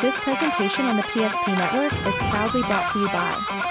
This presentation on the PSP Network is proudly brought to you by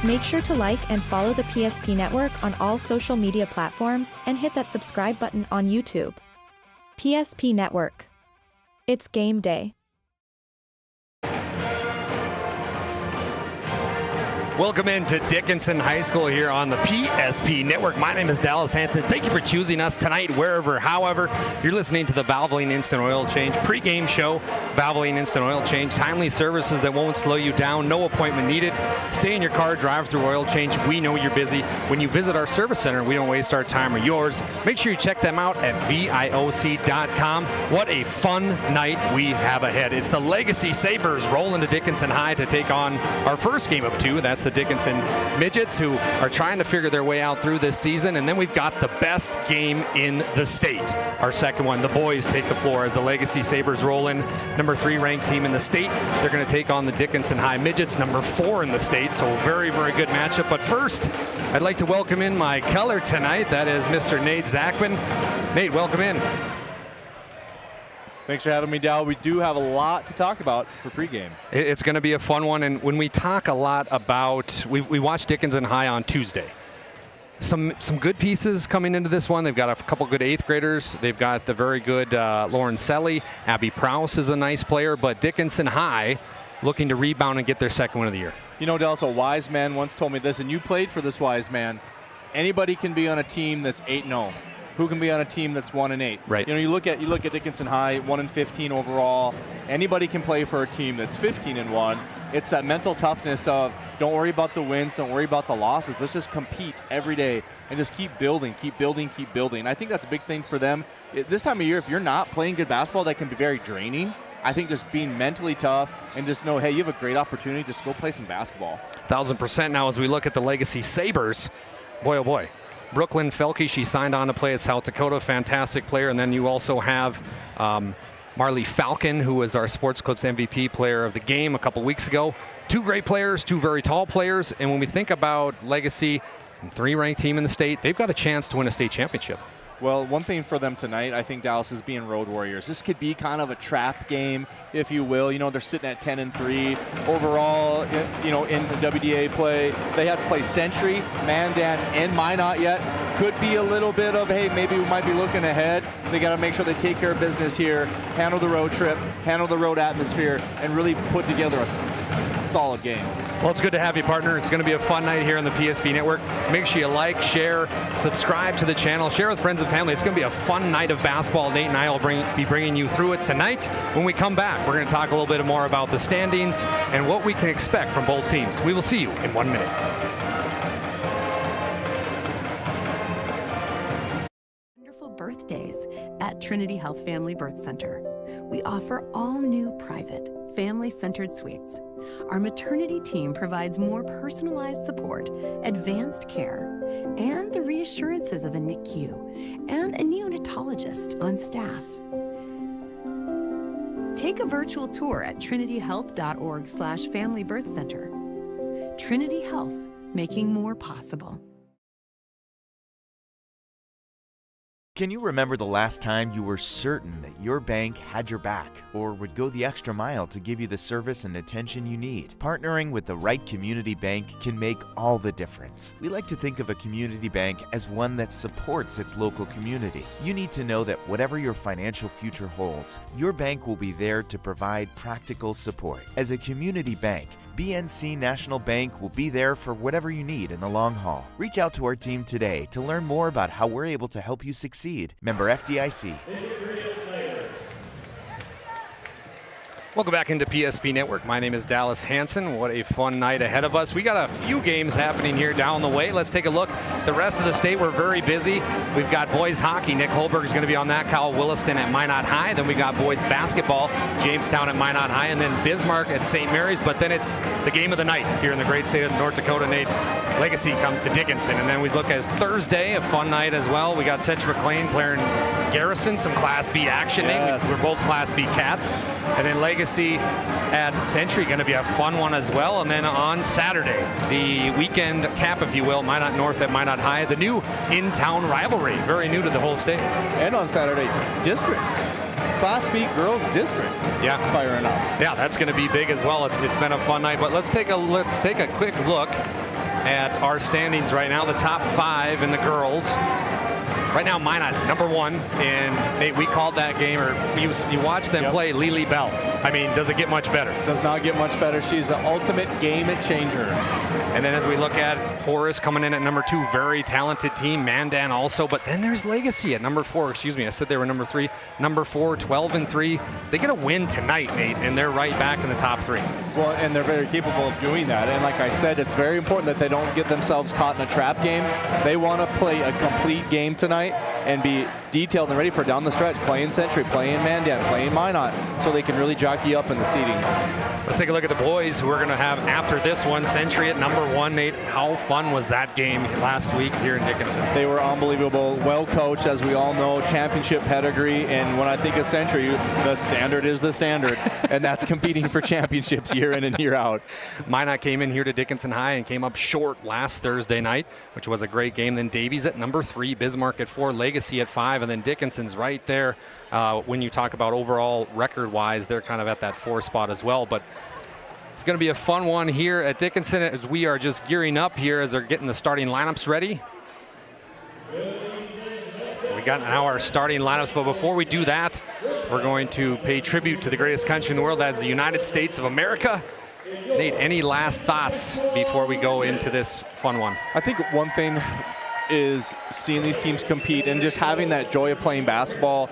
Make sure to like and follow the PSP Network on all social media platforms and hit that subscribe button on YouTube. PSP Network. It's game day. Welcome into Dickinson High School here on the PSP Network. My name is DALYS. Thank you for choosing us tonight, wherever, however. You're listening to the Valvoline Instant Oil Change pregame show. Valvoline Instant Oil Change, timely services that won't slow you down, no appointment needed. Stay in your car, drive through oil change. We know you're busy. When you visit our service center, we don't waste our time or yours. Make sure you check them out at VIOC.com. What a fun night we have ahead. It's the Legacy Sabres rolling to Dickinson High to take on our first game of two. That's the Dickinson Midgets, who are trying to figure their way out through this season. And then we've got the best game in the state. Our second one, the boys take the floor as the Legacy Sabres roll in. Number 3 ranked team in the state. They're going to take on the Dickinson High Midgets, number 4 in the state. So very, very good matchup. But first, I'd like to welcome in my color tonight. That is Mr. Nate ZACHMAN. Nate, welcome in. Thanks for having me, Dal. We do have a lot to talk about for pregame. It's going to be a fun one. And when we talk a lot about, we watched Dickinson High on Tuesday. Some good pieces coming into this one. They've got a couple good 8th graders. They've got the very good Lauren Selly. Abby Prowse is a nice player. But Dickinson High looking to rebound and get their second win of the year. You know, Dallas, a wise man once told me this, and you played for this wise man. Anybody can be on a team that's 8-0. Who can be on a team that's 1-8? Right. You know, you look at Dickinson High, 1-15 overall. Anybody can play for a team that's 15-1. It's that mental toughness of don't worry about the wins, don't worry about the losses. Let's just compete every day and just keep building, keep building, keep building. I think that's a big thing for them. This time of year, if you're not playing good basketball, that can be very draining. I think just being mentally tough and just know, hey, you have a great opportunity. Just go play some basketball. 1,000% now as we look at the Legacy Sabres. Boy, oh boy. Brooklyn Felke, she signed on to play at South Dakota, fantastic player. And then you also have Marley Falcon, who was our Sports Clips MVP player of the game a couple weeks ago. 2 great players, 2 very tall players. And when we think about Legacy, 3 ranked team in the state, they've got a chance to win a state championship. Well, one thing for them tonight, I think Dallas is being road warriors. This could be kind of a trap game, if you will. You know, they're sitting at 10-3 overall. You know, in the WDA play, they have to play Century, Mandan, and Minot yet. Could be a little bit of, hey, maybe we might be looking ahead. They got to make sure they take care of business here, handle the road trip, handle the road atmosphere, and really put together a solid game. Well, it's good to have you, partner. It's going to be a fun night here on the PSP Network. Make sure you like, share, subscribe to the channel, share with friends and family. It's going to be a fun night of basketball. Nate and I will be bringing you through it tonight. When we come back, we're going to talk a little bit more about the standings and what we can expect from both teams. We will see you in 1 minute. Wonderful birthdays at Trinity Health Family Birth Center. We offer all new private, family-centered suites. Our maternity team provides more personalized support, advanced care, and the reassurances of a NICU and a neonatologist on staff. Take a virtual tour at trinityhealth.org/Family Birth Center. Trinity Health, making more possible. Can you remember the last time you were certain that your bank had your back or would go the extra mile to give you the service and attention you need? Partnering with the right community bank can make all the difference. We like to think of a community bank as one that supports its local community. You need to know that whatever your financial future holds, your bank will be there to provide practical support. As a community bank, BNC National Bank will be there for whatever you need in the long haul. Reach out to our team today to learn more about how we're able to help you succeed. Member FDIC. Welcome back into PSP Network. My name is DALYS Hanson. What a fun night ahead of us. We got a few games happening here down the way. Let's take a look. The rest of the state, we're very busy. We've got boys hockey. Nick Holberg is going to be on that. Kyle Williston at Minot High. Then we got boys basketball. Jamestown at Minot High. And then Bismarck at St. Mary's. But then it's the game of the night here in the great state of North Dakota. Nate, Legacy comes to Dickinson. And then we look at Thursday, a fun night as well. We got Central McLean playing Garrison, some Class B action. Yes. We're both Class B Cats. And then Legacy at Century, going to be a fun one as well. And then on Saturday, the weekend cap, if you will, Minot North at Minot High, the new in-town rivalry, very new to the whole state. And on Saturday, districts. Class B girls districts. Yeah, firing up. Yeah, that's going to be big as well. It's been a fun night. But let's take a quick look at our standings right now. The top 5 in the girls. Right now, Minot, number 1, and Nate, we called that game, or you watched them play Lily Bell. I mean, does it get much better? Does not get much better. She's the ultimate game changer. And then as we look at Horace coming in at number 2, very talented team. Mandan also, but then there's Legacy at number 4. Excuse me, I said they were number 3. Number 4, 12-3. They get a win tonight, Nate, and they're right back in the top 3. Well, and they're very capable of doing that. And like I said, it's very important that they don't get themselves caught in a trap game. They want to play a complete game tonight and be detailed and ready for down the stretch, playing Century, playing Mandan, playing Minot, so they can really jockey up in the seeding. Let's take a look at the boys who we're going to have after this one. Century at number 1. Nate, how fun was that game last week here in Dickinson? They were unbelievable, well coached, as we all know, championship pedigree. And when I think of Century, the standard is the standard, and that's competing for championships year in and year out. Minot came in here to Dickinson High and came up short last Thursday night, which was a great game. Then Davies at number 3, Bismarck at 4, Legacy at 5, and then Dickinson's right there. When you talk about overall record-wise, they're kind of at that 4 spot as well. But it's going to be a fun one here at Dickinson as we are just gearing up here as they're getting the starting lineups ready. We got now our starting lineups, but before we do that, we're going to pay tribute to the greatest country in the world, that's the United States of America. Nate, any last thoughts before we go into this fun one? I think one thing is seeing these teams compete and just having that joy of playing basketball.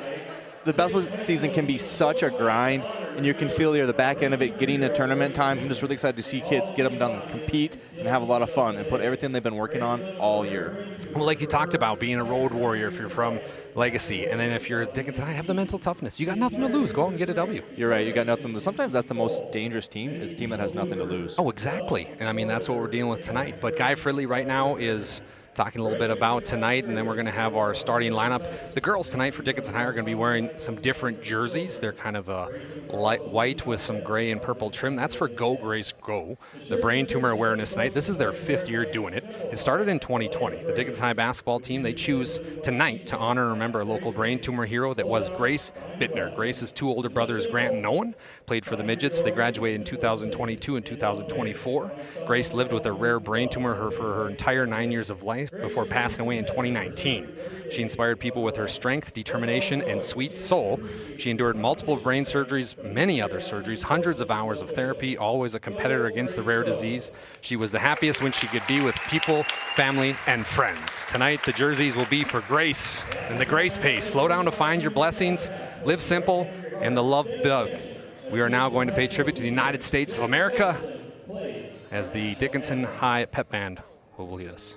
The basketball season can be such a grind, and you can feel the back end of it getting to tournament time. I'm just really excited to see kids get up and down and compete and have a lot of fun and put everything they've been working on all year. Well, like you talked about, being a road warrior if you're from Legacy, and then if you're Dickinson, I have the mental toughness. You got nothing to lose. Go out and get a W. You're right. You got nothing to lose. Sometimes that's the most dangerous team, is a team that has nothing to lose. Oh, exactly. And I mean, that's what we're dealing with tonight. But Guy Fridley right now is talking a little bit about tonight, and then we're going to have our starting lineup. The girls tonight for Dickinson High are going to be wearing some different jerseys. They're kind of a light white with some gray and purple trim. That's for Go Grace Go, the brain tumor awareness night. This is their 5th year doing it. It started in 2020. The Dickinson High basketball team, they choose tonight to honor and remember a local brain tumor hero that was Grace Bittner. Grace's 2 older brothers, Grant and Owen, played for the Midgets. They graduated in 2022 and 2024. Grace lived with a rare brain tumor for her entire 9 years of life before passing away in 2019. She inspired people with her strength, determination, and sweet soul. She endured multiple brain surgeries, many other surgeries, hundreds of hours of therapy, always a competitor against the rare disease. She was the happiest when she could be with people, family, and friends. Tonight, the jerseys will be for Grace and the Grace Pace. Slow down to find your blessings, live simple, and the love bug. We are now going to pay tribute to the United States of America as the Dickinson High Pep Band will lead us.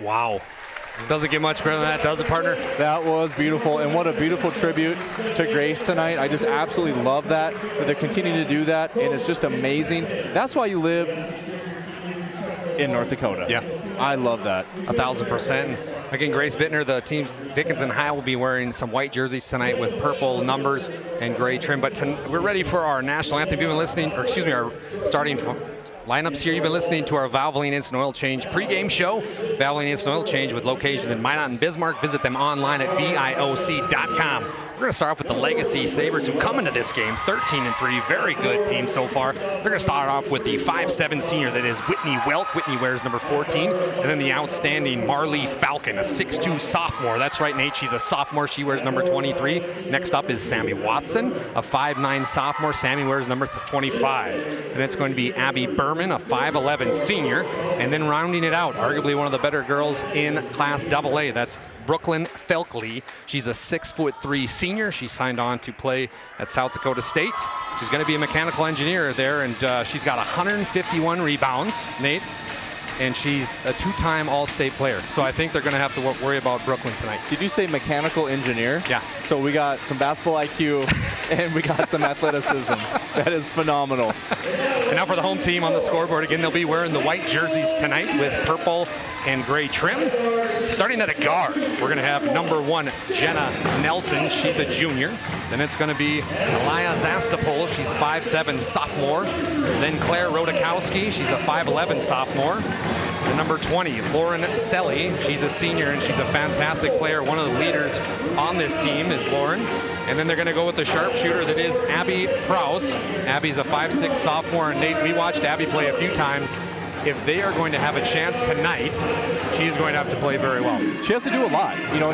Wow. Doesn't get much better than that, does it, partner? That was beautiful, and what a beautiful tribute to Grace tonight. I just absolutely love that they're continuing to do that, and it's just amazing. That's why you live in North Dakota. Yeah. I love that. 1,000%. Again, Grace Bittner, the team's Dickinson High will be wearing some white jerseys tonight with purple numbers and gray trim. But we're ready for our national anthem. You've been listening, or excuse me, our starting lineups here. You've been listening to our Valvoline Instant Oil Change pregame show. Valvoline Instant Oil Change with locations in Minot and Bismarck. Visit them online at VIOC.com. We're going to start off with the Legacy Sabres, who come into this game 13-3, very good team so far. They're going to start off with the 5'7" senior that is Whitney Welk. Whitney wears number 14. And then the outstanding Marley Falcon, a 6'2" sophomore. That's right, Nate, she's a sophomore. She wears number 23. Next up is Sammy Watson, a 5'9" sophomore. Sammy wears number 25. And it's going to be Abby Berman, a 5'11" senior. And then rounding it out, arguably one of the better girls in Class AA, that's Brooklyn Felkley. She's a 6'3" senior. She signed on to play at South Dakota State. She's going to be a mechanical engineer there, and she's got 151 rebounds, Nate, and she's a 2-time All-State player. So I think they're going to have to worry about Brooklyn tonight. Did you say mechanical engineer? Yeah. So we got some basketball IQ and we got some athleticism. That is phenomenal. And now for the home team on the scoreboard. Again, they'll be wearing the white jerseys tonight with purple and gray trim. Starting at a guard, we're going to have number 1, Jenna Nelson. She's a junior. Then it's going to be Elia Zastapol. She's a 5'7" sophomore. Then Claire Rodakowski. She's a 5'11" sophomore. And number 20, Lauren Selly. She's a senior, and she's a fantastic player. One of the leaders on this team is Lauren. And then they're going to go with the sharpshooter that is Abby Prowse. Abby's a 5'6" sophomore, and Nate, we watched Abby play a few times. If they are going to have a chance tonight, she's going to have to play very well. She has to do a lot. You know,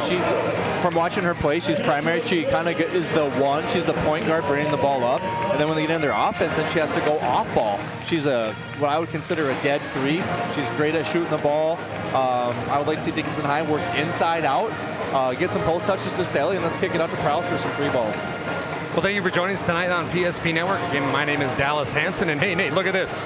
from watching her play, she's primary. She kind of is the one. She's the point guard bringing the ball up. And then when they get in their offense, then she has to go off ball. She's what I would consider a dead 3. She's great at shooting the ball. I would like to see Dickinson High work inside out, get some post touches to Sally, and let's kick it out to Prowse for some 3 balls. Well, thank you for joining us tonight on PSP Network. Again, my name is DALYS Hanson, and hey, Nate, look at this.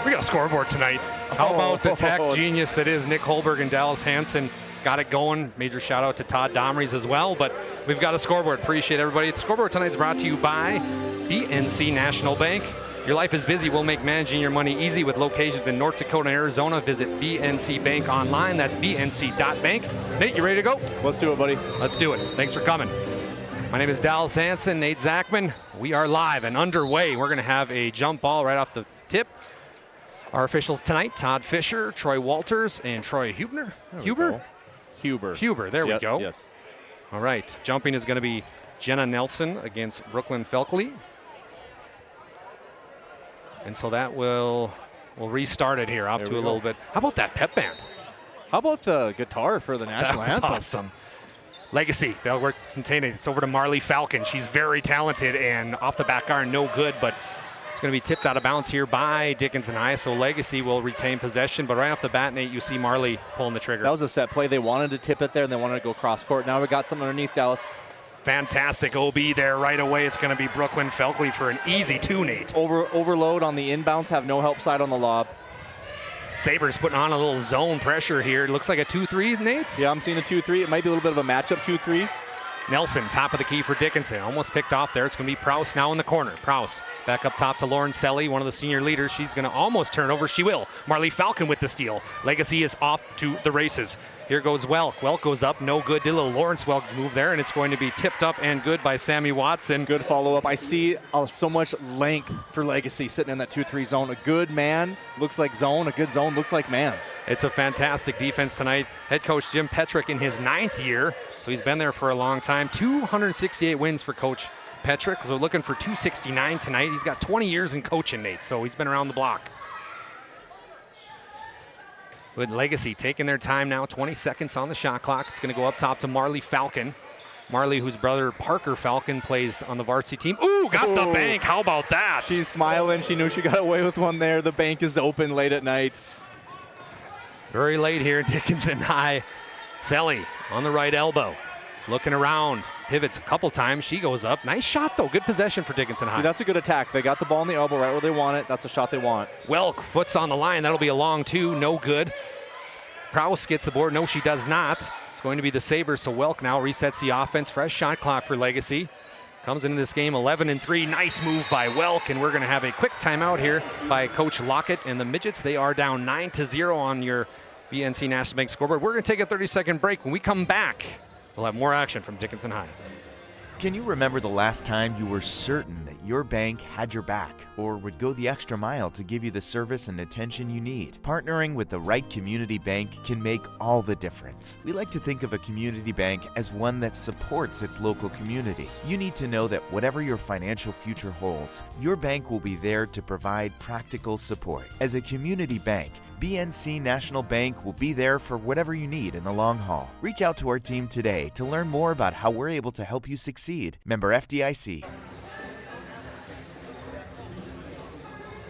We got a scoreboard tonight. How about the tech genius that is Nick Holberg and DALYS Hanson? Got it going. Major shout out to Todd Domries as well. But we've got a scoreboard. Appreciate everybody. The scoreboard tonight is brought to you by BNC National Bank. Your life is busy. We'll make managing your money easy with locations in North Dakota and Arizona. Visit BNC Bank online. That's bnc.bank. Nate, you ready to go? Let's do it, buddy. Let's do it. Thanks for coming. My name is DALYS Hanson, Nate ZACHMAN. We are live and underway. We're going to have a jump ball right off the tip. Our officials tonight, Todd Fisher, Troy Walters, and Troy Huber. Huber, there we go. Yes. All right, jumping is going to be Jenna Nelson against Brooklyn Felkley. And so that will restart it here, off to a little bit. How about that pep band? How about the guitar for the national That was anthem? awesome. Legacy, they'll work containing. It's over to Marley Falcon. She's very talented and off the back iron, no good, but it's going to be tipped out of bounds here by Dickinson High, so Legacy will retain possession. But right off the bat, Nate, you see Marley pulling the trigger. That was a set play. They wanted to tip it there, and they wanted to go cross court. Now we got something underneath, Dallas. Fantastic OB there right away. It's going to be Brooklyn Felkley for an easy 2, Nate. Overload on the inbounds, have no help side on the lob. Sabres putting on a little zone pressure here. It looks like a 2-3, Nate. Yeah, I'm seeing a 2-3. It might be a little bit of a matchup 2-3. Nelson, top of the key for Dickinson. Almost picked off there. It's going to be Prowse now in the corner. Prowse back up top to Lauren Selly, one of the senior leaders. She's going to almost turn over. She will. Marley Falcon with the steal. Legacy is off to the races. Here goes Welk. Welk goes up. No good. Did a little Lawrence Welk move there, and it's going to be tipped up and good by Sammy Watson. Good follow-up. I see so much length for Legacy sitting in that 2-3 zone. A good man looks like zone. A good zone looks like man. It's a fantastic defense tonight. Head coach Jim Petrick in his 9th year, so he's been there for a long time. 268 wins for Coach Petrick. So we're looking for 269 tonight. He's got 20 years in coaching, Nate, so he's been around the block. With Legacy taking their time now, 20 seconds on the shot clock. It's going to go up top to Marley Falcon. Marley, whose brother Parker Falcon plays on the varsity team. Ooh, got the bank. How about that? She's smiling. She knew she got away with one there. The bank is open late at night. Very late here in Dickinson High. Selly on the right elbow. Looking around. Pivots a couple times. She goes up. Nice shot, though. Good possession for Dickinson High. That's a good attack. They got the ball in the elbow right where they want it. That's a shot they want. Welk, foot's on the line. That'll be a long 2. No good. Prowse gets the board. No, she does not. It's going to be the Sabres, so Welk now resets the offense. Fresh shot clock for Legacy. Comes into this game 11-3. Nice move by Welk, and we're going to have a quick timeout here by Coach Lockett and the Midgets. They are down 9-0 on your BNC National Bank scoreboard. We're going to take a 30-second break. When we come back, we'll have more action from Dickinson High. Can you remember the last time you were certain that your bank had your back or would go the extra mile to give you the service and attention you need? Partnering with the right community bank can make all the difference. We like to think of a community bank as one that supports its local community. You need to know that whatever your financial future holds, your bank will be there to provide practical support. As a community bank, BNC National Bank will be there for whatever you need in the long haul. Reach out to our team today to learn more about how we're able to help you succeed. Member FDIC.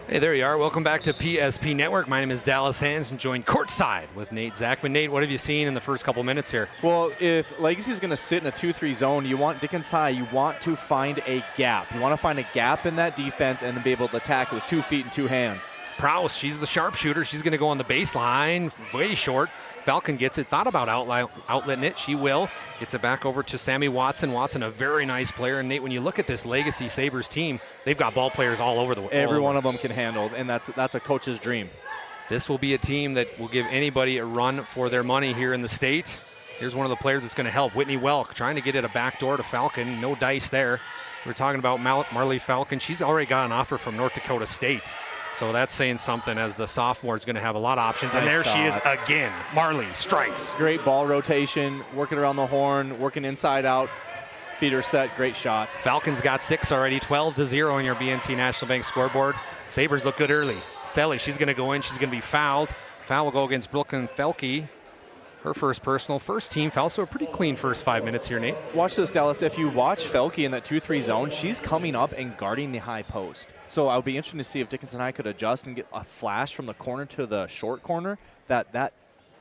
Hey, there you are. Welcome back to PSP Network. My name is DALYS Hanson, joined courtside with Nate ZACHMAN. Nate, what have you seen in the first couple minutes here? Well, if Legacy is going to sit in a 2-3 zone, you want Dickinson High, you want to find a gap. You want to find a gap in that defense and then be able to attack with 2 feet and 2 hands. Prowse, she's the sharpshooter. She's going to go on the baseline, way short. Falcon gets it, thought about outletting it. She will. Gets it back over to Sammy Watson. Watson, a very nice player. And Nate, when you look at this Legacy Sabres team, they've got ball players all over the world. Every one of them can handle, and that's a coach's dream. This will be a team that will give anybody a run for their money here in the state. Here's one of the players that's going to help. Whitney Welk trying to get it a backdoor to Falcon. No dice there. We're talking about Marley Falcon. She's already got an offer from North Dakota State. So that's saying something, as the sophomore is going to have a lot of options. And there she is again. Marley strikes. Great ball rotation, working around the horn, working inside out. Feeder set, great shot. Falcons got 6 already, 12-0 on your BNC National Bank scoreboard. Sabres look good early. Selly, she's going to go in. She's going to be fouled. Foul will go against Brooklyn Felkley. Her first personal, first team foul, so a pretty clean first 5 minutes here, Nate. Watch this, Dallas. If you watch Felkley in that 2-3 zone, she's coming up and guarding the high post. So I'll be interested to see if Dickinson High could adjust and get a flash from the corner to the short corner. That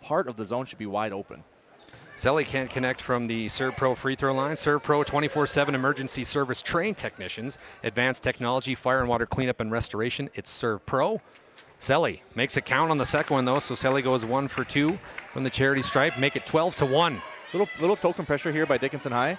part of the zone should be wide open. Selly can't connect from the Serve Pro free throw line. Serve Pro 24/7 emergency service trained technicians. Advanced technology, fire and water cleanup and restoration. It's Serve Pro. Selly makes it count on the second one, though, so Selly goes 1 for 2 from the charity stripe. Make it 12-1. Little token pressure here by Dickinson High.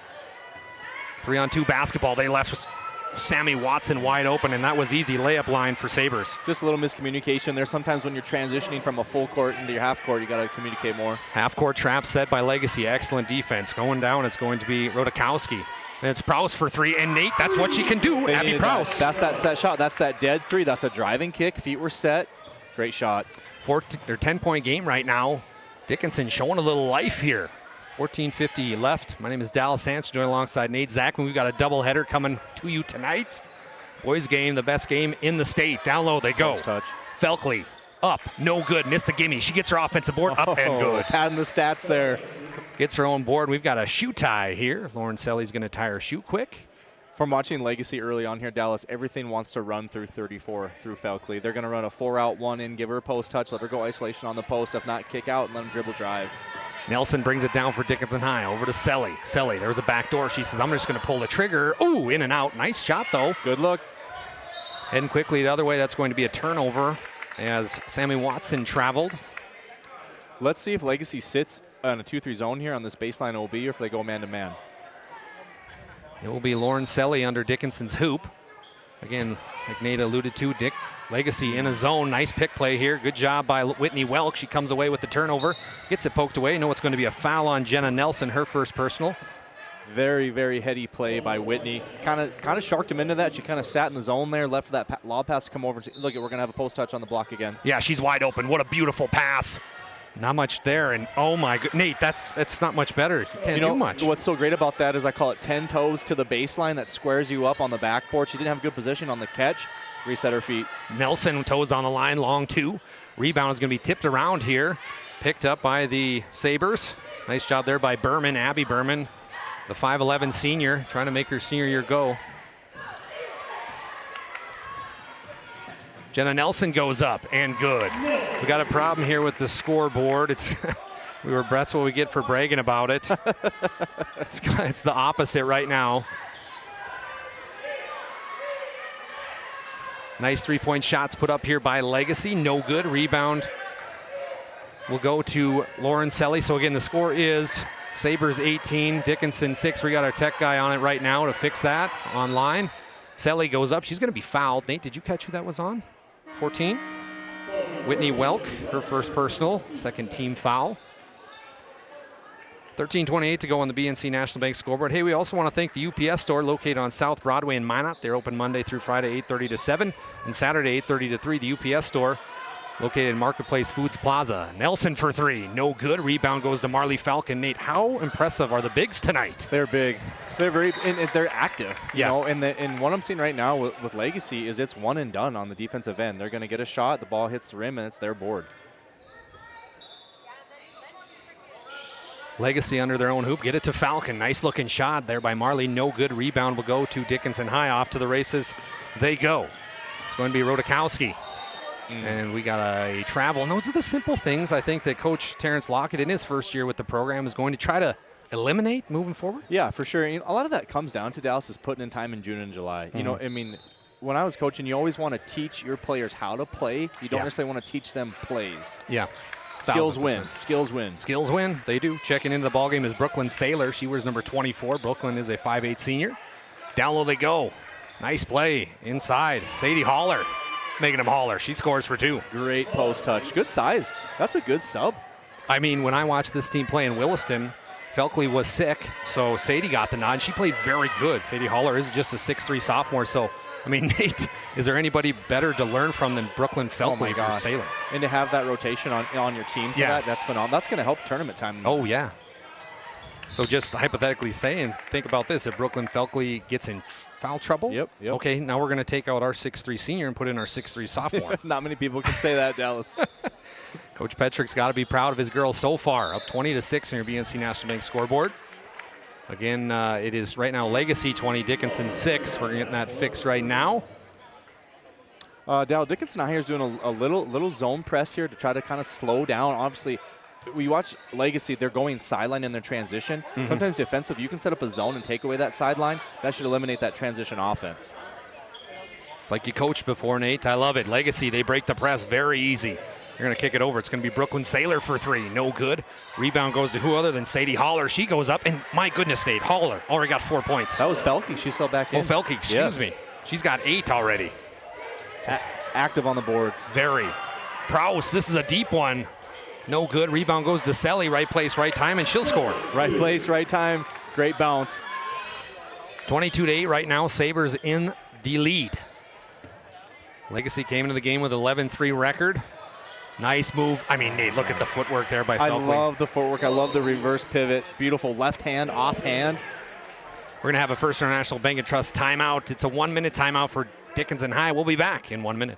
3-on-2 basketball. They left Sammy Watson wide open, and that was easy layup line for Sabres. Just a little miscommunication there. Sometimes when you're transitioning from a full court into your half court, you got to communicate more. Half court trap set by Legacy. Excellent defense. Going down, it's going to be Rodakowski. And it's Prowse for three, and Nate, that's what she can do. Abby Prowse. That's that set shot. That's that dead three. That's a driving kick. Feet were set. Great shot. 10-point game right now. Dickinson showing a little life here. 14:50 left. My name is Dallas Hanson, joined alongside Nate Zachman. We've got a doubleheader coming to you tonight. Boys game, the best game in the state. Down low they go. Nice touch. Felkley up, no good. Missed the gimme. She gets her offensive board up and good. Padding the stats there. Gets her own board. We've got a shoe tie here. Lauren Selly's going to tie her shoe quick. From watching Legacy early on here, Dallas, everything wants to run through 34 through Felkley. They're going to run a 4-out, 1 in, give her a post touch, let her go isolation on the post. If not, kick out and let them dribble drive. Nelson brings it down for Dickinson High. Over to Selly. Selly, there's a back door. She says, I'm just going to pull the trigger. Ooh, in and out. Nice shot, though. Good look. Heading quickly the other way. That's going to be a turnover as Sammy Watson traveled. Let's see if Legacy sits on a 2-3 zone here on this baseline OB or if they go man-to-man. It will be Lauren Selly under Dickinson's hoop. Again, like Nate alluded to, Legacy in a zone. Nice pick play here. Good job by Whitney Welk. She comes away with the turnover. Gets it poked away. No, it's going to be a foul on Jenna Nelson, her first personal. Very, very heady play by Whitney. Kind of sharked him into that. She kind of sat in the zone there, left for that lob pass to come over. Look, we're going to have a post touch on the block again. Yeah, she's wide open. What a beautiful pass. Not much there, and oh my god, Nate, that's not much better. You can't do much. What's so great about that is I call it 10 toes to the baseline that squares you up on the backboard. She didn't have good position on the catch. Reset her feet. Nelson toes on the line, long two. Rebound is going to be tipped around here. Picked up by the Sabres. Nice job there by Berman, Abby Berman, the 5'11 senior, trying to make her senior year go. Jenna Nelson goes up and good. We got a problem here with the scoreboard. That's what we get for bragging about it. It's the opposite right now. Nice three-point shots put up here by Legacy. No good. Rebound will go to Lauren Selly. So again, the score is Sabres 18, Dickinson 6. We got our tech guy on it right now to fix that online. Selly goes up. She's going to be fouled. Nate, did you catch who that was on? 14. Whitney Welk, her first personal, second team foul. 13:28 to go on the BNC National Bank scoreboard. Hey, we also want to thank the UPS store located on South Broadway in Minot. They're open Monday through Friday, 8:30 to 7, and Saturday, 8:30 to 3. The UPS store located in Marketplace Foods Plaza. Nelson for three, no good. Rebound goes to Marley Falcon. Nate, how impressive are the bigs tonight? They're big. They're they're active. Yeah. You know, and what I'm seeing right now with Legacy is it's one and done on the defensive end. They're going to get a shot, the ball hits the rim, and it's their board. Legacy under their own hoop. Get it to Falcon. Nice looking shot there by Marley. No good. Rebound will go to Dickinson High. Off to the races they go. It's going to be Rodakowski. And we got a travel. And those are the simple things I think that Coach Terrence Lockett in his first year with the program is going to try to eliminate moving forward. Yeah, for sure. A lot of that comes down to Dallas is putting in time in June and July. You know, I mean, when I was coaching, you always want to teach your players how to play. You don't necessarily want to teach them plays. Yeah. Skills win. Skills win. Skills win. They do. Checking into the ballgame is Brooklyn Saylor. She wears number 24. Brooklyn is a 5'8 senior. Down low they go. Nice play inside. Sadie Haller making them holler. She scores for two. Great post touch. Good size. That's a good sub. I mean, when I watched this team play in Williston, Felkley was sick, so Sadie got the nod. She played very good. Sadie Haller is just a 6'3 sophomore, so I mean, Nate, is there anybody better to learn from than Brooklyn Felkley for Saylor? And to have that rotation on your team for that's phenomenal. That's going to help tournament time. Oh, yeah. So just hypothetically saying, think about this. If Brooklyn Felkley gets in foul trouble, yep. Okay, now we're going to take out our 6'3 senior and put in our 6'3 sophomore. Not many people can say that, Dallas. Coach Petrick's got to be proud of his girls so far. Up 20-6 in your BNC National Bank scoreboard. Again, it is right now Legacy 20, Dickinson 6. We're getting that fixed right now. Dickinson out here is doing a little zone press here to try to kind of slow down. Obviously, we watch Legacy, they're going sideline in their transition. Sometimes defensive, you can set up a zone and take away that sideline. That should eliminate that transition offense. It's like you coached before, Nate. I love it. Legacy, they break the press very easy. They're going to kick it over. It's going to be Brooklyn Saylor for 3. No good. Rebound goes to who other than Sadie Holler. She goes up, and my goodness, Nate, Holler already got 4 points. That was Felke. She's still back in. Oh, Felke, excuse me. She's got 8 already. Active on the boards. Very. Prowse, this is a deep one. No good. Rebound goes to Selly. Right place, right time, and she'll score. Right place, right time. Great bounce. 22-8 right now. Sabres in the lead. Legacy came into the game with an 11-3 record. Nice move. I mean, Nate, look at the footwork there by Felke. I love the footwork. I love the reverse pivot. Beautiful left hand, off hand. We're going to have a First International Bank & Trust timeout. It's a 1-minute timeout for Dickinson High. We'll be back in 1 minute.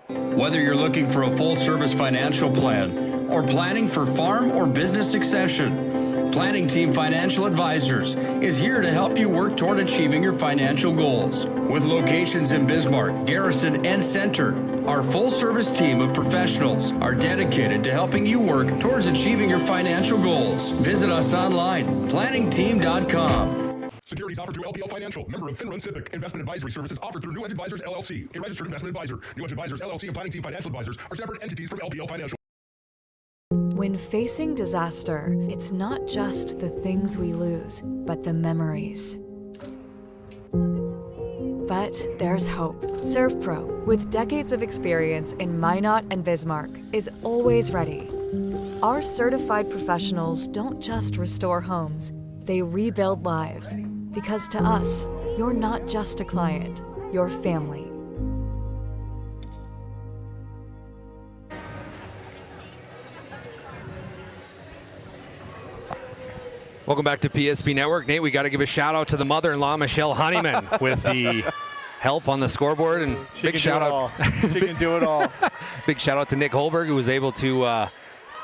Whether you're looking for a full-service financial plan or planning for farm or business succession, Planning Team Financial Advisors is here to help you work toward achieving your financial goals. With locations in Bismarck, Garrison, and Center, our full-service team of professionals are dedicated to helping you work towards achieving your financial goals. Visit us online, planningteam.com. Securities offered through LPL Financial, member of FINRA Civic. Investment advisory services offered through New Edge Advisors, LLC, a registered investment advisor. New Edge Advisors, LLC, and Planning Team Financial Advisors are separate entities from LPL Financial. When facing disaster, it's not just the things we lose, but the memories. But there's hope. ServPro, with decades of experience in Minot and Bismarck, is always ready. Our certified professionals don't just restore homes, they rebuild lives. Because to us, you're not just a client, you're family. Welcome back to PSP Network. Nate, we got to give a shout out to the mother-in-law, Michelle Honeyman, with the help on the scoreboard. And big shout out. She can do it all. Big shout out to Nick Holberg, who was able to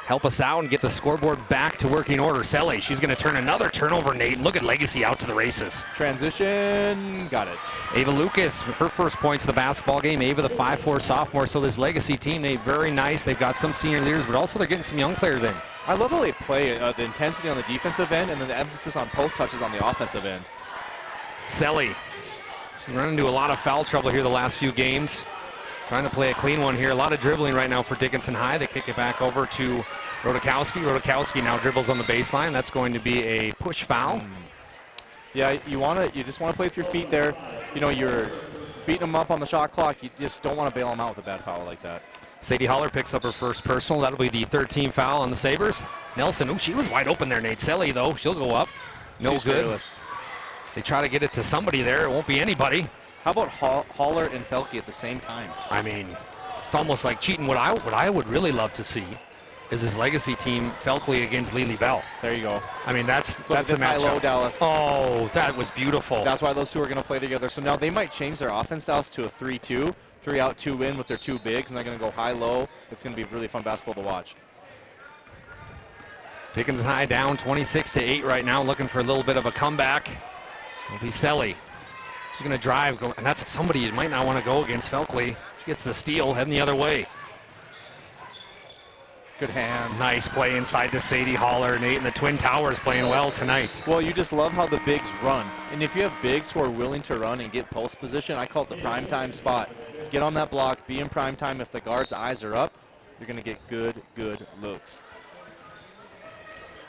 help us out and get the scoreboard back to working order. Selly, she's going to turn another turnover, Nate. Look at Legacy out to the races. Transition, got it. Ava Lucas, her first points of the basketball game. Ava, the 5'4" sophomore. So this Legacy team, Nate, very nice. They've got some senior leaders, but also they're getting some young players in. I love how they play the intensity on the defensive end and then the emphasis on post touches on the offensive end. Selly, she's run into a lot of foul trouble here the last few games. Trying to play a clean one here. A lot of dribbling right now for Dickinson High. They kick it back over to Rodakowski. Rodakowski now dribbles on the baseline. That's going to be a push foul. Yeah, you just want to play with your feet there. You know, you're beating them up on the shot clock. You just don't want to bail them out with a bad foul like that. Sadie Holler picks up her first personal. That'll be the 13th foul on the Sabres. Nelson, she was wide open there, Nate. Selly, though, she'll go up. No She's good. Fearless. They try to get it to somebody there. It won't be anybody. How about Holler and Felke at the same time? I mean, it's almost like cheating. What I would really love to see is this Legacy team, Felke against Lily Bell. There you go. I mean, that's the matchup. High-low DALYS. Oh, that was beautiful. That's why those two are going to play together. So now they might change their offense styles to a 3-2. 3 out, 2 in with their 2 bigs, and they're going to go high-low. It's going to be really fun basketball to watch. Dickinson High down 26-8 right now, looking for a little bit of a comeback. It'll be Selly. She's going to drive, and that's somebody you might not want to go against. Felke. She gets the steal, heading the other way. Good hands. Nice play inside to Sadie Holler. Nate and the Twin Towers playing well tonight. Well, you just love how the bigs run. And if you have bigs who are willing to run and get post position, I call it the prime time spot. Get on that block, be in prime time. If the guard's eyes are up, you're going to get good looks.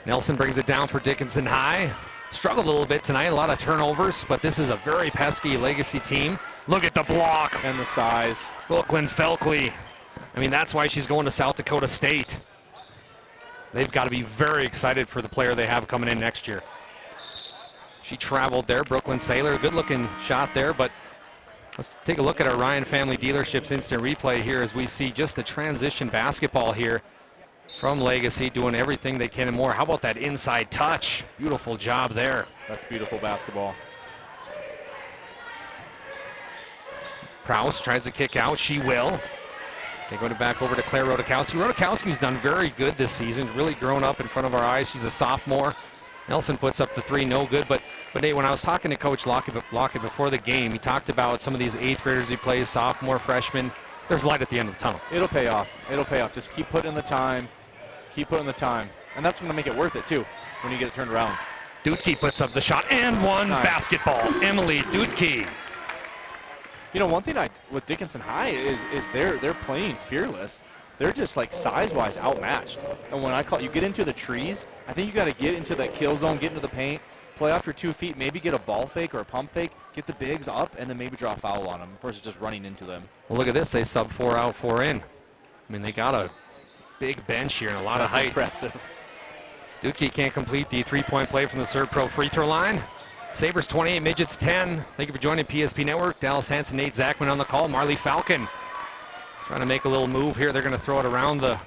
Nelson brings it down for Dickinson High. Struggled a little bit tonight, a lot of turnovers, but this is a very pesky Legacy team. Look at the block. And the size. Brooklyn Felke. I mean, that's why she's going to South Dakota State. They've got to be very excited for the player they have coming in next year. She traveled there, Brooklyn Saylor. Good-looking shot there, but let's take a look at our Ryan Family Dealerships instant replay here as we see just the transition basketball here from Legacy, doing everything they can and more. How about that inside touch? Beautiful job there. That's beautiful basketball. Prowse tries to kick out. She will. They go back over to Claire Rodakowski. Rodakowski's done very good this season, really grown up in front of our eyes. She's a sophomore. Nelson puts up the 3, no good. But Nate, when I was talking to Coach Lockett before the game, he talked about some of these 8th graders he plays, sophomore, freshman. There's light at the end of the tunnel. It'll pay off. It'll pay off. Just keep putting in the time. Keep putting the time. And that's going to make it worth it, too, when you get it turned around. Dudke puts up the shot and one. Nice. Basketball. Emily Dudke. You know, one thing with Dickinson High is they're playing fearless. they're just like size-wise outmatched. And when you get into the trees, I think you got to get into that kill zone, get into the paint, play off your 2 feet, maybe get a ball fake or a pump fake, get the bigs up, and then maybe draw a foul on them versus just running into them. Well, look at this. They sub 4 out, 4 in. I mean, they got a big bench here and a lot of height. Impressive. Dukey can't complete the 3-point play from the Serve-Pro free throw line. Sabres 28, Midgets 10. Thank you for joining PSP Network. Dallas Hansen, Nate Zachman on the call. Marley Falcon trying to make a little move here. They're going to throw it around the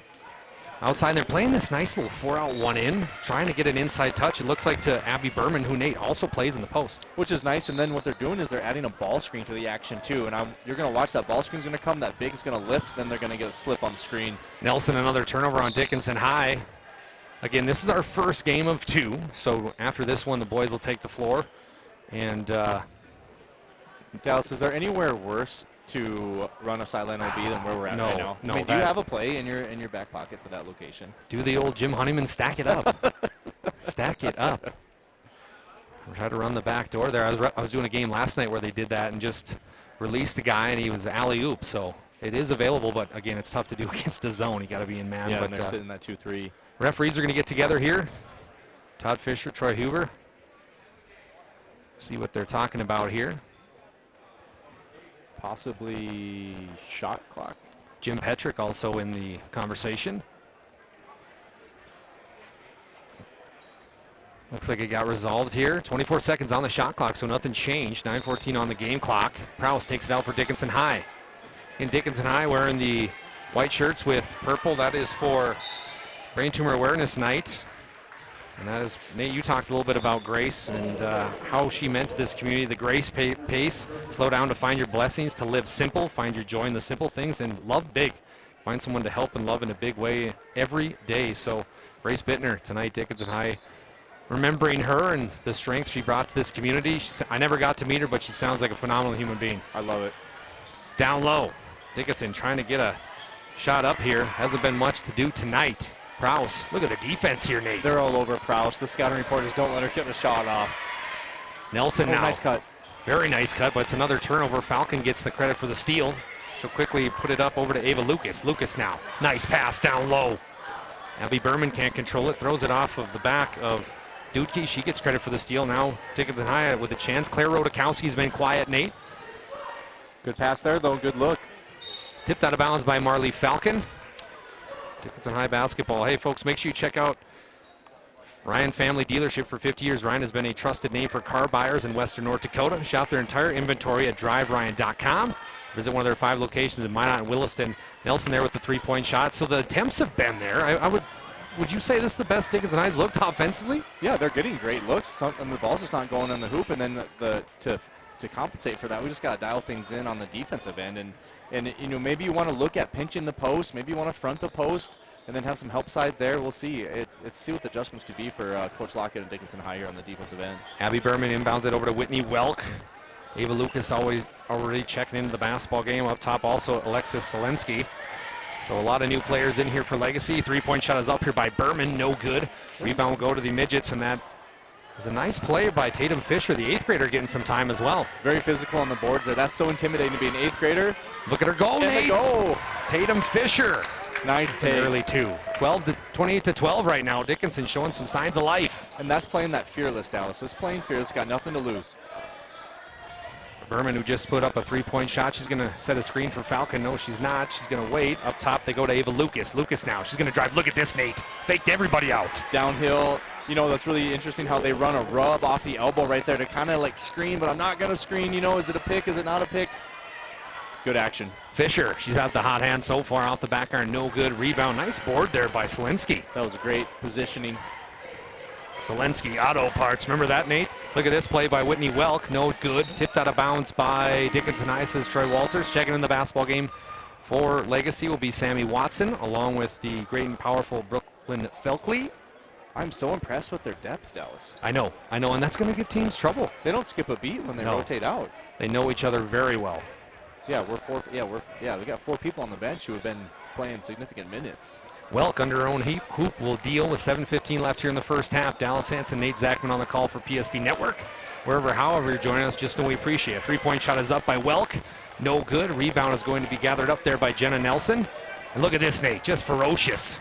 outside. They're playing this nice little 4 out, 1 in, trying to get an inside touch. It looks like to Abby Berman, who Nate also plays in the post. Which is nice, and then what they're doing is they're adding a ball screen to the action too. And you're going to watch that ball screen's going to come, that big's going to lift, then they're going to get a slip on the screen. Nelson, another turnover on Dickinson High. Again, this is our first game of 2, so after this one, the boys will take the floor. And Dallas, is there anywhere worse to run a sideline OB than where we're at right now? No. I mean, do you have a play in your back pocket for that location? Do the old Jim Honeyman stack it up. Stack it up. Try to run the back door there. I was doing a game last night where they did that and just released a guy, and he was alley-oop. So it is available, but again, it's tough to do against a zone. You got to be in man. Yeah, but and they're sitting in that 2-3. Referees are going to get together here. Todd Fisher, Troy Huber. See what they're talking about here. Possibly shot clock. Jim Petrick also in the conversation. Looks like it got resolved here. 24 seconds on the shot clock, so nothing changed. 9:14 on the game clock. Prowse takes it out for Dickinson High. In Dickinson High, wearing the white shirts with purple. That is for Brain Tumor Awareness Night. And that is, Nate, you talked a little bit about grace and how she meant to this community. The grace pace, slow down to find your blessings, to live simple, find your joy in the simple things, and love big. Find someone to help and love in a big way every day. So Grace Bittner tonight, Dickinson High, remembering her and the strength she brought to this community. I never got to meet her, but she sounds like a phenomenal human being. I love it. Down low, Dickinson trying to get a shot up here. Hasn't been much to do tonight. Prowse, look at the defense here, Nate. They're all over Prowse. The scouting reporters don't let her get a shot off. Nelson now. Nice cut. Very nice cut, but it's another turnover. Falcon gets the credit for the steal. She'll quickly put it up over to Ava Lucas. Lucas now. Nice pass down low. Abby Berman can't control it. Throws it off of the back of Dudke. She gets credit for the steal. Now Dickinson High with a chance. Claire Rodakowski's been quiet, Nate. Good pass there, though. Good look. Tipped out of bounds by Marley Falcon. Dickinson High basketball. Hey, folks, make sure you check out Ryan Family Dealership. For 50 years, Ryan has been a trusted name for car buyers in Western North Dakota. Shop their entire inventory at driveryan.com. Visit one of their 5 locations in Minot and Williston. Nelson there with the 3-point shot. So the attempts have been there. Would you say this is the best Dickinson High's looked offensively? Yeah, they're getting great looks. And the ball's just not going in the hoop. And then to compensate for that, we just got to dial things in on the defensive end. And you know, maybe you want to look at pinching the post. Maybe you want to front the post and then have some help side there. We'll see. It's see what the adjustments could be for Coach Lockett and Dickinson High here on the defensive end. Abby Berman inbounds it over to Whitney Welk. Ava Lucas already checking into the basketball game. Up top also Alexis Selensky. So a lot of new players in here for Legacy. 3-point shot is up here by Berman. No good. Rebound will go to the Midgets, and that was a nice play by Tatum Fisher, the 8th grader, getting some time as well. Very physical on the boards there. That's so intimidating to be an 8th grader. Look at her goal, Nate. Goal. Tatum Fisher. Nice take. Early 2. 28-12 right now. Dickinson showing some signs of life. And that's playing that fearless, Dallas. That's playing fearless. Got nothing to lose. Berman, who just put up a 3-point shot. She's going to set a screen for Falcon. No, she's not. She's going to wait. Up top, they go to Ava Lucas. Lucas now. She's going to drive. Look at this, Nate. Faked everybody out. Downhill. You know, that's really interesting how they run a rub off the elbow right there to kind of like screen, but I'm not going to screen. You know, is it a pick? Is it not a pick? Good action. Fisher, she's had the hot hand so far off the back iron. No good. Rebound. Nice board there by Selensky. That was great positioning. Selensky, auto parts. Remember that, Nate? Look at this play by Whitney Welk. No good. Tipped out of bounds by Dickinson High, says Troy Walters. Checking in the basketball game for Legacy will be Sammy Watson, along with the great and powerful Brooklyn Felkley. I'm so impressed with their depth, Dallas. I know, and that's going to give teams trouble. They don't skip a beat when they rotate out. They know each other very well. Yeah, we got 4 people on the bench who have been playing significant minutes. Welk under her own hoop will deal with 7:15 left here in the first half. Dallas Hansen, Nate Zachman on the call for PSP Network. However you're joining us, just know we appreciate it. 3-point shot is up by Welk. No good. Rebound is going to be gathered up there by Jenna Nelson. And look at this, Nate, just ferocious.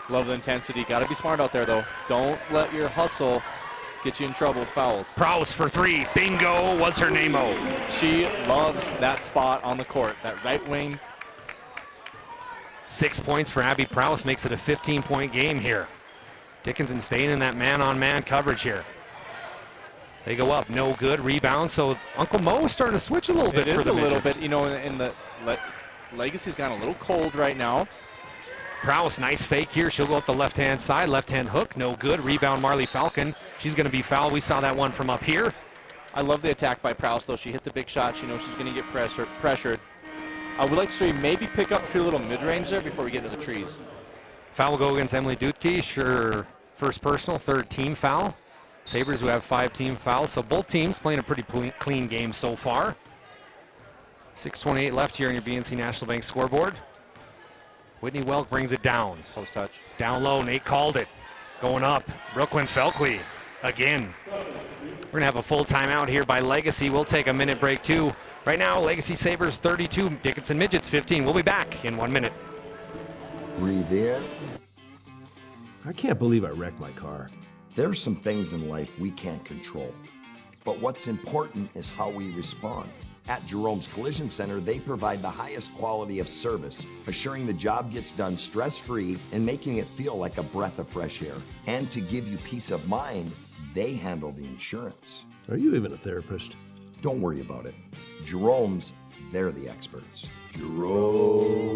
Love the intensity. Got to be smart out there, though. Don't let your hustle get you in trouble with fouls. Prowse for three. Bingo was her name-o. She loves that spot on the court, that right wing. 6 points for Abby Prowse makes it a 15-point game here. Dickinson staying in that man-on-man coverage here. They go up, no good, rebound. So Uncle Mo's starting to switch a little bit for the midgets. It is a little bit, you know, in the Legacy's gotten a little cold right now. Prowse, nice fake here. She'll go up the left-hand side. Left-hand hook, no good. Rebound, Marley Falcon. She's going to be fouled. We saw that one from up here. I love the attack by Prowse, though. She hit the big shot. She knows she's going to get pressured. I would like to see maybe pick up her little mid-range there before we get to the trees. Foul will go against Emily Dutke. Sure, first personal, third team foul. Sabres who have 5 team fouls, so both teams playing a pretty clean game so far. 6:28 left here on your BNC National Bank scoreboard. Whitney Welk brings it down. Post touch. Down low, Nate called it. Going up, Brooklyn Felkley again. We're gonna have a full timeout here by Legacy. We'll take a minute break too. Right now, Legacy Sabres 32, Dickinson Midgets 15. We'll be back in 1 minute. Breathe in. I can't believe I wrecked my car. There are some things in life we can't control, but what's important is how we respond. At Jerome's Collision Center, they provide the highest quality of service, assuring the job gets done stress-free and making it feel like a breath of fresh air. And to give you peace of mind, they handle the insurance. Are you even a therapist? Don't worry about it. Jerome's, they're the experts. Jerome's.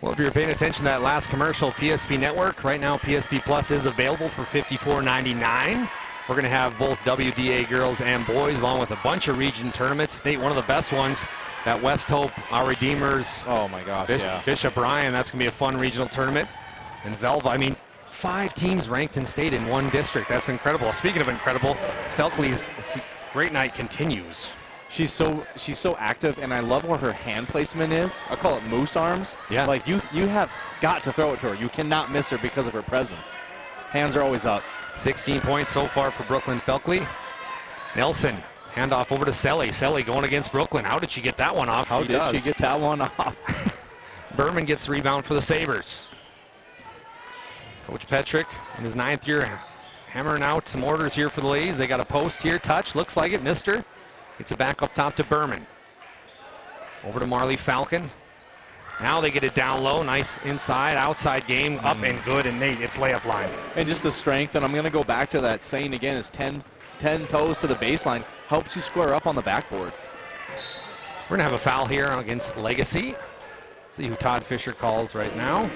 Well, if you're paying attention to that last commercial, PSP Network, right now PSP Plus is available for $54.99. We're going to have both WDA girls and boys, along with a bunch of region tournaments. Nate, one of the best ones, that West Hope, our Redeemers. Oh my gosh, yeah. Bishop Ryan, that's going to be a fun regional tournament. And Velva, I mean, 5 teams ranked in state in one district. That's incredible. Speaking of incredible, Felkley's great night continues. She's so active, and I love where her hand placement is. I call it moose arms. Yeah. Like you have got to throw it to her. You cannot miss her because of her presence. Hands are always up. 16 points so far for Brooklyn Felkley. Nelson, handoff over to Selly. Selly going against Brooklyn. How did she get that one off? How did she get that one off? Berman gets the rebound for the Sabres. Coach Petrick in his 9th year hammering out some orders here for the ladies. They got a post here, touch, looks like it, missed her. Gets it back up top to Berman. Over to Marley Falcon. Now they get it down low. Nice inside, outside game. Up and good. And Nate, it's layup line. And just the strength. And I'm going to go back to that saying again is 10 toes to the baseline. Helps you square up on the backboard. We're going to have a foul here against Legacy. Let's see who Todd Fisher calls right now.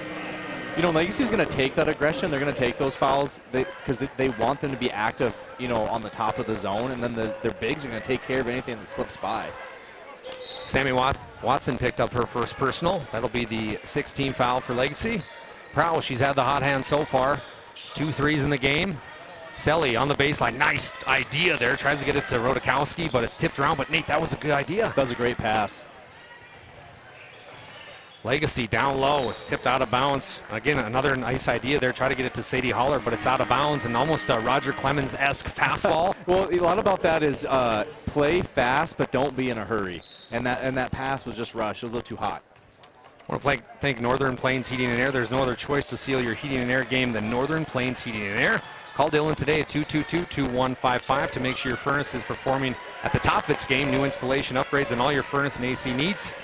You know, Legacy's going to take that aggression. They're going to take those fouls because they want them to be active, you know, on the top of the zone. And then their bigs are going to take care of anything that slips by. Sammy Watson picked up her first personal. That'll be the 6th foul for Legacy. Prowse, she's had the hot hand so far. 2 threes in the game. Selly on the baseline. Nice idea there. Tries to get it to Rodakowski, but it's tipped around. But Nate, that was a good idea. That was a great pass. Legacy down low. It's tipped out of bounds. Again, another nice idea there. Try to get it to Sadie Holler, but it's out of bounds and almost a Roger Clemens-esque fastball. Well, a lot about that is play fast, but don't be in a hurry. And that pass was just rushed. It was a little too hot. I want to thank Northern Plains Heating and Air. There's no other choice to seal your heating and air game than Northern Plains Heating and Air. Call Dylan today at 222-2155 to make sure your furnace is performing at the top of its game. New installation upgrades and all your furnace and AC needs.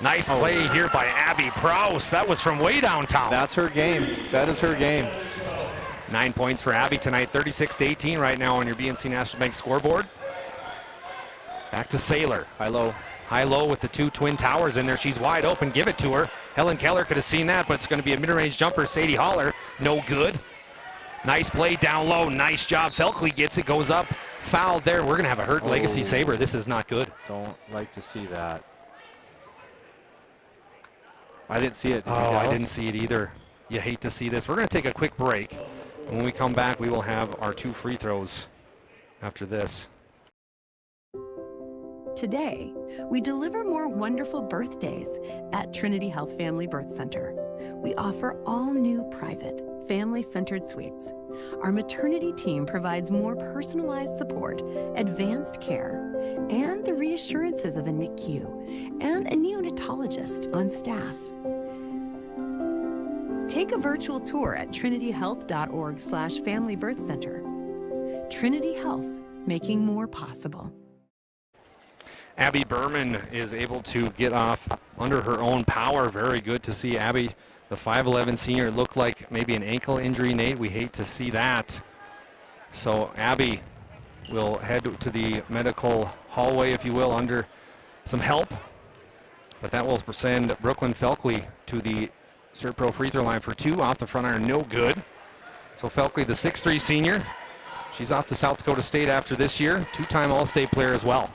Nice play here by Abby Prowse. That was from way downtown. That's her game. That is her game. 9 points for Abby tonight, 36-18 right now on your BNC National Bank scoreboard. Back to Saylor. High-low with the 2 twin towers in there. She's wide open. Give it to her. Helen Keller could have seen that, but it's going to be a mid-range jumper. Sadie Holler, no good. Nice play down low. Nice job. Felkley gets it, goes up. fouled there. We're going to have a hurt Legacy Sabre. This is not good. Don't like to see that. I didn't see it. I didn't see it either. You hate to see this. We're going to take a quick break. When we come back, we will have our 2 free throws after this. Today, we deliver more wonderful birthdays at Trinity Health Family Birth Center. We offer all new private, family-centered suites. Our maternity team provides more personalized support, advanced care, and the reassurances of a NICU and a neonatologist on staff. Take a virtual tour at trinityhealth.org/Family Birth Center. Trinity Health, making more possible. Abby Berman is able to get off under her own power. Very good to see Abby, the 5'11 senior. It looked like maybe an ankle injury, Nate. We hate to see that. So Abby will head to the medical hallway, if you will, under some help. But that will send Brooklyn Felkley to the Serve Pro free throw line for 2. Off the front iron, no good. So Felkley, the 6'3 senior, she's off to South Dakota State after this year. 2-time All-State player as well.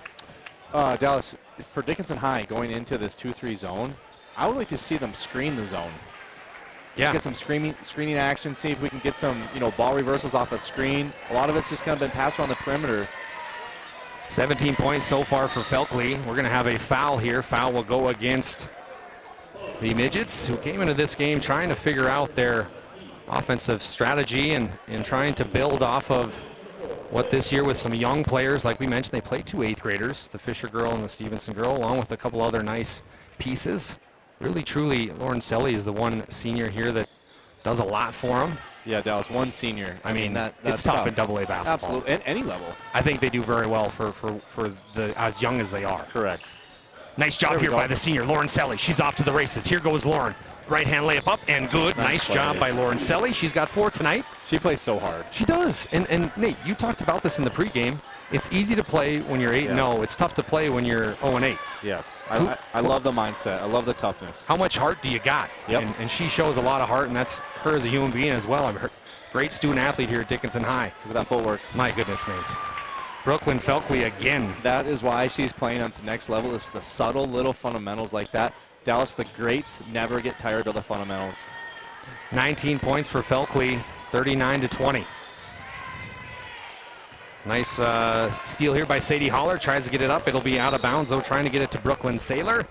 Dallas, for Dickinson High going into this 2-3 zone, I would like to see them screen the zone. Yeah. Get some screening action, see if we can get some, ball reversals off a screen. A lot of it's just kind of been passed around the perimeter. 17 points so far for Felkley. We're going to have a foul here. Foul will go against the Midgets, who came into this game trying to figure out their offensive strategy and trying to build off of what this year with some young players. Like we mentioned, they played 2 8th graders, the Fisher girl and the Stevenson girl, along with a couple other nice pieces. Really, truly, Lauren Selly is the one senior here that does a lot for them. Yeah, Dallas, one senior. I mean, it's tough in AA basketball. Absolutely, at any level. I think they do very well for the as young as they are. Correct. Nice job here by the senior, Lauren Selly. She's off to the races. Here goes Lauren. Right hand layup up and good. Nice job by Lauren Selly. She's got 4 tonight. She plays so hard. She does. And Nate, you talked about this in the pregame. It's easy to play when you're 8-0. It's tough to play when you're 0-8. Yes. I love the mindset. I love the toughness. How much heart do you got? Yep. And she shows a lot of heart, and that's her as a human being as well. I'm her great student athlete here at Dickinson High. Look at that footwork. My goodness, Nate. Brooklyn Felkley again. That is why she's playing at the next level. It's the subtle little fundamentals like that. Dallas, the greats never get tired of the fundamentals. 19 points for Felkley, 39-20. Nice steal here by Sadie Holler. Tries to get it up. It'll be out of bounds, though, trying to get it to Brooklyn Saylor.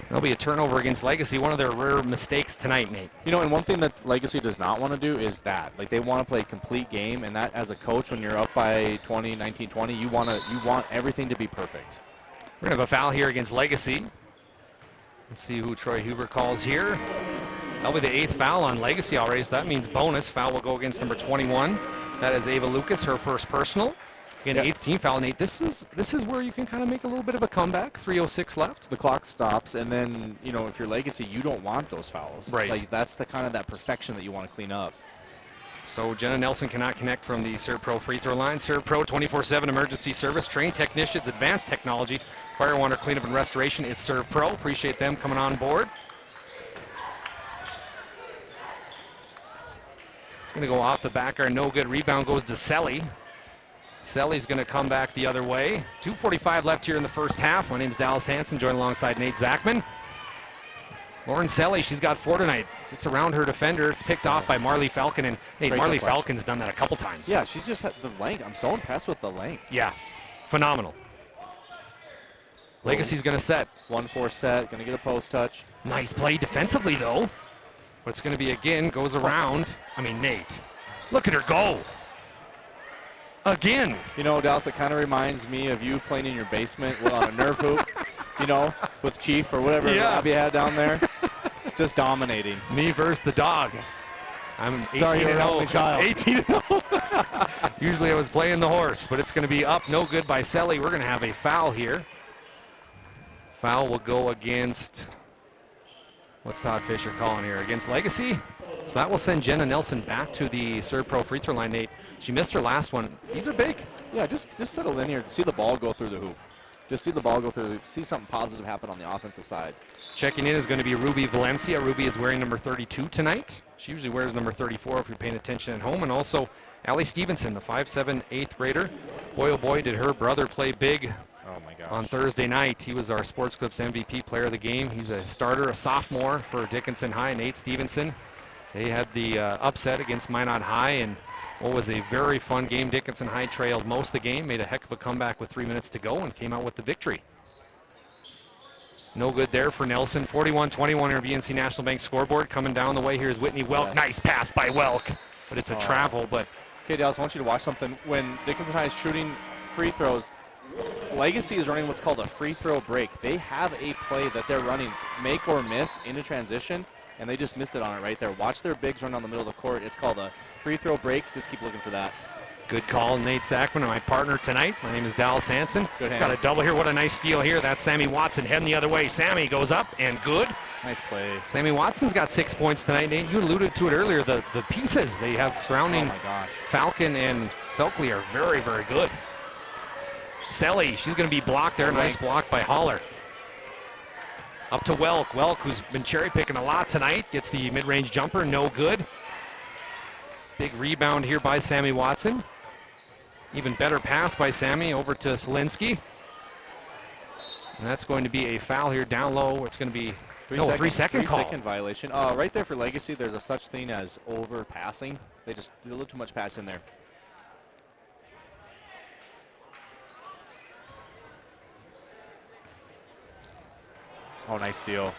There'll be a turnover against Legacy. One of their rare mistakes tonight, Nate. And one thing that Legacy does not want to do is that. Like, they want to play a complete game, and that, as a coach, when you're up by 19-20, you want everything to be perfect. We're going to have a foul here against Legacy. Let's see who Troy Huber calls here. That'll be the 8th foul on Legacy already, so that means bonus. Foul will go against number 21. That is Ava Lucas, her first personal. Again, 8th team foul, Nate. This is where you can kind of make a little bit of a comeback. 3:06 left. The clock stops, and then, if you're Legacy, you don't want those fouls. Right. Like, that's the kind of that perfection that you want to clean up. So Jenna Nelson cannot connect from the Serve Pro free throw line. Serve Pro 24/7 emergency service, trained technicians, advanced technology, fire, water, cleanup, and restoration. It's Serve Pro. Appreciate them coming on board. It's going to go off the back iron, no good. Rebound goes to Selly. Selly's going to come back the other way. 2:45 left here in the first half. My name's Dallas Hanson, joined alongside Nate Zachman. Lauren Selly, she's got 4 tonight. It's around her defender. It's picked off by Marley Falcon. And Nate, Marley Falcon's done that a couple times. Yeah, she's just had the length. I'm so impressed with the length. Yeah, phenomenal. Legacy's going to set. 1-4 set, going to get a post touch. Nice play defensively, though. But it's going to be, again, goes around. I mean, Nate, look at her go. Again. Dallas, it kind of reminds me of you playing in your basement on a Nerf hoop, with Chief or whatever Abby had down there. Just dominating. Me versus the dog. I'm 18-0. 18-0. Usually I was playing the horse, but it's going to be up. No good by Selly. We're going to have a foul here. Foul will go against, what's Todd Fisher calling here? Against Legacy. So that will send Jenna Nelson back to the Serve Pro free throw line, Nate. She missed her last one. These are big. Yeah, just settle in here. See the ball go through the hoop. just see the ball go through, see something positive happen on the offensive side. Checking in is going to be Ruby Valencia. Ruby is wearing number 32 tonight. She usually wears number 34 if you're paying attention at home. And also Allie Stevenson, the 5'7", 8th grader. Boy, oh boy, did her brother play big on Thursday night. He was our Sports Clips MVP player of the game. He's a starter, a sophomore for Dickinson High, Nate Stevenson. They had the upset against Minot High, and what was a very fun game. Dickinson High trailed most of the game, made a heck of a comeback with 3 minutes to go, and came out with the victory. No good there for Nelson. 41-21 on our BNC National Bank scoreboard. Coming down the way here is Whitney Welk. Yes. Nice pass by Welk, but it's a travel. But Okay, Dallas, I want you to watch something. When Dickinson High is shooting free throws, Legacy is running what's called a free throw break. They have a play that they're running, make or miss, into transition, and they just missed it on it right there. Watch their bigs run down the middle of the court. It's called a free throw break. Just keep looking for that. good call, Nate Zachman, my partner tonight. My name is DALYS Hansen. Good hands. Got a double here. What a nice steal here. That's Sammy Watson heading the other way. Sammy goes up and good. Nice play. Sammy Watson's got 6 points tonight. Nate, you alluded to it earlier. The pieces they have surrounding Falcon and Felkley are very, very good. Selly, she's going to be blocked there. Nice block by Holler. Up to Welk. Welk, who's been cherry picking a lot tonight, gets the mid-range jumper. No good. Big rebound here by Sammy Watson. Even better pass by Sammy over to Solinsky. And that's going to be a foul here down low. It's going to be three-second call. 3-second violation. Right there for Legacy, there's a such thing as overpassing. They just did a little too much pass in there. Oh, nice steal.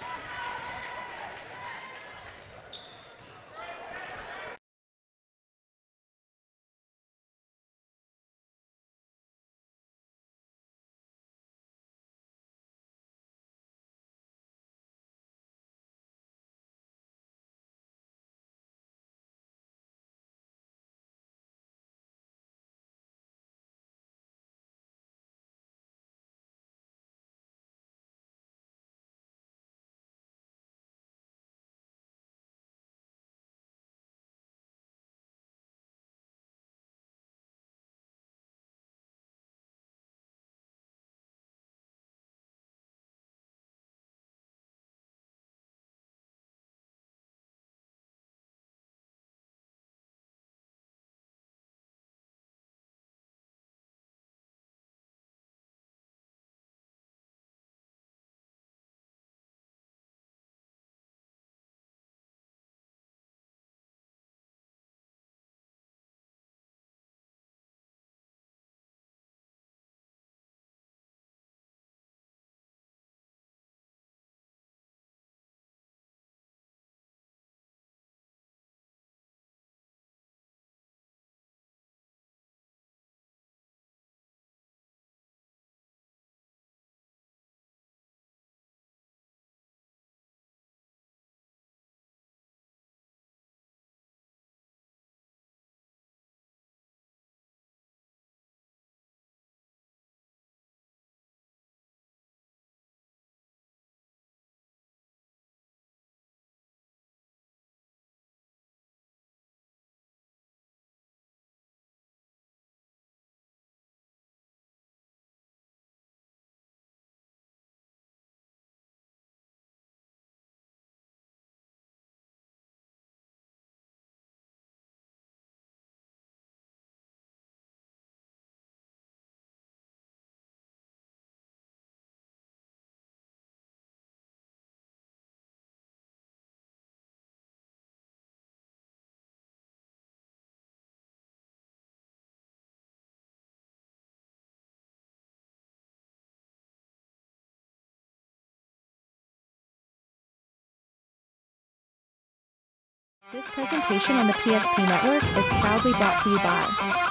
This presentation on the PSP Network is proudly brought to you by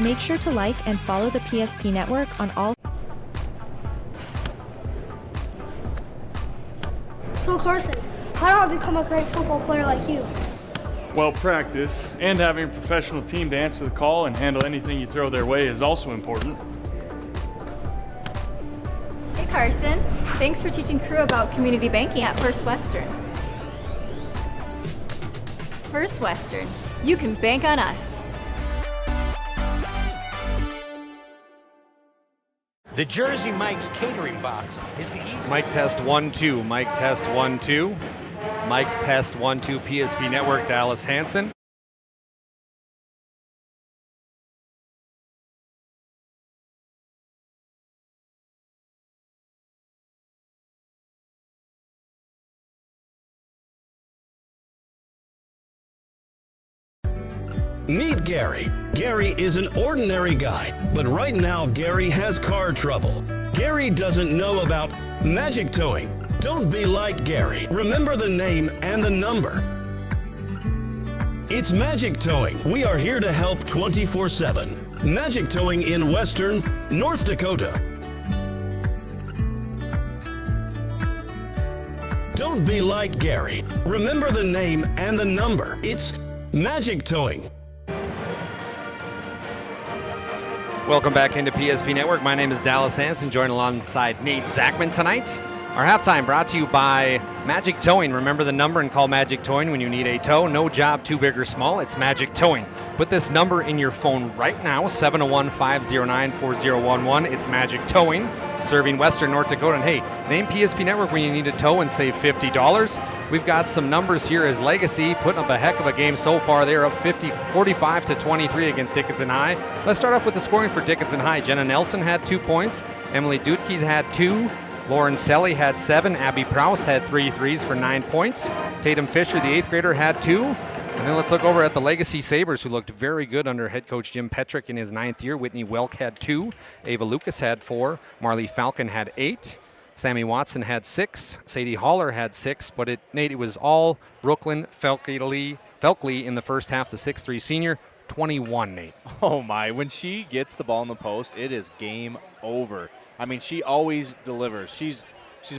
Make sure to like and follow the PSP Network on all. So Carson, how do I become a great football player like you? Well, practice and having a professional team to answer the call and handle anything you throw their way is also important. Hey Carson, thanks for teaching crew about community banking at First Western. First Western, you can bank on us. The Jersey Mike's catering box is the easiest. Mic test 1 2. Mic test 1 2. Mic test 1 2. PSP Network, Dallas Hanson. Meet Gary. Gary is an ordinary guy, but right now Gary has car trouble. Gary doesn't know about magic towing. Don't be like Gary. Remember the name and the number. It's Magic Towing. We are here to help 24/7. Magic Towing in Western North Dakota. Don't be like Gary. Remember the name and the number. It's Magic Towing. Welcome back into PSP Network. My name is Dallas Hanson, joined alongside Nate ZACHMAN tonight. Our halftime brought to you by Magic Towing. Remember the number and call Magic Towing when you need a tow. No job too big or small. It's Magic Towing. Put this number in your phone right now, 701-509-4011. It's Magic Towing, serving Western North Dakota. And hey, name PSP Network when you need a tow and save $50. We've got some numbers here as Legacy putting up a heck of a game so far. They're up 45-23 against Dickinson High. Let's start off with the scoring for Dickinson High. Jenna Nelson had 2 points. Emily Dudkes had 2. Lauren Selly had 7. Abby Prowse had 3 threes for 9 points. Tatum Fisher, the 8th grader, had 2. And then let's look over at the Legacy Sabres, who looked very good under head coach Jim Petrick in his 9th year. Whitney Welk had 2. Ava Lucas had 4. Marley Falcon had 8. Sammy Watson had 6. Sadie Haller had 6. But Nate, it was all Brooklyn Felkley in the first half, the 6'3 senior. 21, Nate. Oh, my. When she gets the ball in the post, it is game over. I mean, she always delivers. She's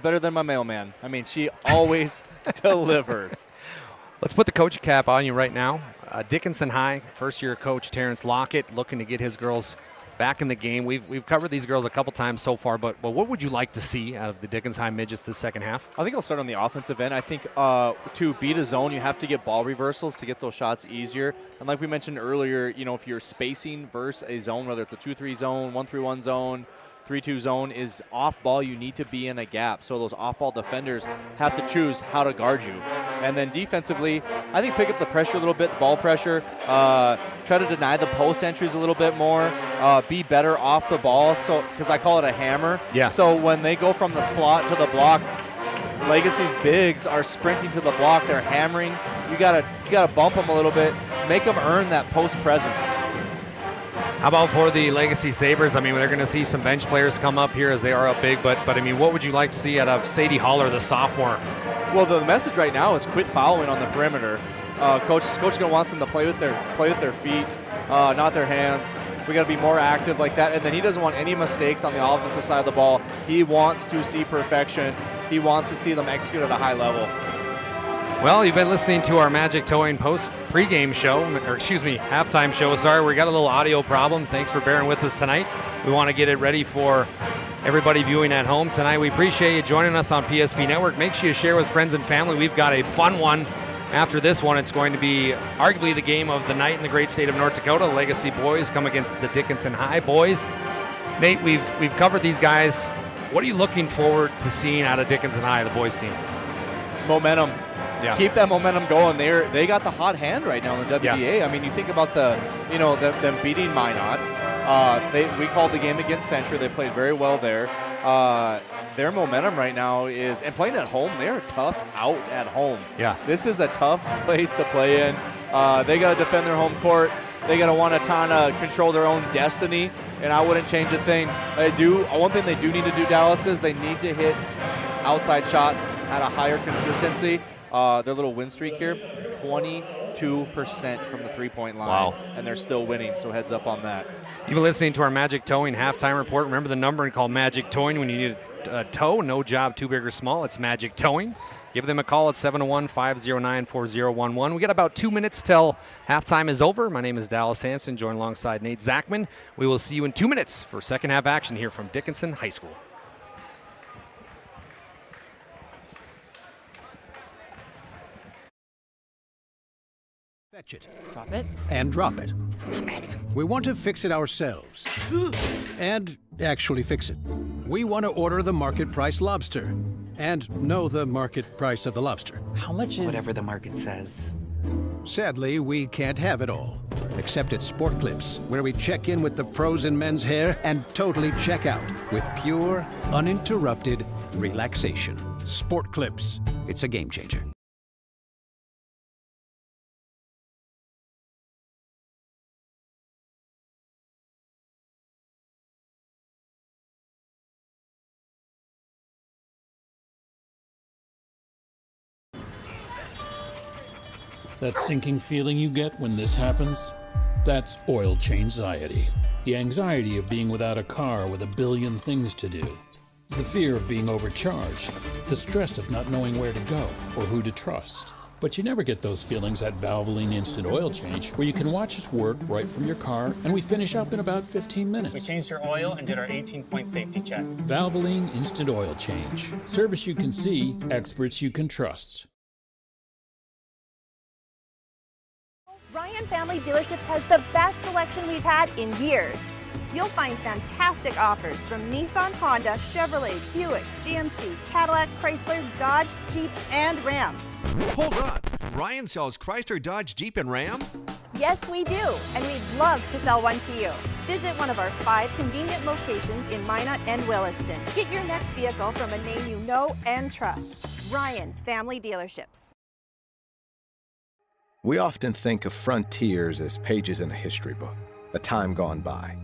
better than my mailman. I mean, she always delivers. Let's put the coach cap on you right now. Dickinson High, first-year coach Terrence Lockett looking to get his girls back in the game. We've covered these girls a couple times so far, but what would you like to see out of the Dickinson High midgets this second half? I think I'll start on the offensive end. I think to beat a zone, you have to get ball reversals to get those shots easier. And like we mentioned earlier, you know, if you're spacing versus a zone, whether it's a 2-3 zone, 1-3-1 zone, 3-2 zone is off ball, you need to be in a gap. So those off ball defenders have to choose how to guard you. And then defensively, I think pick up the pressure a little bit, the ball pressure. Try to deny the post entries a little bit more. Be better off the ball, so because I call it a hammer. Yeah. So when they go from the slot to the block, Legacy's bigs are sprinting to the block. They're hammering. You gotta bump them a little bit, make them earn that post presence. How about for the Legacy Sabres? I mean, they're going to see some bench players come up here as they are up big, but I mean, what would you like to see out of Sadie Haller, the sophomore? Well, the message right now is quit fouling on the perimeter. Coach is going to want them to play with their feet, not their hands. We got to be more active like that. And then he doesn't want any mistakes on the offensive side of the ball. He wants to see perfection. He wants to see them execute at a high level. Well, you've been listening to our Magic Towing pregame show, or excuse me, halftime show. Sorry, we got a little audio problem. Thanks for bearing with us tonight. We want to get it ready for everybody viewing at home tonight. We appreciate you joining us on PSP Network. Make sure you share with friends and family. We've got a fun one. After this one, it's going to be arguably the game of the night in the great state of North Dakota. Legacy boys come against the Dickinson High boys. Nate, we've covered these guys. What are you looking forward to seeing out of Dickinson High, the boys team? Momentum. Yeah. Keep that momentum going. They got the hot hand right now in the WBA. Yeah. I mean, you think about them beating Minot. We called the game against Century. They played very well there. Their momentum right now is, and playing at home, they're tough out at home. Yeah. This is a tough place to play in. They got to defend their home court. They got to want to control their own destiny, and I wouldn't change a thing. One thing they do need to do, Dallas, is they need to hit outside shots at a higher consistency. Their little win streak here, 20 2% from the three-point line. Wow. And they're still winning, so heads up on that. You've been listening to our Magic Towing halftime report. Remember the number and call Magic Towing when you need a tow. No job too big or small. It's Magic Towing. Give them a call at 701-509-4011. We got about 2 minutes till halftime is over. My name is Dallas Hanson, joined alongside Nate Zachman. We will see you in 2 minutes for second half action here from Dickinson High School. Fetch it. Drop it. And drop it. Clean it. We want to fix it ourselves. And actually fix it. We want to order the market price lobster. And know the market price of the lobster. How much is... Whatever the market says. Sadly, we can't have it all. Except at Sport Clips, where we check in with the pros in men's hair and totally check out with pure, uninterrupted relaxation. Sport Clips. It's a game changer. That sinking feeling you get when this happens? That's oil change-anxiety. The anxiety of being without a car with a billion things to do. The fear of being overcharged. The stress of not knowing where to go or who to trust. But you never get those feelings at Valvoline Instant Oil Change, where you can watch us work right from your car, and we finish up in about 15 minutes. We changed your oil and did our 18-point safety check. Valvoline Instant Oil Change. Service you can see, experts you can trust. Ryan Family Dealerships has the best selection we've had in years. You'll find fantastic offers from Nissan, Honda, Chevrolet, Buick, GMC, Cadillac, Chrysler, Dodge, Jeep, and Ram. Hold on. Ryan sells Chrysler, Dodge, Jeep, and Ram? Yes, we do, and we'd love to sell one to you. Visit one of our 5 convenient locations in Minot and Williston. Get your next vehicle from a name you know and trust. Ryan Family Dealerships. We often think of frontiers as pages in a history book, a time gone by.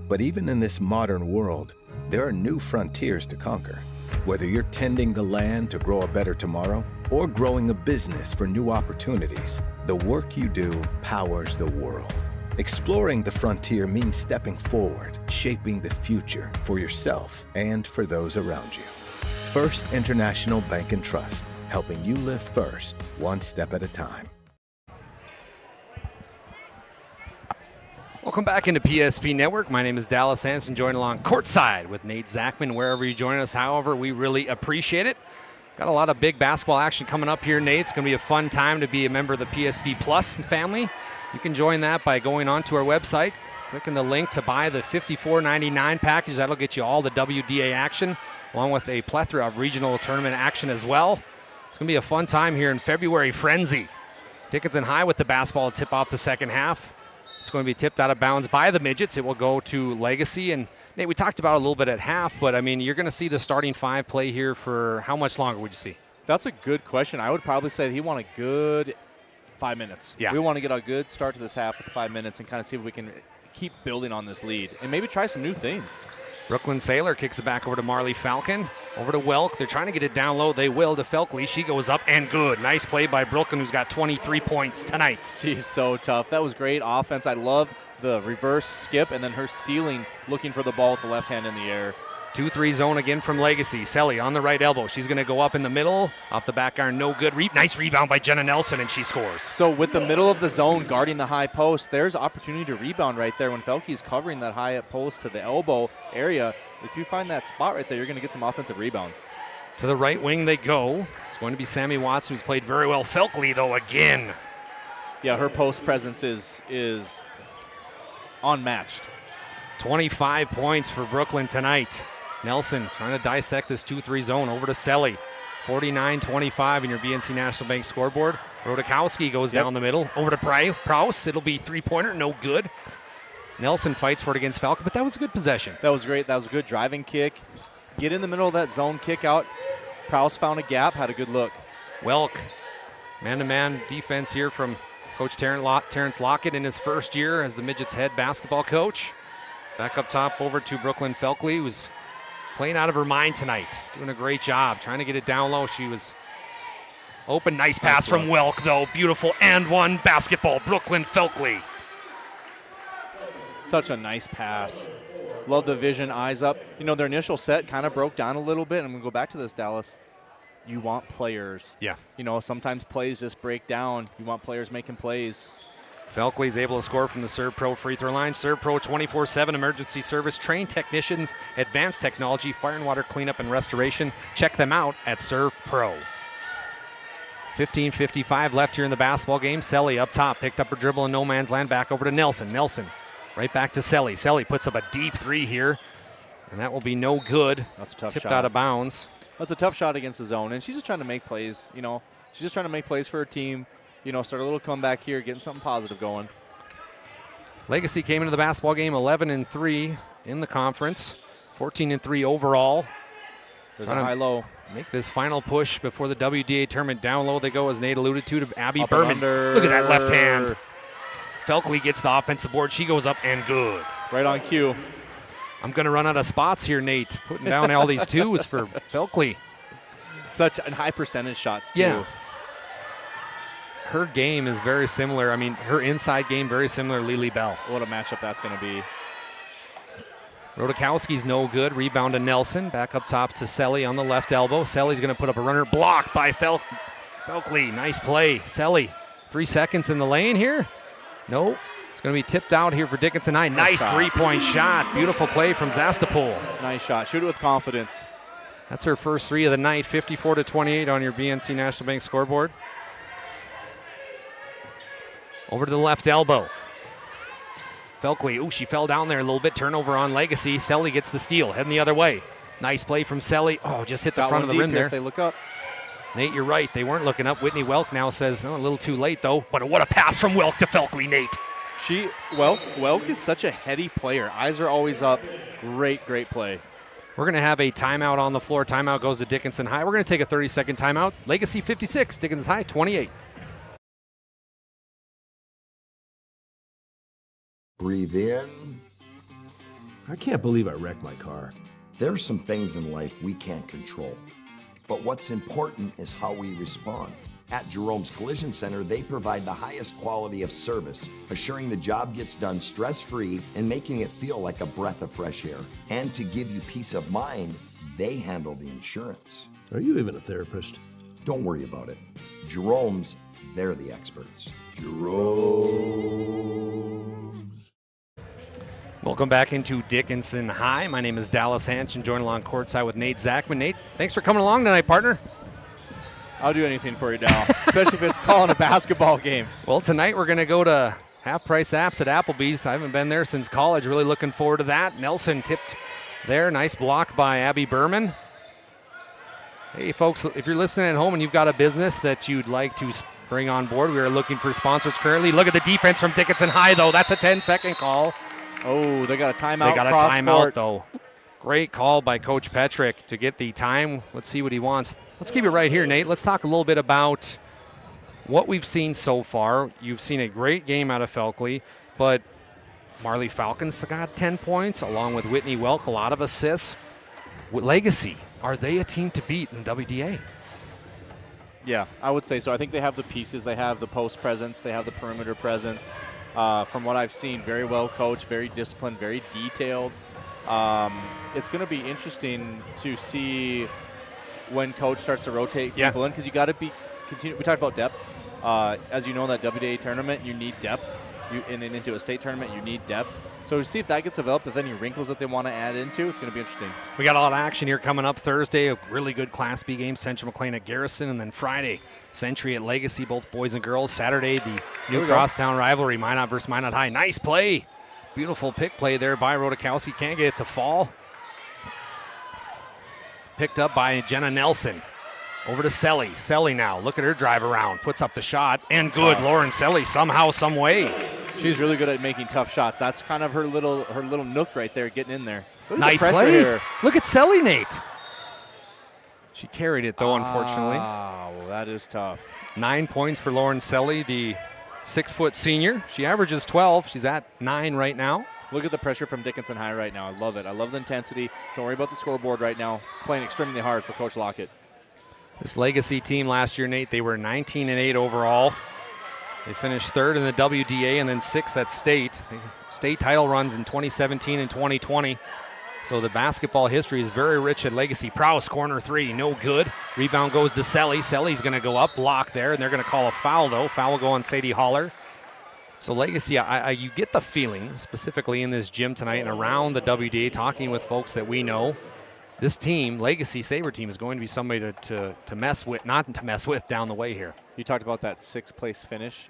But even in this modern world, there are new frontiers to conquer. Whether you're tending the land to grow a better tomorrow or growing a business for new opportunities, the work you do powers the world. Exploring the frontier means stepping forward, shaping the future for yourself and for those around you. First International Bank and Trust, helping you live first, one step at a time. Welcome back into PSP Network. My name is Dallas Hanson, joined along courtside with Nate Zachman. Wherever you join us, however, we really appreciate it. Got a lot of big basketball action coming up here, Nate. It's going to be a fun time to be a member of the PSP Plus family. You can join that by going onto our website, clicking the link to buy the $54.99 package. That'll get you all the WDA action, along with a plethora of regional tournament action as well. It's going to be a fun time here in February Frenzy. Dickinson High with the basketball to tip off the second half. It's going to be tipped out of bounds by the midgets. It will go to Legacy. And Nate, we talked about it a little bit at half, but I mean, you're going to see the starting 5 play here for how much longer would you see? That's a good question. I would probably say he want a good 5 minutes. Yeah. We want to get a good start to this half with 5 minutes and kind of see if we can keep building on this lead and maybe try some new things. Brooklyn Saylor kicks it back over to Marley Falcon. Over to Welk. They're trying to get it down low. They will to Felkley. She goes up and good. Nice play by Brooklyn, who's got 23 points tonight. She's so tough. That was great offense. I love the reverse skip and then her ceiling looking for the ball with the left hand in the air. 2-3 zone again from Legacy. Selly on the right elbow. She's going to go up in the middle. Off the back iron, no good. Nice rebound by Jenna Nelson, and she scores. So with the middle of the zone guarding the high post, there's opportunity to rebound right there when Felke's covering that high post to the elbow area. If you find that spot right there, you're going to get some offensive rebounds. To the right wing they go. It's going to be Sammy Watson, who's played very well. Felkley, though, again. Yeah, her post presence is unmatched. 25 points for Brooklyn tonight. Nelson trying to dissect this 2-3 zone over to Selly. 49-25 in your BNC National Bank scoreboard. Rodakowski goes down the middle. Over to Prowse. It'll be three-pointer. No good. Nelson fights for it against Falcon, but that was a good possession. That was great. That was a good driving kick. Get in the middle of that zone, kick out. Prowse found a gap, had a good look. Welk, man-to-man defense here from Coach Terrence Lockett in his first year as the Midgets head basketball coach. Back up top over to Brooklyn Felkley, who's playing out of her mind tonight. Doing a great job, trying to get it down low. She was Open, nice pass from Welk, though. Beautiful and one basketball. Brooklyn Felkley. Such a nice pass. Love the vision, eyes up. You know, their initial set kind of broke down a little bit. I'm going to go back to this, Dallas. You want players. Yeah. You know, sometimes plays just break down. You want players making plays. Felkley's able to score from the Serve Pro free throw line. Serve Pro 24/7 emergency service, trained technicians, advanced technology, fire and water cleanup and restoration. Check them out at Serve Pro. 15:55 left here in the basketball game. Selly up top, picked up her dribble in no man's land, back over to Nelson. Nelson right back to Selly. Selly puts up a deep three here, and that will be no good. That's a tough Tipped shot. out of bounds. That's a tough shot against the zone, and she's just trying to make plays. You know, she's just trying to make plays for her team. You know, start a little comeback here, getting something positive going. Legacy came into the basketball game 11-3 in the conference, 14-3 overall. There's a high-low. Make this final push before the WDA tournament. Down low they go, as Nate alluded to Abby Up Berman. and under. Look at that left hand. Felkley gets the offensive board. She goes up and good. Right on cue. I'm going to run out of spots here, Nate. Putting down all these twos for Felkley. Such a high percentage shots, too. Yeah. Her game is very similar. I mean, her inside game very similar to Lily Bell. What a matchup that's going to be. Rodakowski's no good. Rebound to Nelson. Back up top to Selly on the left elbow. Selly's going to put up a runner. Blocked by Felkley. Nice play. Selly, 3 seconds in the lane here. No. It's going to be tipped out here for Dickinson High. Nice three-point shot. Beautiful play from Zastapol. Nice shot. Shoot it with confidence. That's her first three of the night. 54-28 on your BNC National Bank scoreboard. Over to the left elbow. Felkley, ooh, she fell down there a little bit. Turnover on Legacy. Selly gets the steal, heading the other way. Nice play from Selly. Oh, just hit the front of the rim there. If they look up. Nate, you're right. They weren't looking up. Whitney Welk now says, oh, a little too late, though. But what a pass from Welk to Felkley, Nate. Welk is such a heady player. Eyes are always up. Great play. We're going to have a timeout on the floor. Timeout goes to Dickinson High. We're going to take a 30-second timeout. Legacy 56, Dickinson High 28. Breathe in. I can't believe I wrecked my car. There's some things in life we can't control. But what's important is how we respond. At Jerome's Collision Center, they provide the highest quality of service, assuring the job gets done stress-free and making it feel like a breath of fresh air. And to give you peace of mind, they handle the insurance. Are you even a therapist? Don't worry about it. Jerome's, they're the experts. Jerome's. Welcome back into Dickinson High. My name is Dallas Hanson, joined along courtside with Nate Zachman. Nate, thanks for coming along tonight, partner. I'll do anything for you, Dal, especially if it's calling a basketball game. Well, tonight we're going to go to half-price apps at Applebee's. I haven't been there since college. Really looking forward to that. Nelson tipped there. Nice block by Abby Berman. Hey, folks, if you're listening at home and you've got a business that you'd like to bring on board, we are looking for sponsors currently. Look at the defense from Dickinson High, though. That's a 10-second call. Oh, they got a timeout. They got a timeout, though. Great call by Coach Petrick to get the time. Let's see what he wants. Let's keep it right here, Nate. Let's talk a little bit about what we've seen so far. You've seen a great game out of Felkley, but Marley Falcons got 10 points, along with Whitney Welk, a lot of assists. With Legacy, are they a team to beat in WDA? Yeah, I would say so. I think they have the pieces. They have the post presence. They have the perimeter presence. From what I've seen, very well coached, very disciplined, very detailed. It's going to be interesting to see when coach starts to rotate people in, because you got to continue. We talked about depth. As you know, in that WDA tournament, you need depth. And into a state tournament, you need depth. So to see if that gets developed, if any wrinkles that they want to add into, it's going to be interesting. We got a lot of action here coming up Thursday. A really good Class B game, Central McLean at Garrison. And then Friday, Century at Legacy, both boys and girls. Saturday, the new crosstown rivalry, Minot versus Minot High. Nice play. Beautiful pick play there by Rodakowski. Can't get it to fall. Picked up by Jenna Nelson. Over to Selly. Selly now. Look at her drive around. Puts up the shot. And good. Lauren Selly somehow, some way. She's really good at making tough shots. That's kind of her little nook right there, getting in there. Nice play. Here. Look at Selly, Nate. She carried it, though, unfortunately. Wow, that is tough. 9 points for Lauren Selly, the 6-foot senior. She averages 12. She's at 9 right now. Look at the pressure from Dickinson High right now. I love it. I love the intensity. Don't worry about the scoreboard right now. Playing extremely hard for Coach Lockett. This Legacy team last year, Nate, they were 19-8 overall. They finished third in the WDA and then sixth at state. State title runs in 2017 and 2020. So the basketball history is very rich at Legacy. Prowse, corner three, no good. Rebound goes to Selly. Selly's going to go up, block there, and they're going to call a foul, though. Foul will go on Sadie Holler. So Legacy, you get the feeling, specifically in this gym tonight and around the WDA, talking with folks that we know, this team, Legacy Sabre team, is going to be somebody to mess with, not to mess with down the way here. You talked about that sixth-place finish.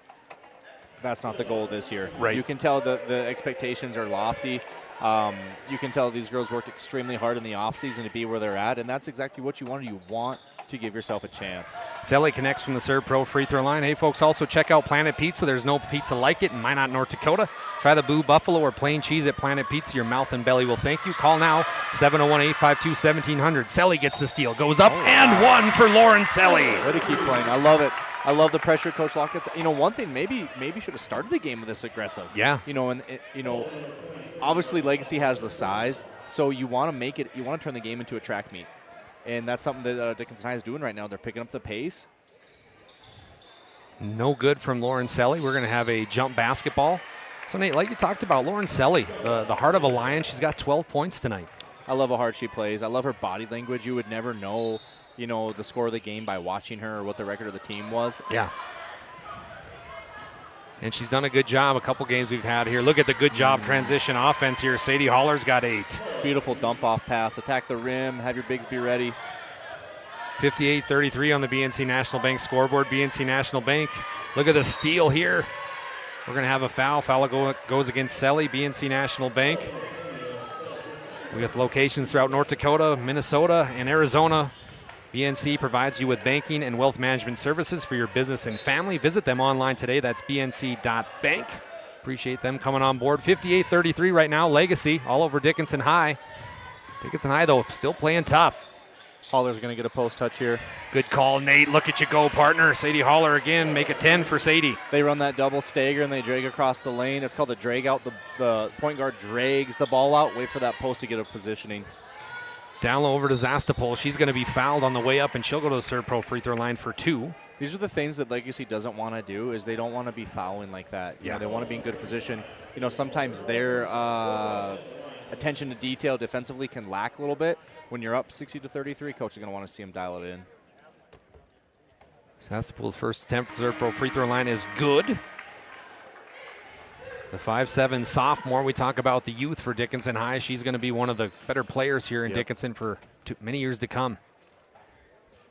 That's not the goal this year. Right. You can tell the expectations are lofty. You can tell these girls worked extremely hard in the offseason to be where they're at, and that's exactly what you want. You want to give yourself a chance. Selly connects from the Serve Pro free throw line. Hey, folks, also check out Planet Pizza. There's no pizza like it in Minot, North Dakota. Try the Boo Buffalo or plain cheese at Planet Pizza. Your mouth and belly will thank you. Call now, 701-852-1700. Selly gets the steal, goes up, and one for Lauren Selly. Way to keep playing. I love it. I love the pressure Coach Lockett's. One thing, maybe should have started the game with this aggressive. Yeah. Obviously Legacy has the size, so you want to make it. You want to turn the game into a track meet, and that's something that Dickinson High is doing right now. They're picking up the pace. No good from Lauren Selly. We're going to have a jump basketball. So Nate, like you talked about, Lauren Selly, the heart of a Lion. She's got 12 points tonight. I love how hard she plays. I love her body language. You would never know, the score of the game by watching her or what the record of the team was. Yeah. And she's done a good job. A couple games we've had here. Look at the good job transition offense here. Sadie Holler's got 8. Beautiful dump-off pass. Attack the rim. Have your bigs be ready. 58-33 on the BNC National Bank scoreboard. BNC National Bank. Look at the steal here. We're going to have a foul. Foul goes against Selly, BNC National Bank. We have locations throughout North Dakota, Minnesota, and Arizona. BNC provides you with banking and wealth management services for your business and family. Visit them online today. That's bnc.bank. Appreciate them coming on board. 58-33 right now. Legacy all over Dickinson High. Dickinson High, though, still playing tough. Holler's going to get a post touch here. Good call, Nate. Look at you go, partner. Sadie Holler again. Make it 10 for Sadie. They run that double stagger and they drag across the lane. It's called a drag out. The point guard drags the ball out. Wait for that post to get a positioning. Down low over to Zastapol. She's going to be fouled on the way up, and she'll go to the Serve Pro free throw line for 2. These are the things that Legacy doesn't want to do, is they don't want to be fouling like that. They want to be in good position. Sometimes their attention to detail defensively can lack a little bit. When you're up 60-33, coach is going to want to see them dial it in. Zastapol's first attempt for the Serve Pro free throw line is good. The 5'7" sophomore, we talk about the youth for Dickinson High. She's going to be one of the better players here in Dickinson for many years to come.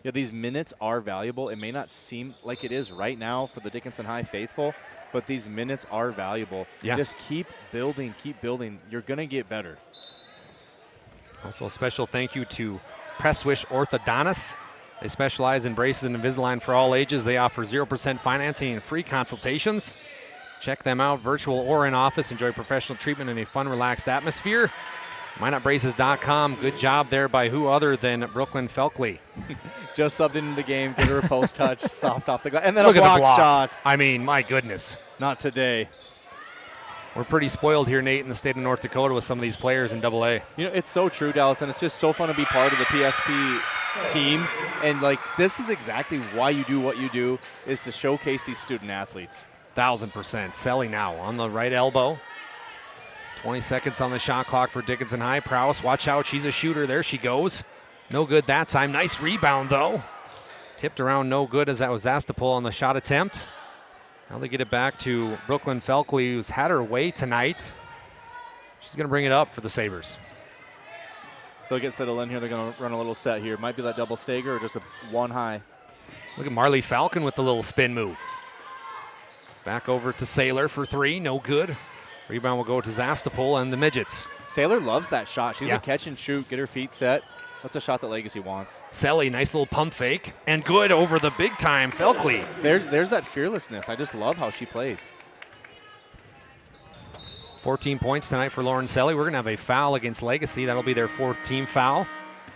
Yeah, these minutes are valuable. It may not seem like it is right now for the Dickinson High faithful, but these minutes are valuable. Yeah. Just keep building, keep building. You're going to get better. Also a special thank you to Presswish Orthodontists. They specialize in braces and Invisalign for all ages. They offer 0% financing and free consultations. Check them out, virtual or in office. Enjoy professional treatment in a fun, relaxed atmosphere. MyNutBraces.com. Good job there by who other than Brooklyn Felkley. Just subbed into the game, get her a post touch, soft off the glass, and then Look a block at the shot. I mean, my goodness. Not today. We're pretty spoiled here, Nate, in the state of North Dakota with some of these players in AA. It's so true, Dallas, and it's just so fun to be part of the PSP team. And, this is exactly why you do what you do, is to showcase these student athletes. 1,000%. Selly now on the right elbow. 20 seconds on the shot clock for Dickinson High. Prowse, watch out. She's a shooter. There she goes. No good that time. Nice rebound, though. Tipped around, no good, as that was Zastapol on the shot attempt. Now they get it back to Brooklyn Felkley, who's had her way tonight. She's going to bring it up for the Sabres. They'll get settled in here. They're going to run a little set here. Might be that double stagger or just a one high. Look at Marley Falcon with the little spin move. Back over to Saylor for 3, no good. Rebound will go to Zastapol and the Midgets. Saylor loves that shot. She's a catch and shoot, get her feet set. That's a shot that Legacy wants. Selly, nice little pump fake, and good over the big time Felkley. There's that fearlessness. I just love how she plays. 14 points tonight for Lauren Selly. We're going to have a foul against Legacy. That'll be their 4th team foul.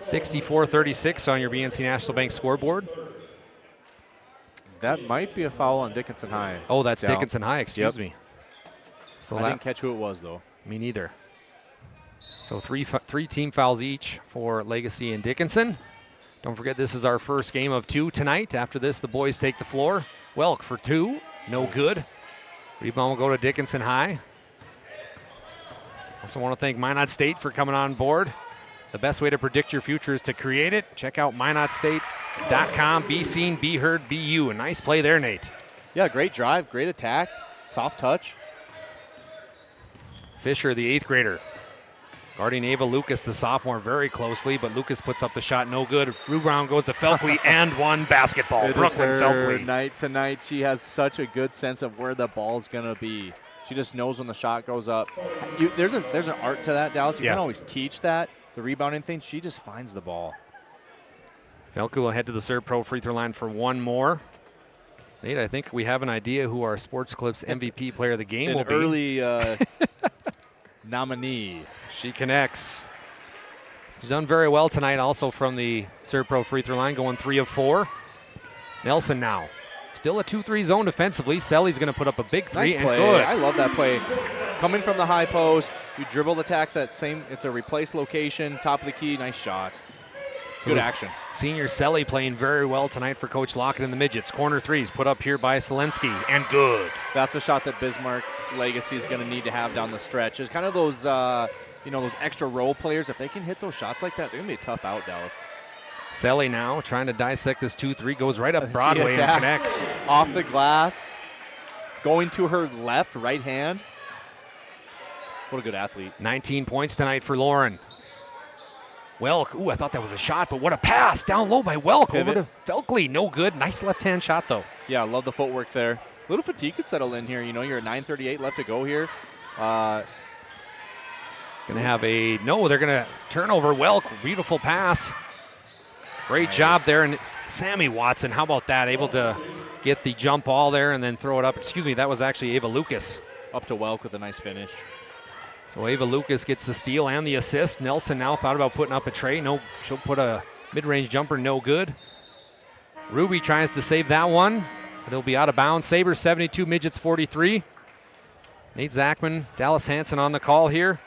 64-36 on your BNC National Bank scoreboard. That might be a foul on Dickinson High. Oh, that's Dickinson High, excuse me. So I didn't catch who it was, though. Me neither. So three team fouls each for Legacy and Dickinson. Don't forget, this is our first game of 2 tonight. After this, the boys take the floor. Welk for 2, no good. Rebound will go to Dickinson High. Also want to thank Minot State for coming on board. The best way to predict your future is to create it. Check out MinotState.com. Be seen, be heard, be you. A nice play there, Nate. Yeah, great drive, great attack, soft touch. Fisher, the 8th grader, guarding Ava Lucas, the sophomore, very closely, but Lucas puts up the shot, no good. Rebound goes to Felkley and 1 basketball. Brooklyn Felkley. Night to night, she has such a good sense of where the ball's gonna be. She just knows when the shot goes up. There's an art to that, Dallas. You can't always teach that, the rebounding thing. She just finds the ball. Felkley will head to the Serve Pro free throw line for 1 more. Nate, I think we have an idea who our Sports Clips MVP player of the game will be. An early nominee. She connects. She's done very well tonight also from the Serve Pro free throw line, going 3 of 4. Nelson now. Still a 2-3 zone defensively. Selly's going to put up a big 3 nice and play. good. I love that play. Coming from the high post, you dribble attack that same, it's a replace location, top of the key, nice shot. Good action. Senior Selly playing very well tonight for Coach Lockett and the Midgets. Corner 3s put up here by Selensky, and good. That's a shot that Bismarck Legacy is going to need to have down the stretch. It's kind of those, those extra role players. If they can hit those shots like that, they're going to be a tough out, Dallas. Selly now trying to dissect this 2-3, goes right up Broadway and connects. Off the glass, going to her left, right hand. What a good athlete. 19 points tonight for Lauren. Welk, ooh, I thought that was a shot, but what a pass down low by Welk. Pivot. Over to Felkley, no good. Nice left-hand shot, though. Yeah, I love the footwork there. A little fatigue could settle in here. You know, you're at 9:38 left to go here. Going to have they're going to turnover. Welk, beautiful pass. Great job there, and it's Sammy Watson, how about that? Able to get the jump ball there and then throw it up. Excuse me, that was actually Ava Lucas. Up to Welk with a nice finish. So Ava Lucas gets the steal and the assist. Nelson now thought about putting up a tray. No, she'll put a mid-range jumper, no good. Ruby tries to save that one, but it'll be out of bounds. Sabres 72, Midgets 43. Nate Zachman, Dallas Hansen on the call here.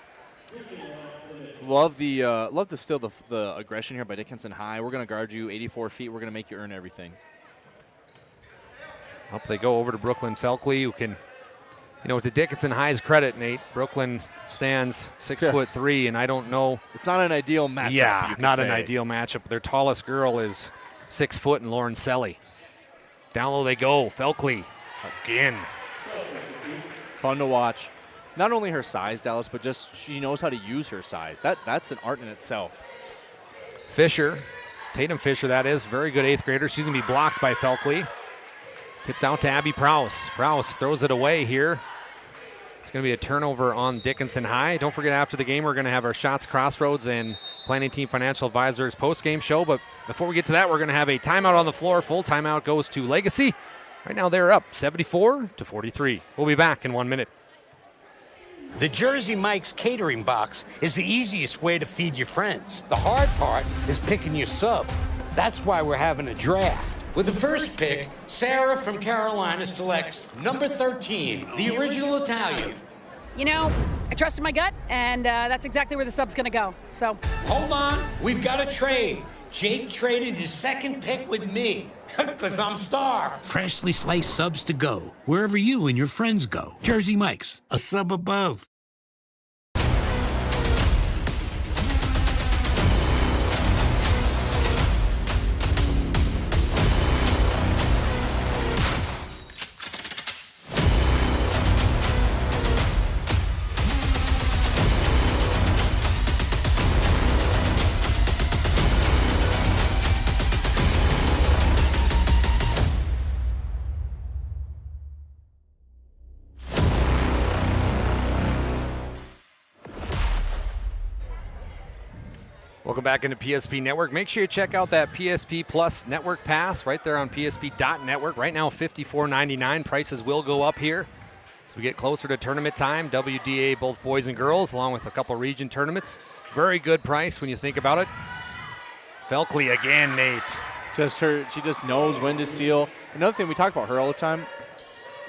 Love to steal the aggression here by Dickinson High. We're going to guard you 84 feet. We're going to make you earn everything. Up they go over to Brooklyn Felkley, who can, to Dickinson High's credit, Nate, Brooklyn stands 6'3", and I don't know. It's not an ideal matchup. Yeah, not an ideal matchup. Their tallest girl is 6 foot and Lauren Selly. Down low they go. Felkley again. Fun to watch. Not only her size, Dallas, but just she knows how to use her size. That's an art in itself. Fisher, Tatum Fisher, that is, very good 8th grader. She's going to be blocked by Felkley. Tipped out to Abby Prowse. Prowse throws it away here. It's going to be a turnover on Dickinson High. Don't forget, after the game, we're going to have our Shots Crossroads and Planning Team Financial Advisors post-game show. But before we get to that, we're going to have a timeout on the floor. Full timeout goes to Legacy. Right now, they're up 74-43. We'll be back in 1 minute. The Jersey Mike's catering box is the easiest way to feed your friends. The hard part is picking your sub. That's why we're having a draft. With the first pick, Sarah from Carolina selects number 13, the original Italian. I trusted my gut, and that's exactly where the sub's going to go. So Hold on, we've got a trade. Jake traded his second pick with me, because I'm starved. Freshly sliced subs to go, wherever you and your friends go. Jersey Mike's, a sub above. Welcome back into PSP Network. Make sure you check out that PSP Plus Network Pass right there on PSP.network. Right now, $54.99. Prices will go up here as we get closer to tournament time. WDA, both boys and girls, along with a couple region tournaments. Very good price when you think about it. Felkley again, Nate. She just knows when to seal. Another thing, we talk about her all the time,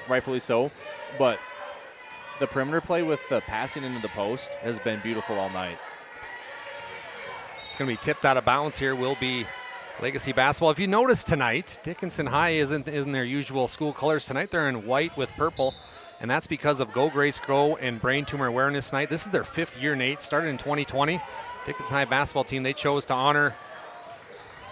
rightfully so, but the perimeter play with the passing into the post has been beautiful all night. It's going to be tipped out of bounds here. Will be Legacy basketball. If you notice tonight, Dickinson High isn't their usual school colors tonight. They're in white with purple, and that's because of Go Grace Go and Brain Tumor Awareness Night. This is their 5th year, Nate. Started in 2020. Dickinson High basketball team, they chose to honor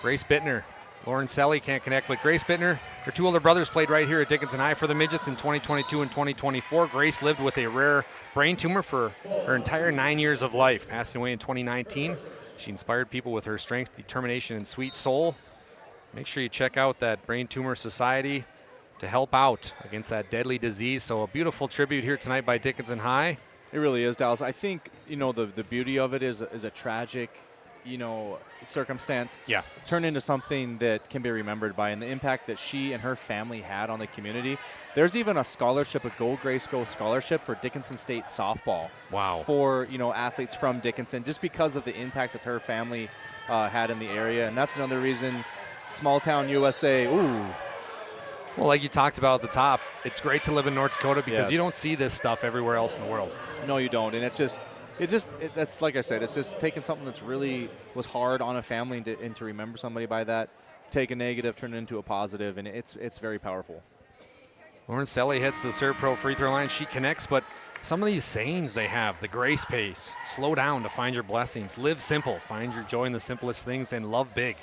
Grace Bittner. Lauren Selly can't connect with Grace Bittner. Her 2 older brothers played right here at Dickinson High for the midgets in 2022 and 2024. Grace lived with a rare brain tumor for her entire 9 years of life, passing away in 2019. She inspired people with her strength, determination, and sweet soul. Make sure you check out that Brain Tumor Society to help out against that deadly disease. So a beautiful tribute here tonight by Dickinson High. It really is, Dallas. I think, the beauty of it is a tragic, circumstance. Yeah. Turn into something that can be remembered by, and the impact that she and her family had on the community. There's even a scholarship, a Go Grace Go scholarship for Dickinson State softball. Wow. For, athletes from Dickinson, just because of the impact that her family had in the area. And that's another reason, small town USA, ooh. Well, like you talked about at the top, it's great to live in North Dakota because you don't see this stuff everywhere else in the world. No, you don't. And that's like I said, it's just taking something that's really was hard on a family and to remember somebody by that, take a negative, turn it into a positive, and it's very powerful. Lauren Selly hits the serve pro free throw line. She connects, but some of these sayings they have, the grace pace, slow down to find your blessings, live simple, find your joy in the simplest things, and love big.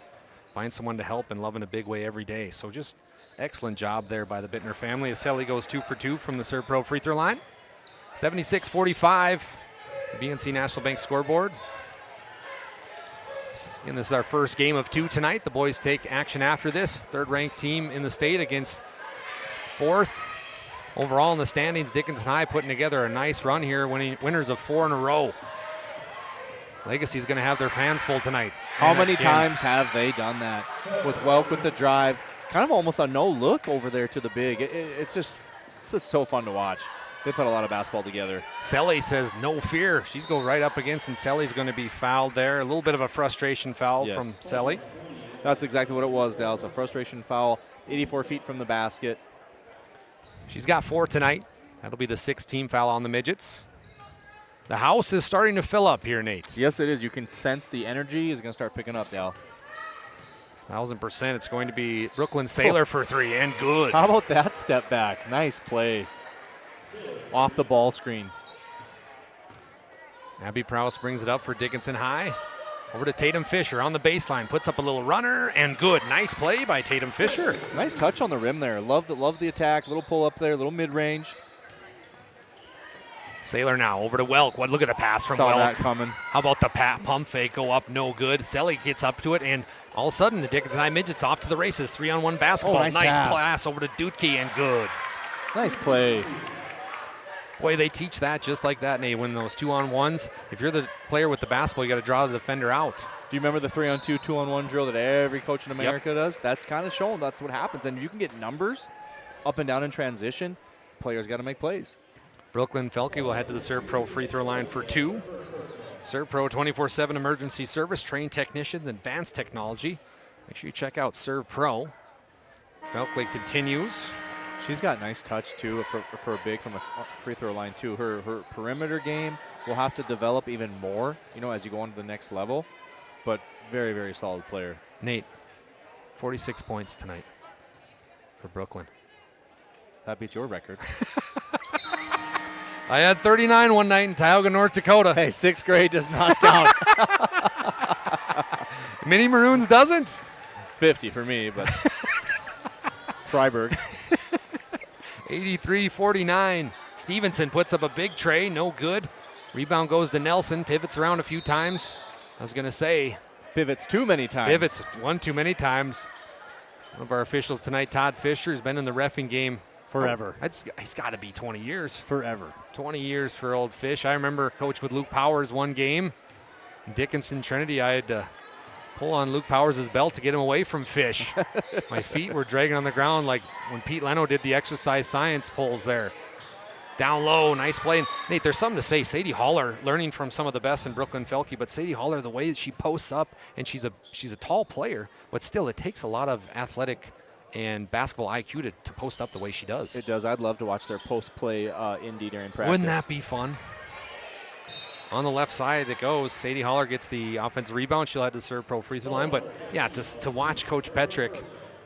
Find someone to help and love in a big way every day. So just excellent job there by the Bittner family as Selly goes 2 for 2 from the serve pro free throw line. 76-45. BNC National Bank scoreboard. And this is our first game of 2 tonight. The boys take action after this. 3rd-ranked team in the state against 4th. Overall in the standings, Dickinson High putting together a nice run here, winners of 4 in a row. Legacy's going to have their hands full tonight. How many times have they done that? With Welk with the drive, kind of almost a no-look over there to the big. It's just so fun to watch. They put a lot of basketball together. Selly says no fear. She's going right up against, and Selly's going to be fouled there. A little bit of a frustration foul from Selly. That's exactly what it was, Dallas. A frustration foul, 84 feet from the basket. She's got 4 tonight. That'll be the 6th team foul on the midgets. The house is starting to fill up here, Nate. Yes, it is. You can sense the energy is going to start picking up, Dal. 1,000%. It's going to be Brooklyn Saylor for 3, and good. How about that step back? Nice play. Off the ball screen. Abby Prowse brings it up for Dickinson High. Over to Tatum Fisher on the baseline. Puts up a little runner, and good. Nice play by Tatum Fisher. Nice touch on the rim there. Love the attack. Little pull up there, little mid-range. Saylor now over to Welk. Look at the pass from Welk. Saw that coming. How about the pump fake go up? No good. Selly gets up to it, and all of a sudden the Dickinson High midgets off to the races. 3-on-1 basketball. Oh, nice pass over to Dutke, and good. Nice play. Boy, they teach that just like that, Nate. When those 2-on-1s, if you're the player with the basketball, you got to draw the defender out. Do you remember the 3-on-2, 2-on-1 drill that every coach in America does? That's kind of shown. That's what happens. And you can get numbers up and down in transition. Players got to make plays. Brooklyn Felke will head to the Serve Pro free throw line for 2. Serve Pro 24/7 emergency service, trained technicians, advanced technology. Make sure you check out Serve Pro. Felke continues. She's got nice touch, too, for a big from a free throw line, too. Her perimeter game will have to develop even more, as you go on to the next level. But very, very solid player. Nate, 46 points tonight for Brooklyn. That beats your record. I had 39 one night in Tioga, North Dakota. Hey, 6th grade does not count. Mini Maroons doesn't? 50 for me, but Freiburg. 83-49. Stevenson puts up a big tray, no good. Rebound goes to Nelson, pivots around a few times. I was going to say. Pivots too many times. Pivots one too many times. One of our officials tonight, Todd Fisher, has been in the reffing game forever. He's got to be 20 years. Forever. 20 years for old Fish. I remember coach with Luke Powers one game. Dickinson Trinity, I had to pull on Luke Powers' belt to get him away from Fish. My feet were dragging on the ground like when Pete Leno did the exercise science pulls there. Down low, nice play. And Nate, there's something to say. Sadie Haller, learning from some of the best in Brooklyn Felke, but Sadie Haller, the way that she posts up, and she's a tall player, but still it takes a lot of athletic and basketball IQ to post up the way she does. It does. I'd love to watch their post-play indie during practice. Wouldn't that be fun? On the left side it goes. Sadie Holler gets the offensive rebound. She'll head to the serve pro free throw line. But yeah, just to watch Coach Petrick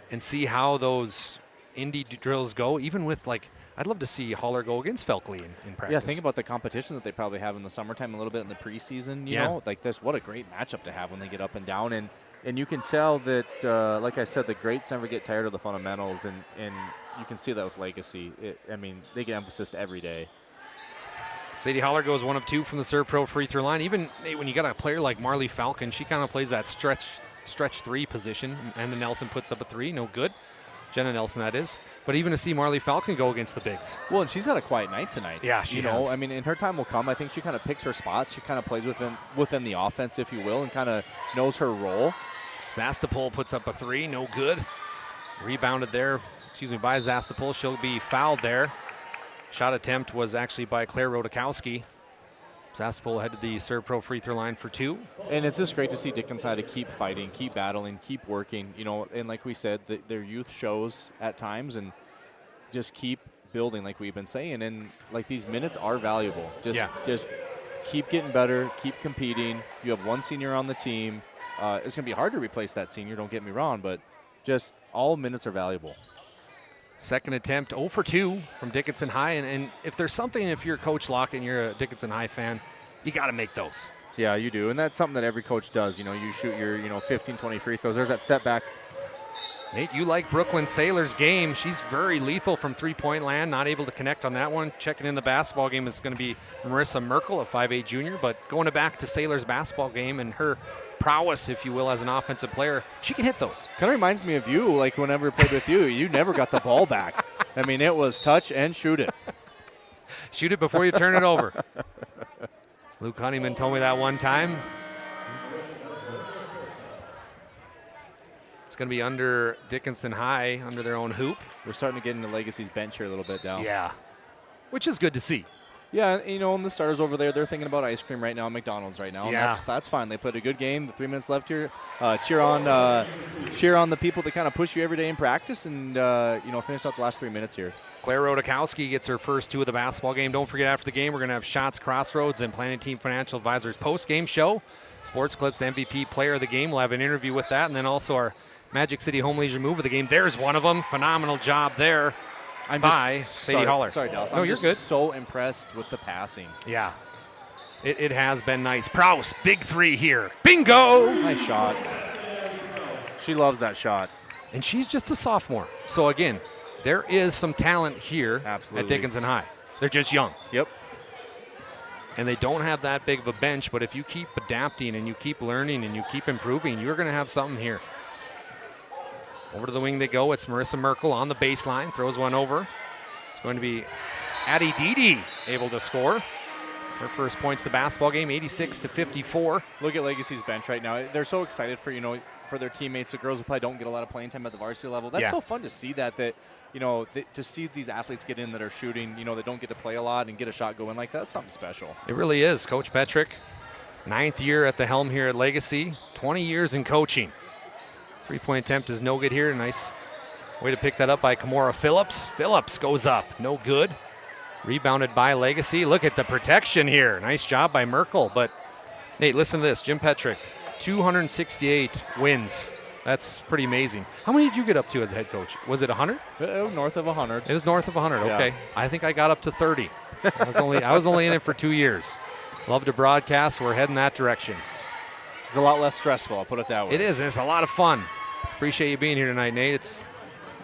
and see how those indie drills go, even with like, I'd love to see Holler go against Felkley in practice. Yeah, think about the competition that they probably have in the summertime, a little bit in the preseason. You know, like this, what a great matchup to have when they get up and down. And you can tell that, like I said, the greats never get tired of the fundamentals, and you can see that with Legacy. I mean, they get emphasis every day. Sadie Holler goes 1 of 2 from the serve pro free throw line. Even when you got a player like Marley Falcon, she kind of plays that stretch 3 position. Anna Nelson puts up a 3, no good. Jenna Nelson, that is. But even to see Marley Falcon go against the bigs. Well, and she's had a quiet night tonight. Yeah, she has. has. I mean, and her time will come. I think she kind of picks her spots. She kind of plays within the offense, if you will, and kind of knows her role. Zastapol puts up a 3, no good. Rebounded there, by Zastapol. She'll be fouled there. Shot attempt was actually by Claire Rodakowski. Zastapol headed the serve pro free throw line for 2. And it's just great to see Dickinson to keep fighting, keep battling, keep working. You know, and like we said, their youth shows at times, and just keep building, like we've been saying. And like these minutes are valuable. Just keep getting better, keep competing. You have one senior on the team. It's going to be hard to replace that senior, don't get me wrong, but just all minutes are valuable. Second attempt, 0 for 2 from Dickinson High. And if there's something, if you're Coach Lockett and you're a Dickinson High fan, you got to make those. Yeah, you do. And that's something that every coach does. You know, you shoot your, 15, 20 free throws. There's that step back. Nate, you like Brooklyn Sailor's game. She's very lethal from three-point land, not able to connect on that one. Checking in the basketball game is going to be Marissa Merkel, a 5'8 junior. But going back to Sailor's basketball game and her prowess, if you will, as an offensive player, she can hit those. Kind of reminds me of you, like whenever I played with you, you never got the ball back. I mean, it was touch and shoot it. Shoot it before you turn it over. Luke Honeyman told me that one time. It's going to be under Dickinson High, under their own hoop. We're starting to get into Legacy's bench here a little bit now. Yeah, which is good to see. Yeah, and the stars over there, they're thinking about ice cream right now, McDonald's right now. Yeah. And that's fine. They played a good game. The 3 minutes left here. Cheer on the people that kind of push you every day in practice, and finish out the last 3 minutes here. Claire Rodakowski gets her first 2 of the basketball game. Don't forget, after the game, we're going to have Shots Crossroads and Planning Team Financial Advisors post-game show. Sports Clips MVP player of the game. We'll have an interview with that, and then also our Magic City Home Leisure move of the game. There's one of them. Phenomenal job there. Sadie Holler. Sorry, Dallas. No, you're good. So impressed with the passing. Yeah. It has been nice. Prowse, big 3 here. Bingo! Nice shot. She loves that shot. And she's just a sophomore. So, again, there is some talent here at Dickinson High. They're just young. Yep. And they don't have that big of a bench, but if you keep adapting and you keep learning and you keep improving, you're going to have something here. Over to the wing they go. It's Marissa Merkel on the baseline. Throws one over. It's going to be Addie Didi able to score. Her first points the basketball game, 86-54. Look at Legacy's bench right now. They're so excited for their teammates, the girls who probably don't get a lot of playing time at the varsity level. That's so fun to see to see these athletes get in that are shooting, that don't get to play a lot and get a shot going like that. That's something special. It really is. Coach Petrick, 9th year at the helm here at Legacy, 20 years in coaching. 3-point attempt is no good here. Nice way to pick that up by Kamora Phillips. Phillips goes up, no good. Rebounded by Legacy. Look at the protection here. Nice job by Merkel. But, Nate, listen to this. Jim Petrick, 268 wins. That's pretty amazing. How many did you get up to as a head coach? Was it 100? North of 100. It was north of 100, okay. Yeah. I think I got up to 30. I was only in it for 2 years. Love to broadcast. We're heading that direction. It's a lot less stressful, I'll put it that way. It is. It's a lot of fun. Appreciate you being here tonight, Nate. It's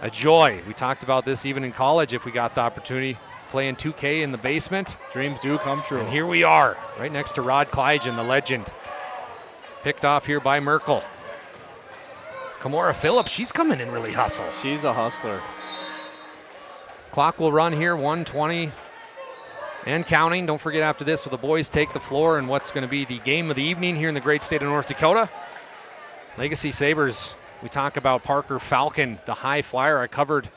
a joy. We talked about this even in college if we got the opportunity. Playing 2K in the basement. Dreams do come true. And here we are, right next to Rod Kleijen, the legend. Picked off here by Merkel. Kamora Phillips, she's coming in really hustle. She's a hustler. Clock will run here, 1:20 and counting. Don't forget after this, will the boys take the floor in what's going to be the game of the evening here in the great state of North Dakota. Legacy Sabres, we talk about Parker Falcon, the high flyer. I covered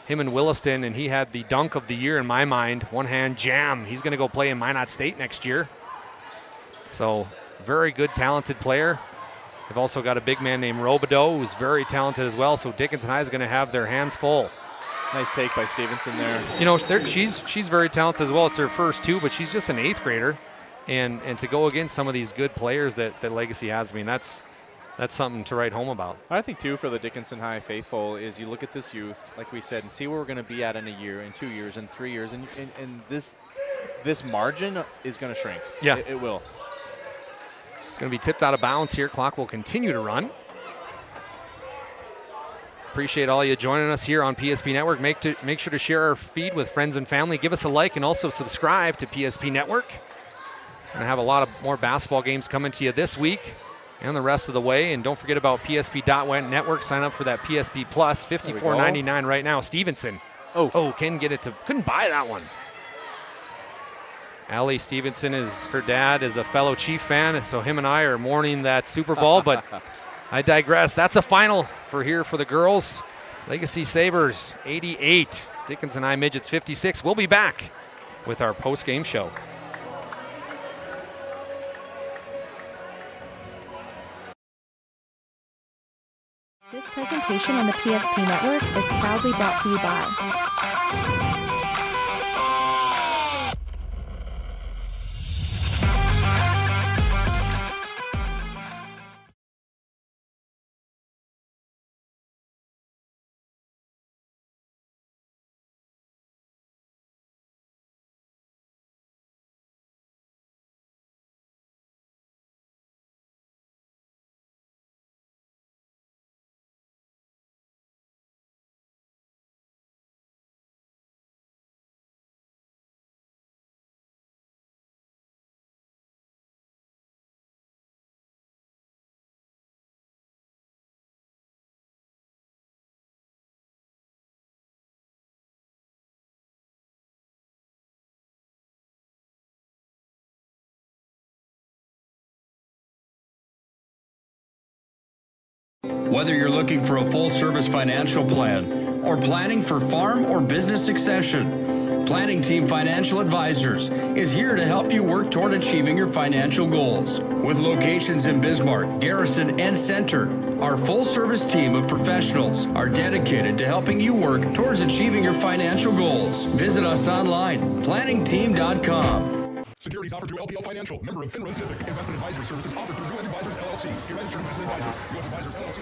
him in Williston, and he had the dunk of the year in my mind. One-hand jam. He's going to go play in Minot State next year. So, very good, talented player. They've also got a big man named Robideau, who's very talented as well. So Dickinson High is going to have their hands full. Nice take by Stevenson there. She's very talented as well. It's her first 2, but she's just an 8th grader. and to go against some of these good players that Legacy has. I mean, that's something to write home about. I think, too, for the Dickinson High faithful is you look at this youth, like we said, and see where we're going to be at in a year, in 2 years, in 3 years, and this margin is going to shrink. Yeah. It will. It's going to be tipped out of bounds here. Clock will continue to run. Appreciate all you joining us here on PSP Network. Make sure to share our feed with friends and family. Give us a like and also subscribe to PSP Network. We're going to have a lot of more basketball games coming to you this week and the rest of the way. And don't forget about PSP.net Network. Sign up for that PSP Plus, $54.99 right now. Stevenson. Oh, couldn't get it to, couldn't buy that one. Allie Stevenson her dad is a fellow Chief fan, so him and I are mourning that Super Bowl, but I digress. That's a final for the girls. Legacy Sabres 88, Dickinson High Midgets 56. We'll be back with our post-game show. This presentation on the PSP Network is proudly brought to you by Whether you're looking for a full-service financial plan or planning for farm or business succession, Planning Team Financial Advisors is here to help you work toward achieving your financial goals. With locations in Bismarck, Garrison, and Center, our full-service team of professionals are dedicated to helping you work towards achieving your financial goals. Visit us online, planningteam.com. Securities offered through LPL Financial, member of FINRA Civic. Investment advisory services offered through New Advisors LLC, a registered investment advisor. New Advisors LLC.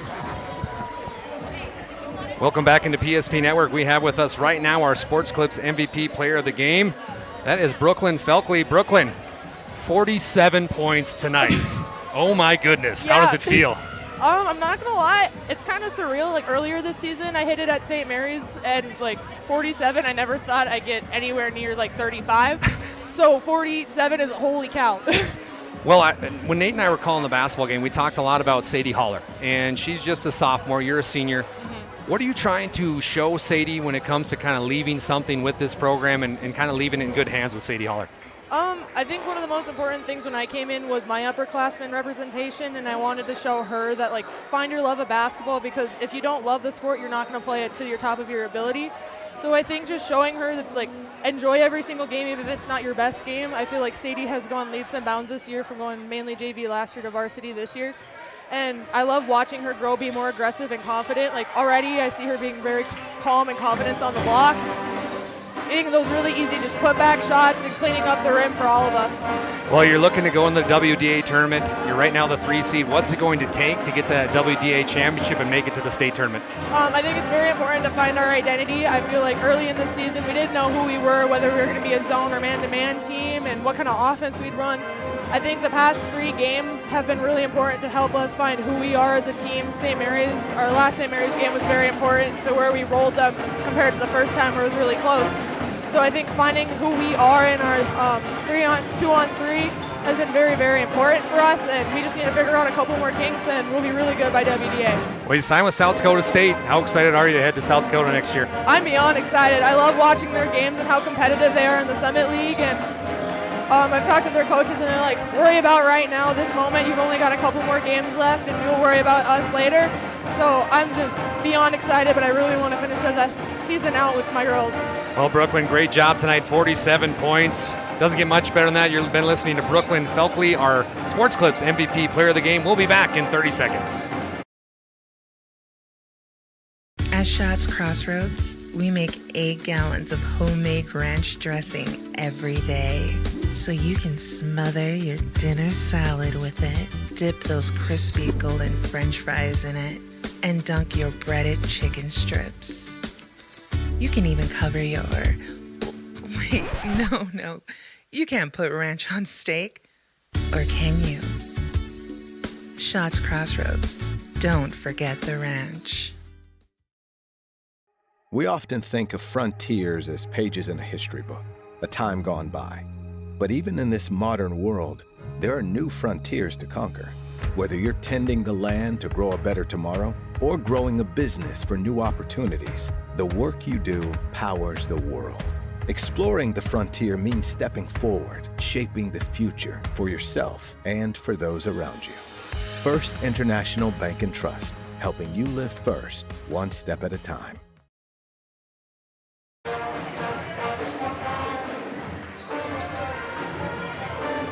Welcome back into PSP Network. We have with us right now our Sports Clips MVP player of the game. That is Brooklyn Felkley. Brooklyn, 47 points tonight. Oh my goodness, how does it feel? I'm not gonna lie, it's kind of surreal. Like earlier this season, I hit it at St. Mary's and like 47. I never thought I'd get anywhere near like 35. So 47 is holy cow. Well, when Nate and I were calling the basketball game, we talked a lot about Sadie Holler, and she's just a sophomore. You're a senior. Mm-hmm. What are you trying to show Sadie when it comes to kind of leaving something with this program and kind of leaving it in good hands with Sadie Holler? I think one of the most important things when I came in was my upperclassmen representation, and I wanted to show her that, like, find your love of basketball, because if you don't love the sport, you're not going to play it to your top of your ability. So I think just showing her that, like, enjoy every single game, even if it's not your best game. I feel like Sadie has gone leaps and bounds this year, from going mainly JV last year to varsity this year. And I love watching her grow, be more aggressive and confident. Like, already I see her being very calm and confident on the block, hitting those really easy just put back shots and cleaning up the rim for all of us. Well, you're looking to go in the WDA tournament. You're right now the 3 seed. What's it going to take to get that WDA championship and make it to the state tournament? I think it's very important to find our identity. I feel like early in the season we didn't know who we were, whether we were going to be a zone or man-to-man team, and what kind of offense we'd run. I think the past 3 games have been really important to help us find who we are as a team. St. Mary's, our last St. Mary's game was very important to where we rolled them compared to the first time where it was really close. So I think finding who we are in our 2-on-3 has been very, very important for us, and we just need to figure out a couple more kinks, and we'll be really good by WDA. Well, you signed with South Dakota State. How excited are you to head to South Dakota next year? I'm beyond excited. I love watching their games and how competitive they are in the Summit League, and I've talked to their coaches, and they're like, worry about right now, this moment, you've only got a couple more games left, and you'll worry about us later. So I'm just beyond excited, but I really want to finish that season out with my girls. Well, Brooklyn, great job tonight, 47 points. Doesn't get much better than that. You've been listening to Brooklyn Felkley, our Sports Clips MVP player of the game. We'll be back in 30 seconds. At Schatz Crossroads, we make 8 gallons of homemade ranch dressing every day. so you can smother your dinner salad with it, dip those crispy golden French fries in it, and dunk your breaded chicken strips. You can even cover your... Wait, no. You can't put ranch on steak. Or can you? Shots Crossroads. Don't forget the ranch. We often think of frontiers as pages in a history book, a time gone by. But even in this modern world, there are new frontiers to conquer. Whether you're tending the land to grow a better tomorrow or growing a business for new opportunities, the work you do powers the world. Exploring the frontier means stepping forward, shaping the future for yourself and for those around you. First International Bank and Trust, helping you live first, one step at a time.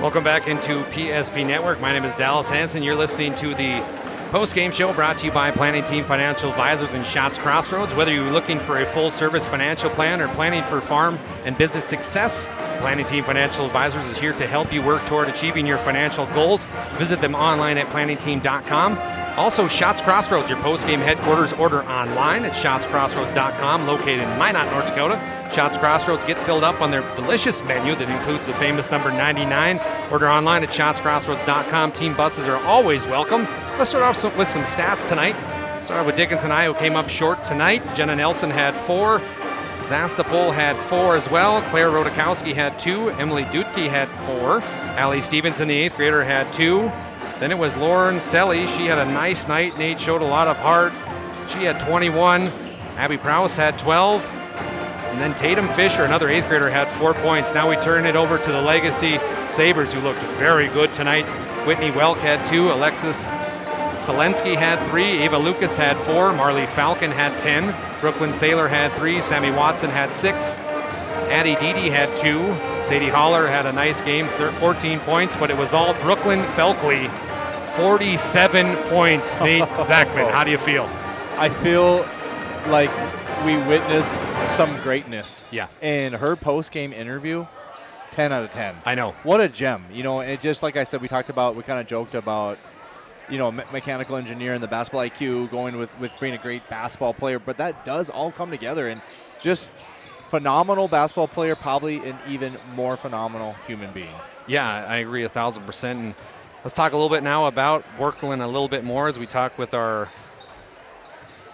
Welcome back into PSP Network. My name is DALYS Hanson. You're listening to the Postgame Show brought to you by Planning Team Financial Advisors and Shots Crossroads. Whether you're looking for a full-service financial plan or planning for farm and business success, Planning Team Financial Advisors is here to help you work toward achieving your financial goals. Visit them online at planningteam.com. Also, Shots Crossroads, your postgame headquarters. Order online at shotscrossroads.com, located in Minot, North Dakota. Shots Crossroads, get filled up on their delicious menu that includes the famous number 99. Order online at shotscrossroads.com. Team buses are always welcome. Let's start off with some stats tonight. Start off with Dickinson High, who came up short tonight. Jenna Nelson had 4. Zastapol had 4 as well. Claire Rodakowski had 2. Emily Dutke had 4. Allie Stevenson, the 8th grader, had 2. Then it was Lauren Selly. She had a nice night. Nate showed a lot of heart. She had 21. Abby Prowse had 12. And then Tatum Fisher, another 8th grader, had 4 points. Now we turn it over to the Legacy Sabres, who looked very good tonight. Whitney Welk had 2. Alexis Selensky had 3. Ava Lucas had 4. Marley Falcon had 10. Brooklyn Saylor had 3. Sammy Watson had 6. Addie Dede had 2. Sadie Holler had a nice game, 14 points, but it was all Brooklyn Felkley. 47 points. Nate Zachman, how do you feel? I feel like we witnessed some greatness. Yeah. In her post-game interview, 10 out of 10. I know. What a gem. You know, it just like I said, we kind of joked about, you know, mechanical engineer and the basketball IQ going with being a great basketball player, but that does all come together, and just phenomenal basketball player, probably an even more phenomenal human being. Yeah, I agree 1,000%. And let's talk a little bit now about Brooklyn a little bit more as we talk with our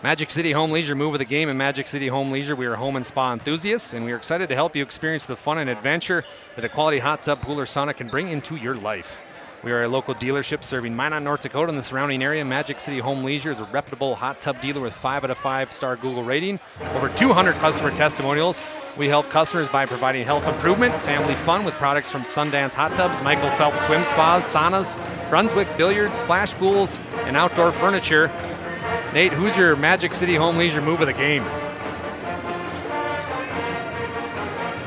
Magic City Home Leisure move of the game. In Magic City Home Leisure, we are home and spa enthusiasts, and we are excited to help you experience the fun and adventure that a quality hot tub, pool, or sauna can bring into your life. We are a local dealership serving Minot, North Dakota, and the surrounding area. Magic City Home Leisure is a reputable hot tub dealer with 5 out of 5-star Google rating, over 200 customer testimonials. We help customers by providing health improvement, family fun with products from Sundance Hot Tubs, Michael Phelps Swim Spas, saunas, Brunswick Billiards, splash pools, and outdoor furniture. Nate, who's your Magic City Home Leisure move of the game?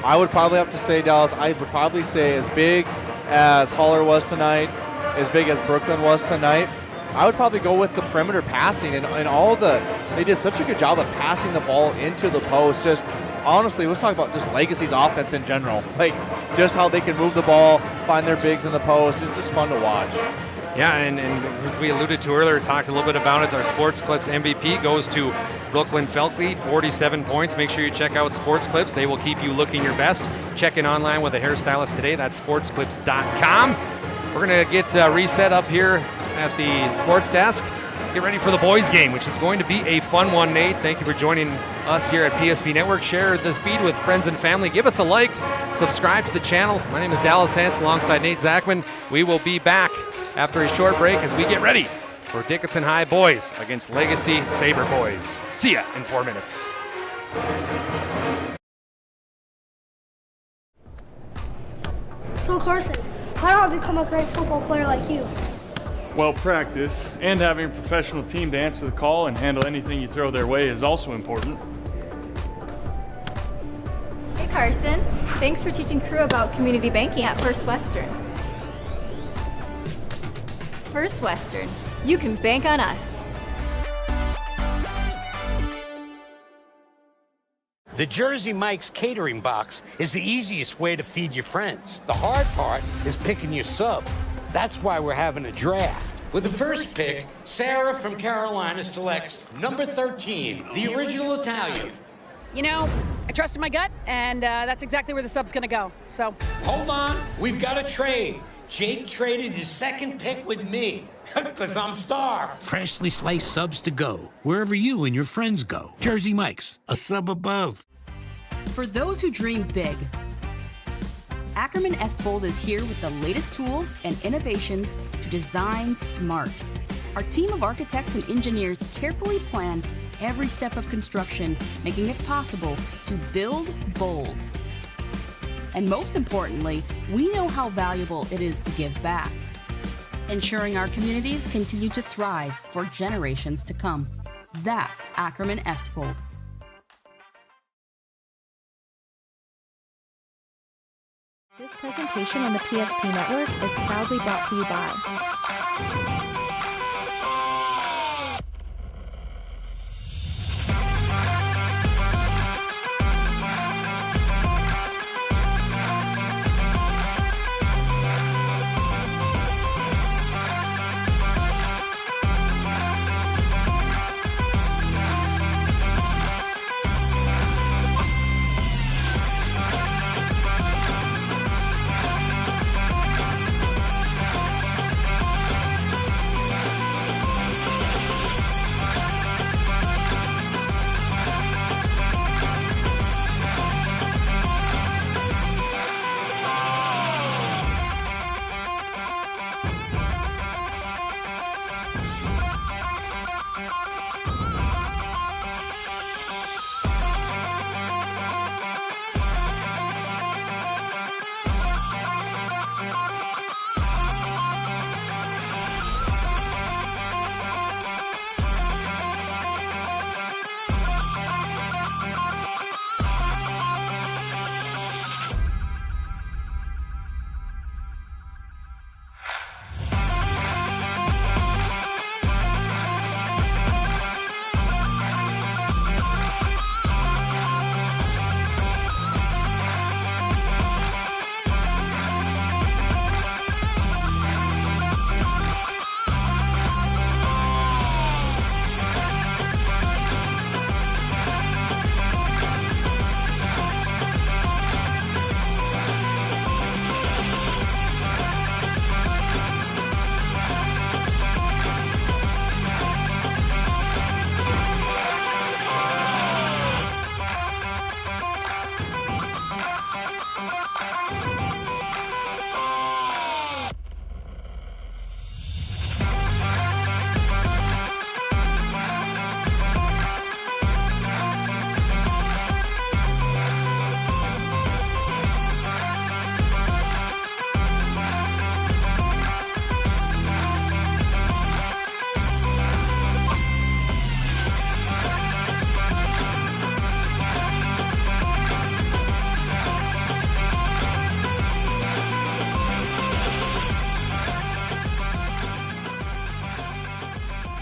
I would probably have to say, Dallas, I would probably say as big as Holler was tonight, as big as Brooklyn was tonight, I would probably go with the perimeter passing and all they did such a good job of passing the ball into the post. Just honestly, let's talk about just Legacy's offense in general. Like just how they can move the ball, find their bigs in the post. It's just fun to watch. Yeah, and as we alluded to earlier, talked a little bit about it. Our Sports Clips MVP goes to Brooklyn Felkley, 47 points. Make sure you check out Sports Clips. They will keep you looking your best. Check in online with a hairstylist today. That's sportsclips.com. We're going to get reset up here at the sports desk. Get ready for the boys game, which is going to be a fun one, Nate. Thank you for joining us here at PSP Network. Share this feed with friends and family. Give us a like. Subscribe to the channel. My name is DALYS Hanson alongside Nate Zachman. We will be back after a short break as we get ready for Dickinson High boys against Legacy Sabre boys. See ya in 4 minutes. So Carson, how do I become a great football player like you? Well, practice and having a professional team to answer the call and handle anything you throw their way is also important. Hey Carson, thanks for teaching crew about community banking at First Western. First Western, you can bank on us. The Jersey Mike's catering box is the easiest way to feed your friends. The hard part is picking your sub. That's why we're having a draft. With the first pick, Sarah from Carolina selects number 13, the original Italian. You know, I trusted my gut, and that's exactly where the sub's gonna go, so. Hold on, we've got a trade. Jake traded his second pick with me, because I'm starved. Freshly sliced subs to go, wherever you and your friends go. Jersey Mike's, a sub above. For those who dream big, Ackerman Estvold is here with the latest tools and innovations to design smart. Our team of architects and engineers carefully plan every step of construction, making it possible to build bold. And most importantly, we know how valuable it is to give back, ensuring our communities continue to thrive for generations to come. That's Ackerman Estvold. This presentation on the PSP Network is proudly brought to you by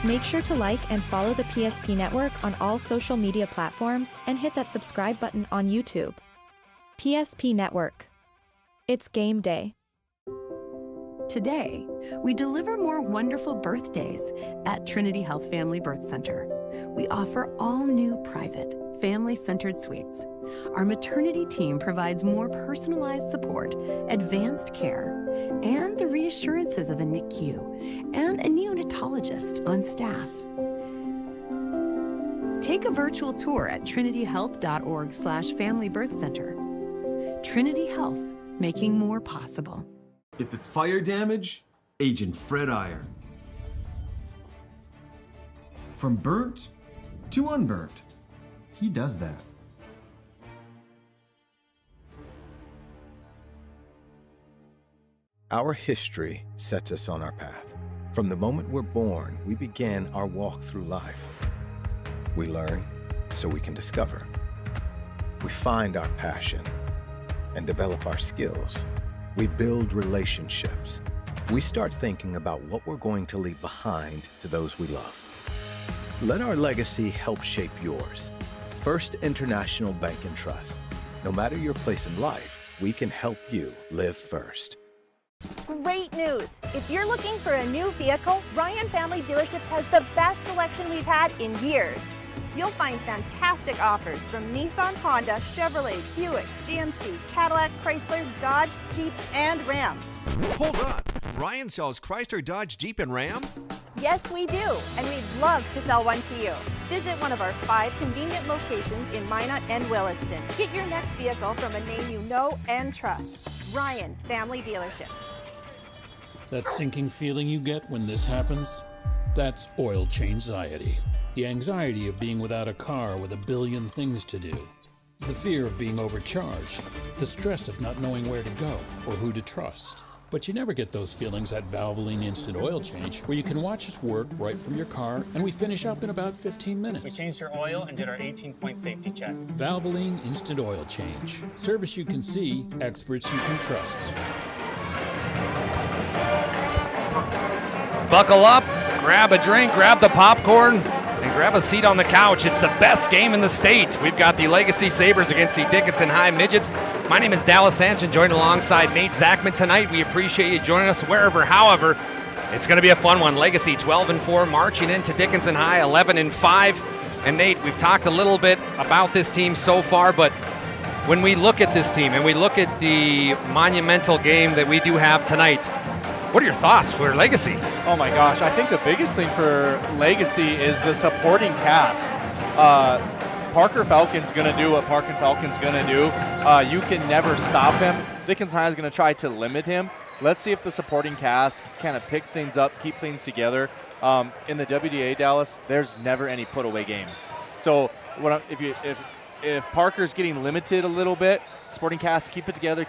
Make sure to like and follow the PSP Network on all social media platforms and hit that subscribe button on YouTube. PSP Network. It's game day. Today, we deliver more wonderful birthdays at Trinity Health Family Birth Center. We offer all new private, family-centered suites. Our maternity team provides more personalized support, advanced care, and the reassurances of a NICU and a neonatologist on staff. Take a virtual tour at trinityhealth.org/familybirthcenter. Trinity Health, making more possible. If it's fire damage, Agent Fred Iron. From burnt to unburnt, he does that. Our history sets us on our path. From the moment we're born, we begin our walk through life. We learn so we can discover. We find our passion and develop our skills. We build relationships. We start thinking about what we're going to leave behind to those we love. Let our legacy help shape yours. First International Bank and Trust. No matter your place in life, we can help you live first. Great news! If you're looking for a new vehicle, Ryan Family Dealerships has the best selection we've had in years. You'll find fantastic offers from Nissan, Honda, Chevrolet, Buick, GMC, Cadillac, Chrysler, Dodge, Jeep, and Ram. Hold on. Ryan sells Chrysler, Dodge, Jeep, and Ram? Yes, we do, and we'd love to sell one to you. Visit one of our 5 convenient locations in Minot and Williston. Get your next vehicle from a name you know and trust. Ryan Family Dealerships. That sinking feeling you get when this happens? That's oil change-anxiety. The anxiety of being without a car with a billion things to do. The fear of being overcharged. The stress of not knowing where to go or who to trust. But you never get those feelings at Valvoline Instant Oil Change, where you can watch us work right from your car, and we finish up in about 15 minutes. We changed your oil and did our 18-point safety check. Valvoline Instant Oil Change. Service you can see, experts you can trust. Buckle up, grab a drink, grab the popcorn, and grab a seat on the couch. It's the best game in the state. We've got the Legacy Sabres against the Dickinson High Midgets. My name is DALYS Sanson, joined alongside Nate ZACHMAN tonight. We appreciate you joining us wherever, however. It's going to be a fun one. Legacy 12-4, marching into Dickinson High 11-5. And Nate, we've talked a little bit about this team so far, but when we look at this team and we look at the monumental game that we do have tonight, what are your thoughts for Legacy? Oh my gosh, I think the biggest thing for Legacy is the supporting cast. Parker Falcon's going to do what Parker Falcon's going to do. You can never stop him. Dickinson High is going to try to limit him. Let's see if the supporting cast kind of pick things up, keep things together. In the WDA, DALYS, there's never any put-away games. So if Parker's getting limited a little bit, supporting cast, keep it together,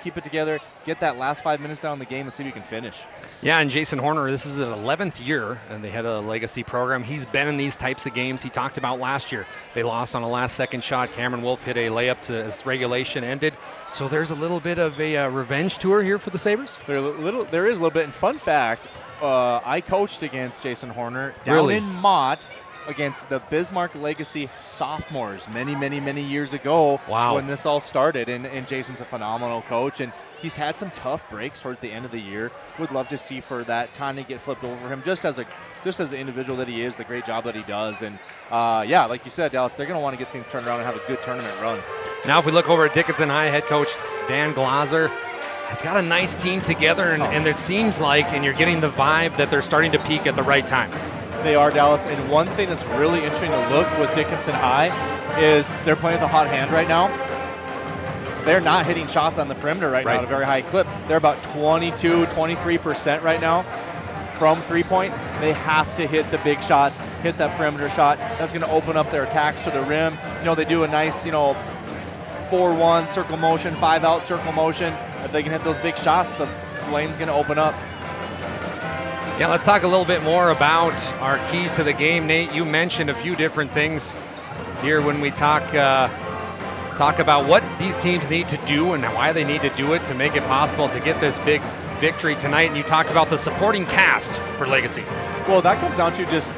get that last 5 minutes down the game and see if you can finish. Yeah, and Jason Horner, this is his 11th year, and they had a Legacy program. He's been in these types of games. He talked about last year. They lost on a last-second shot. Cameron Wolf hit a layup as regulation ended. So there's a little bit of a revenge tour here for the Sabres? There is a little bit. And fun fact, I coached against Jason Horner down in Mott against the Bismarck Legacy sophomores many years ago. Wow. When this all started. And Jason's a phenomenal coach, and he's had some tough breaks towards the end of the year. Would love to see for that time to get flipped over him, just as the individual that he is, the great job that he does. And yeah, like you said, DALYS, they're going to want to get things turned around and have a good tournament run. Now if we look over at Dickinson High, head coach Dan Glaser has got a nice team together, and it seems like, and you're getting the vibe that they're starting to peak at the right time. They are, DALYS, and one thing that's really interesting to look with Dickinson High is they're playing with a hot hand right now. They're not hitting shots on the perimeter right now at a very high clip. They're about 22-23% right now from three-point. They have to hit the big shots, hit that perimeter shot. That's going to open up their attacks to the rim. You know, they do a nice, 4-1 circle motion, 5-out circle motion. If they can hit those big shots, the lane's going to open up. Yeah, let's talk a little bit more about our keys to the game. Nate, you mentioned a few different things here when we talk about what these teams need to do and why they need to do it to make it possible to get this big victory tonight. And you talked about the supporting cast for Legacy. Well, that comes down to just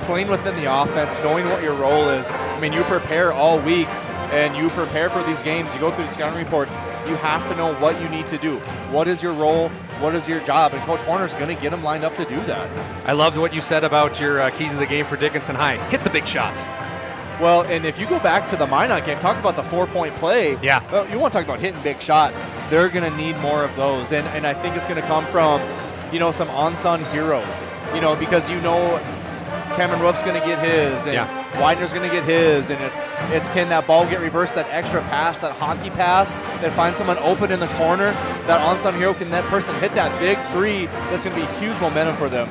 playing within the offense, knowing what your role is. I mean, you prepare all week and you prepare for these games. You go through the scouting reports. You have to know what you need to do. What is your role? What is your job? And Coach Horner's going to get them lined up to do that. I loved what you said about your keys of the game for Dickinson High. Hit the big shots. Well, and if you go back to the Minot game, talk about the 4-point play. Yeah. Well, you want to talk about hitting big shots. They're going to need more of those. And I think it's going to come from, some unsung heroes. Because Cameron Ruff's going to get his, and Widener's going to get his, and it's can that ball get reversed, that extra pass, that hockey pass, that finds someone open in the corner, that unsung hero, can that person hit that big three? That's going to be huge momentum for them.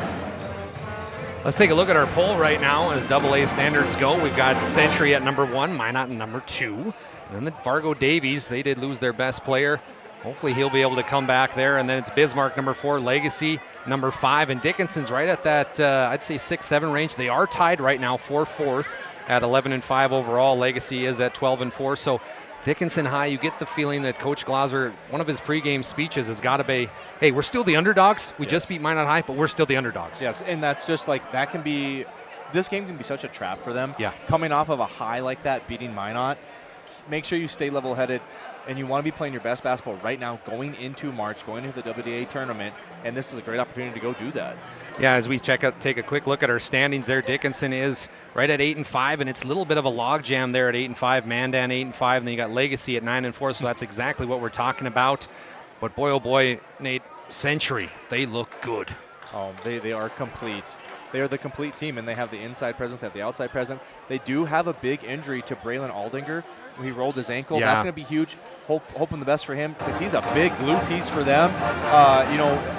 Let's take a look at our poll right now as AA standards go. We've got Century at number 1, Minot at number 2, and then the Fargo Davies, they did lose their best player. Hopefully he'll be able to come back there. And then it's Bismarck, number 4, Legacy, number 5. And Dickinson's right at that, I'd say 6-7 range. They are tied right now for 4th at 11-5 overall. Legacy is at 12-4. So Dickinson High, you get the feeling that Coach Glaser, one of his pregame speeches has got to be, hey, we're still the underdogs. We just beat Minot High, but we're still the underdogs. Yes, and that's just like, that can be this game can be such a trap for them. Yeah. Coming off of a high like that, beating Minot, make sure you stay level-headed, and you want to be playing your best basketball right now going into March, going into the WDA tournament, and this is a great opportunity to go do that. Yeah, as we take a quick look at our standings there, Dickinson is right at 8-5, and it's a little bit of a logjam there at 8-5. Mandan 8-5, and then you got Legacy at 9-4, so that's exactly what we're talking about. But boy, oh boy, Nate, Century, they look good. Oh, they are complete. They are the complete team, and they have the inside presence, they have the outside presence. They do have a big injury to Braylon Aldinger. He rolled his ankle. Yeah. That's going to be huge. Hoping the best for him because he's a big glue piece for them.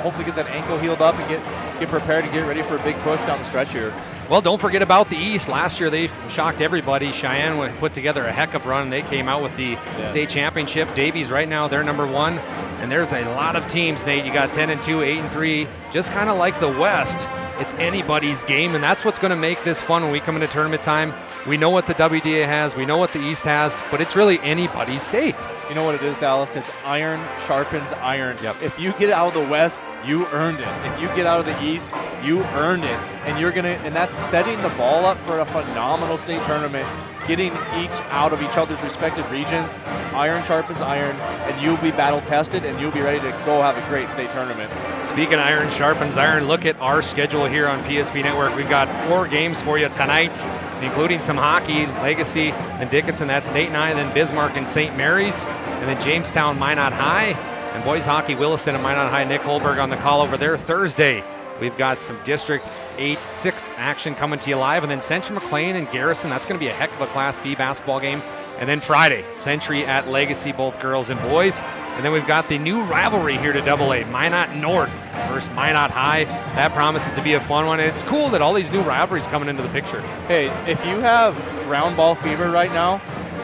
Hopefully get that ankle healed up and get prepared and get ready for a big push down the stretch here. Well, don't forget about the East. Last year they shocked everybody. Cheyenne put together a heck of a run. They came out with the state championship. Davies right now, they're number 1. And there's a lot of teams, Nate. You got 10-2, 8-3. Just kind of like the West, it's anybody's game, and that's what's going to make this fun when we come into tournament time. We know what the WDA has, we know what the East has, but it's really anybody's state. You know what it is, Dallas? It's iron sharpens iron. Yep. If you get out of the West, you earned it. If you get out of the East, you earned it. And that's setting the ball up for a phenomenal state tournament, getting each out of each other's respective regions. Iron sharpens iron, and you'll be battle tested, and you'll be ready to go have a great state tournament. Speaking of iron sharpens iron, look at our schedule here on PSP Network. We've got 4 games for you tonight, including some hockey, Legacy and Dickinson. That's Nate and I, then Bismarck and St. Mary's, and then Jamestown, Minot High, and boys hockey, Williston and Minot High. Nick Holberg on the call over there Thursday. We've got some District 8-6 action coming to you live, and then Century McLean and Garrison. That's going to be a heck of a Class B basketball game. And then Friday, Century at Legacy, both girls and boys. And then we've got the new rivalry here to AA, Minot North versus Minot High. That promises to be a fun one. And it's cool that all these new rivalries coming into the picture. Hey, if you have round ball fever right now,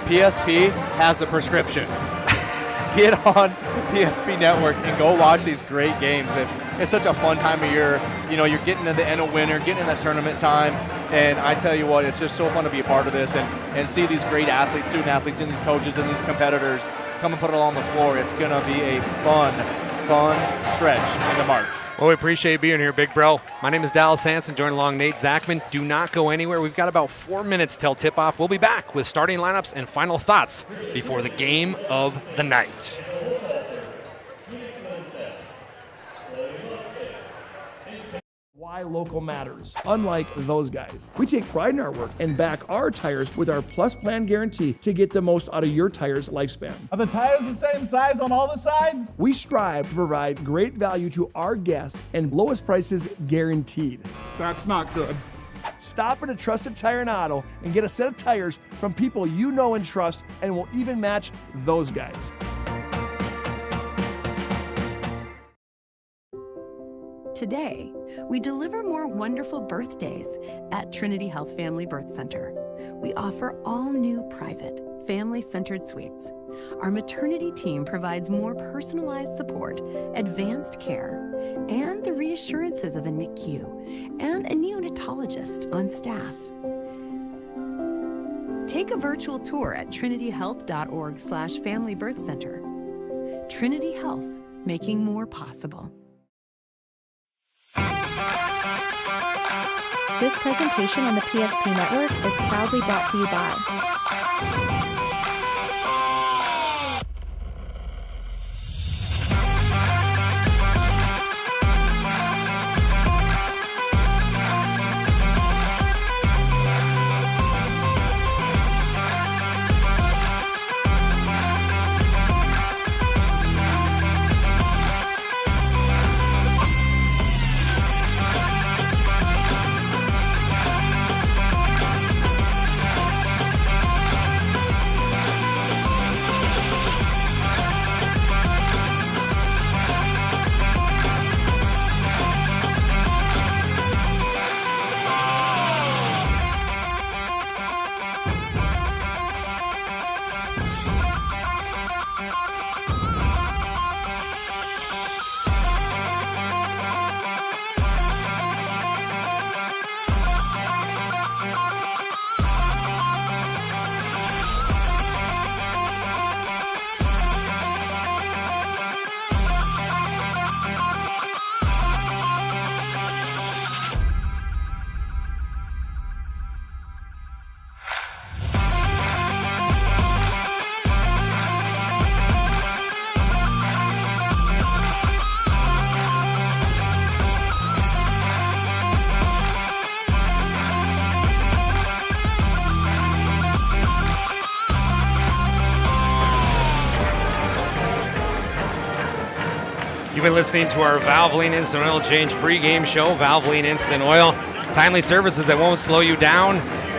PSP has the prescription. Get on PSP Network and go watch these great games. It's such a fun time of year. You know, you're getting to the end of winter, getting in that tournament time, and I tell you what, it's just so fun to be a part of this and see these great athletes, student athletes, and these coaches and these competitors come and put it all on the floor. It's going to be a fun stretch into March. Well, we appreciate you being here, big bro. My name is DALYS Hanson, joined along Nate Zachman. Do not go anywhere. We've got about 4 minutes till tip-off. We'll be back with starting lineups and final thoughts before the game of the night. Why local matters. Unlike those guys, we take pride in our work and back our tires with our Plus Plan guarantee to get the most out of your tire's lifespan. Are the tires the same size on all the sides? We strive to provide great value to our guests and lowest prices guaranteed. That's not good. Stop at a trusted tire and auto and get a set of tires from people you know and trust, and will even match those guys. Today, we deliver more wonderful birthdays at Trinity Health Family Birth Center. We offer all new private, family-centered suites. Our maternity team provides more personalized support, advanced care, and the reassurances of a NICU and a neonatologist on staff. Take a virtual tour at trinityhealth.org/Family Birth Center. Trinity Health, making more possible. This presentation on the PSP Network is proudly brought to you by You've been listening to our Valvoline Instant Oil Change pregame show. Valvoline Instant Oil. Timely services that won't slow you down.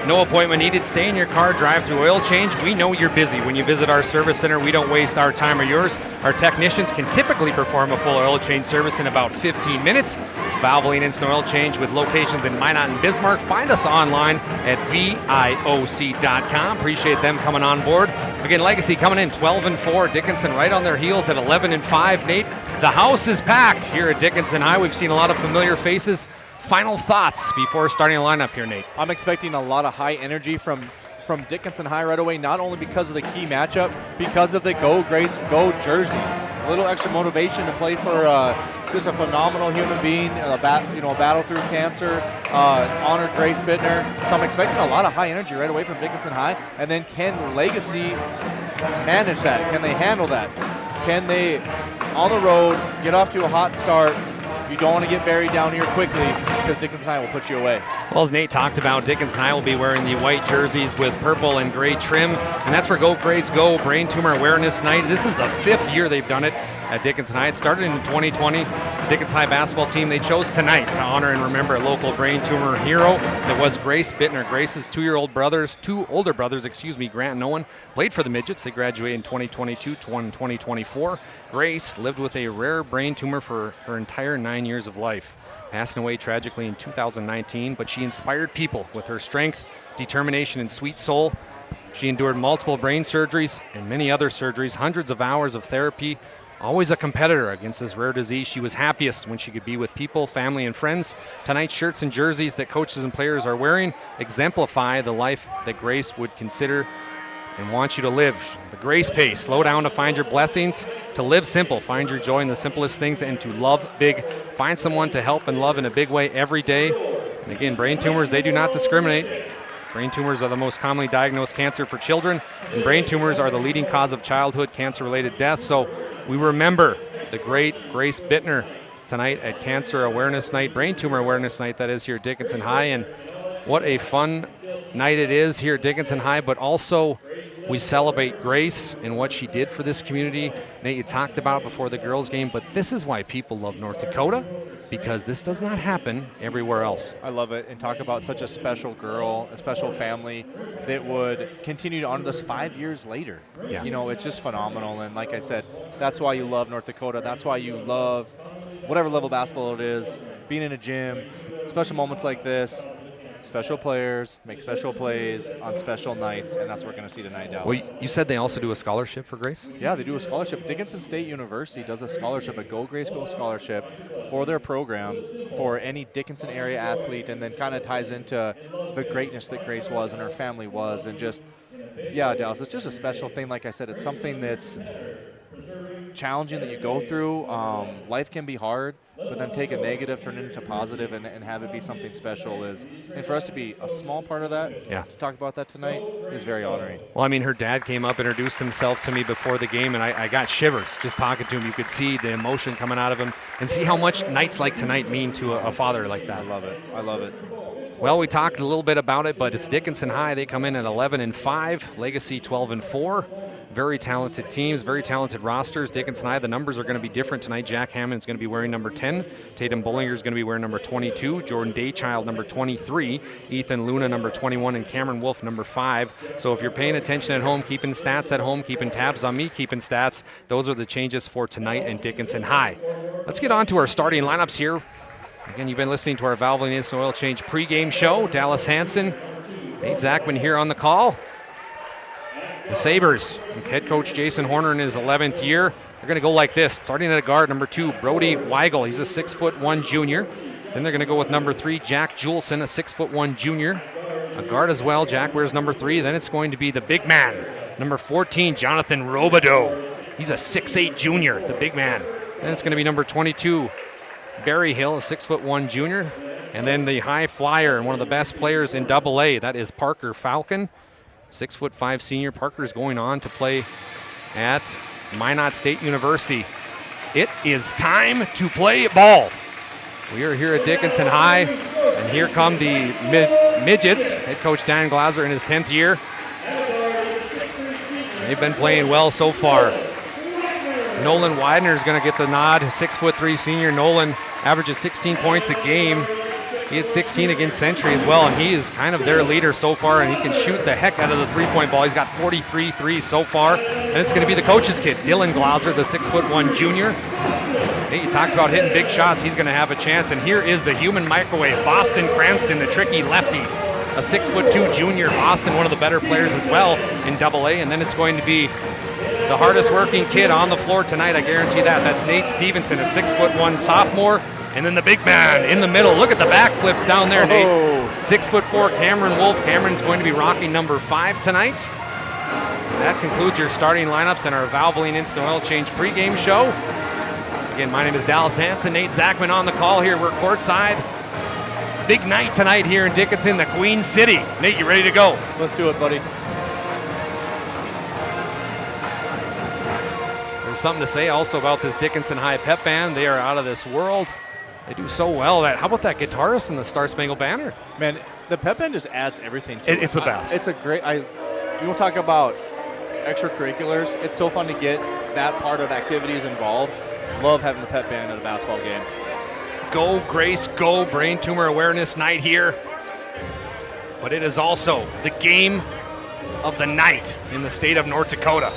No appointment needed. Stay in your car, drive through oil change. We know you're busy. When you visit our service center, we don't waste our time or yours. Our technicians can typically perform a full oil change service in about 15 minutes. Valvoline Instant Oil Change with locations in Minot and Bismarck. Find us online at VIOC.com. Appreciate them coming on board. Again, Legacy coming in 12-4. Dickinson right on their heels at 11-5. Nate, the house is packed here at Dickinson High. We've seen a lot of familiar faces. Final thoughts before starting a lineup here, Nate? I'm expecting a lot of high energy from Dickinson High right away, not only because of the key matchup, because of the Go Grace Go jerseys. A little extra motivation to play for just a phenomenal human being, a battle through cancer, honored Grace Bittner. So I'm expecting a lot of high energy right away from Dickinson High. And then can Legacy manage that? Can they handle that? Can they, on the road, get off to a hot start? You don't want to get buried down here quickly because Dickinson High will put you away. Well, as Nate talked about, Dickinson High will be wearing the white jerseys with purple and gray trim, and that's for Go Grace Go Brain Tumor Awareness Night. This is the 5th year they've done it at Dickinson High. It started in 2020. Dickinson High basketball team, they chose tonight to honor and remember a local brain tumor hero that was Grace Bittner. Grace's two older brothers, Grant and Owen, played for the Midgets. They graduated in 2022, 2024. Grace lived with a rare brain tumor for her entire 9 years of life, passing away tragically in 2019, but she inspired people with her strength, determination, and sweet soul. She endured multiple brain surgeries and many other surgeries, hundreds of hours of therapy. Always a competitor against this rare disease. She was happiest when she could be with people, family, and friends. Tonight's shirts and jerseys that coaches and players are wearing exemplify the life that Grace would consider and want you to live. The Grace pace. Slow down to find your blessings. To live simple. Find your joy in the simplest things. And to love big. Find someone to help and love in a big way every day. And again, brain tumors, they do not discriminate. Brain tumors are the most commonly diagnosed cancer for children. And brain tumors are the leading cause of childhood cancer-related death. So we remember the great Grace Bittner tonight at Cancer Awareness Night, Brain Tumor Awareness Night, that is here at Dickinson High. And what a fun night it is here at Dickinson High, but also we celebrate Grace and what she did for this community. Nate, you talked about it before the girls' game, but this is why people love North Dakota, because this does not happen everywhere else. I love it, and talk about such a special girl, a special family that would continue to honor this 5 years later. Yeah. You know, it's just phenomenal, and like I said, that's why you love North Dakota. That's why you love whatever level of basketball it is, being in a gym, special moments like this. Special players make special plays on special nights, and that's what we're going to see tonight, Dallas. Well, you said they also do a scholarship for Grace? Yeah, they do a scholarship. Dickinson State University does a scholarship, a Go Grace Go scholarship for their program for any Dickinson area athlete, and then kind of ties into the greatness that Grace was and her family was, and just, yeah, Dallas, it's just a special thing. Like I said, it's something that's challenging that you go through. Life can be hard, but then take a negative, turn it into positive, and have it be something special is, and for us to be a small part of that, yeah, to talk about that tonight is very honoring. Well, I mean, her dad came up, introduced himself to me before the game, and I got shivers just talking to him. You could see the emotion coming out of him and see how much nights like tonight mean to a father like that. I love it. I love it. Well, we talked a little bit about it, but it's Dickinson High. They come in at 11-5, Legacy 12-4. Very talented teams, very talented rosters. Dickinson High, the numbers are going to be different tonight. Jack Hammond is going to be wearing number 10. Tatum Bullinger is going to be wearing number 22. Jordan Daychild, number 23. Ethan Luna, number 21. And Cameron Wolf, number 5. So if you're paying attention at home, keeping stats at home, keeping tabs on me, keeping stats, those are the changes for tonight in Dickinson High. Let's get on to our starting lineups here. Again, you've been listening to our Valvoline Instant Oil Change pregame show. Dallas Hanson, Nate Zachman here on the call. The Sabres, head coach Jason Horner in his 11th year, they're going to go like this. Starting at a guard, number 2, Brody Weigel. He's a 6'1" junior. Then they're going to go with number 3, Jack Juleson, a 6'1" junior. A guard as well. Jack wears number 3. Then it's going to be the big man, number 14, Jonathan Robideau. He's a 6'8" junior, the big man. Then it's going to be number 22, Barry Hill, a 6'1" junior. And then the high flyer and one of the best players in AA, that is Parker Falcon. 6'5" senior. Parker is going on to play at Minot State University. It is time to play ball. We are here at Dickinson High, and here come the midgets. Head coach Dan Glaser in his 10th year. They've been playing well so far. Nolan Widener is going to get the nod. 6'3" senior Nolan averages 16 points a game. He had 16 against Century as well, and he is kind of their leader so far, and he can shoot the heck out of the three-point ball. He's got 43 threes so far, and it's going to be the coach's kid, Dylan Glauser, the 6'1" junior. Hey, you talked about hitting big shots. He's going to have a chance, and here is the human microwave, Boston Cranston, the tricky lefty, a 6'2" junior. Boston, one of the better players as well in AA, and then it's going to be the hardest working kid on the floor tonight, I guarantee that. That's Nate Stevenson, a 6'1" sophomore. And then the big man in the middle. Look at the backflips down there, Nate. 6'4" Cameron Wolf. Cameron's going to be rocking number 5 tonight. That concludes your starting lineups and our Valvoline Instant Oil Change pregame show. Again, my name is Dallas Hanson. Nate Zachman on the call here. We're courtside. Big night tonight here in Dickinson, the Queen City. Nate, you ready to go? Let's do it, buddy. There's something to say also about this Dickinson High pep band. They are out of this world. They do so well. How about that guitarist in the Star Spangled Banner? Man, the pep band just adds everything to it. It's the best. It's a great. You want to talk about extracurriculars? It's so fun to get that part of activities involved. Love having the pep band at a basketball game. Go Grace, go Brain Tumor Awareness Night here. But it is also the game of the night in the state of North Dakota.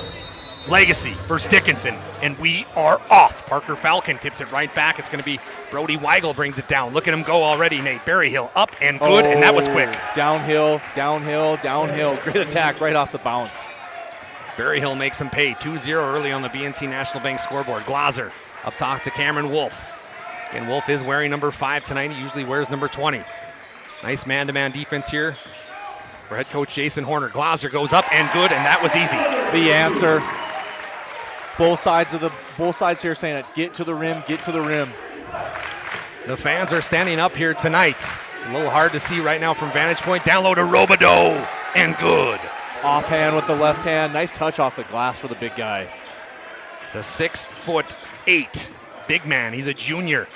Legacy versus Dickinson, and we are off. Parker Falcon tips it right back. It's going to be Brody Weigel brings it down. Look at him go already, Nate. Berryhill up and good, and that was quick. Downhill, downhill, downhill. Great attack right off the bounce. Berryhill makes him pay. 2-0 early on the BNC National Bank scoreboard. Glauser up top to Cameron Wolf. And Wolf is wearing number 5 tonight. He usually wears number 20. Nice man-to-man defense here for head coach Jason Horner. Glauser goes up and good, and that was easy. The answer. Both sides here saying it. Get to the rim, get to the rim. The fans are standing up here tonight. It's a little hard to see right now from vantage point. Down low to Robideau, and good. Offhand with the left hand. Nice touch off the glass for the big guy. The 6'8" big man. He's a junior.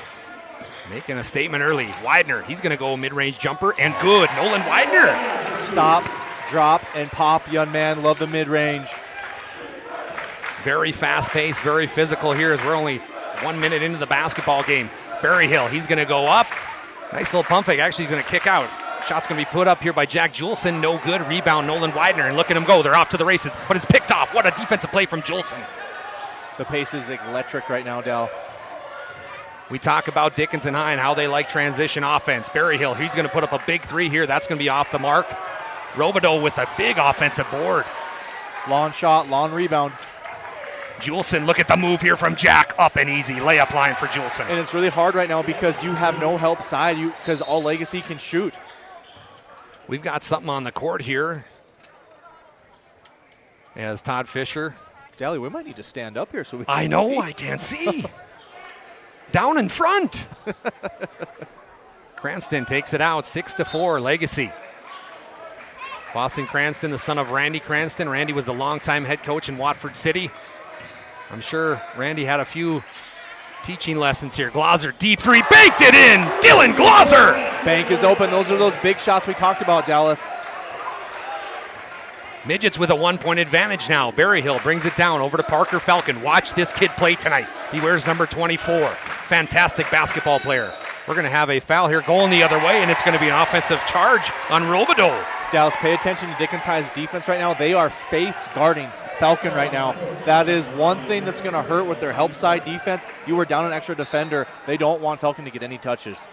Making a statement early. Widener, he's going to go mid-range jumper, and good. Nolan Widener. Stop, drop, and pop, young man. Love the mid-range. Very fast pace, very physical here as we're only 1 minute into the basketball game. Berryhill, he's going to go up. Nice little pump fake. Actually, he's going to kick out. Shot's going to be put up here by Jack Juleson. No good. Rebound, Nolan Widener. And look at him go. They're off to the races, but it's picked off. What a defensive play from Juleson. The pace is electric right now, Dal. We talk about Dickinson High and how they like transition offense. Berryhill, he's going to put up a big 3 here. That's going to be off the mark. Robideau with a big offensive board. Long shot, long rebound. Juleson, look at the move here from Jack. Up and easy. Layup line for Juleson. And it's really hard right now because you have no help side because all Legacy can shoot. We've got something on the court here. As Todd Fisher. Dally, we might need to stand up here so we can see. I know, I can't see. Down in front. Cranston takes it out, 6-4, Legacy. Boston Cranston, the son of Randy Cranston. Randy was the longtime head coach in Watford City. I'm sure Randy had a few teaching lessons here. Glauser, deep 3, banked it in! Dylan Glauser! Bank is open. Those are those big shots we talked about, Dallas. Midgets with a 1-point advantage now. Berryhill brings it down over to Parker Falcon. Watch this kid play tonight. He wears number 24. Fantastic basketball player. We're going to have a foul here going the other way, and it's going to be an offensive charge on Robideau. Dallas, pay attention to Dickinson High's defense right now. They are face guarding Falcon right now. That is one thing that's going to hurt with their help side defense. You were down an extra defender. They don't want Falcon to get any touches.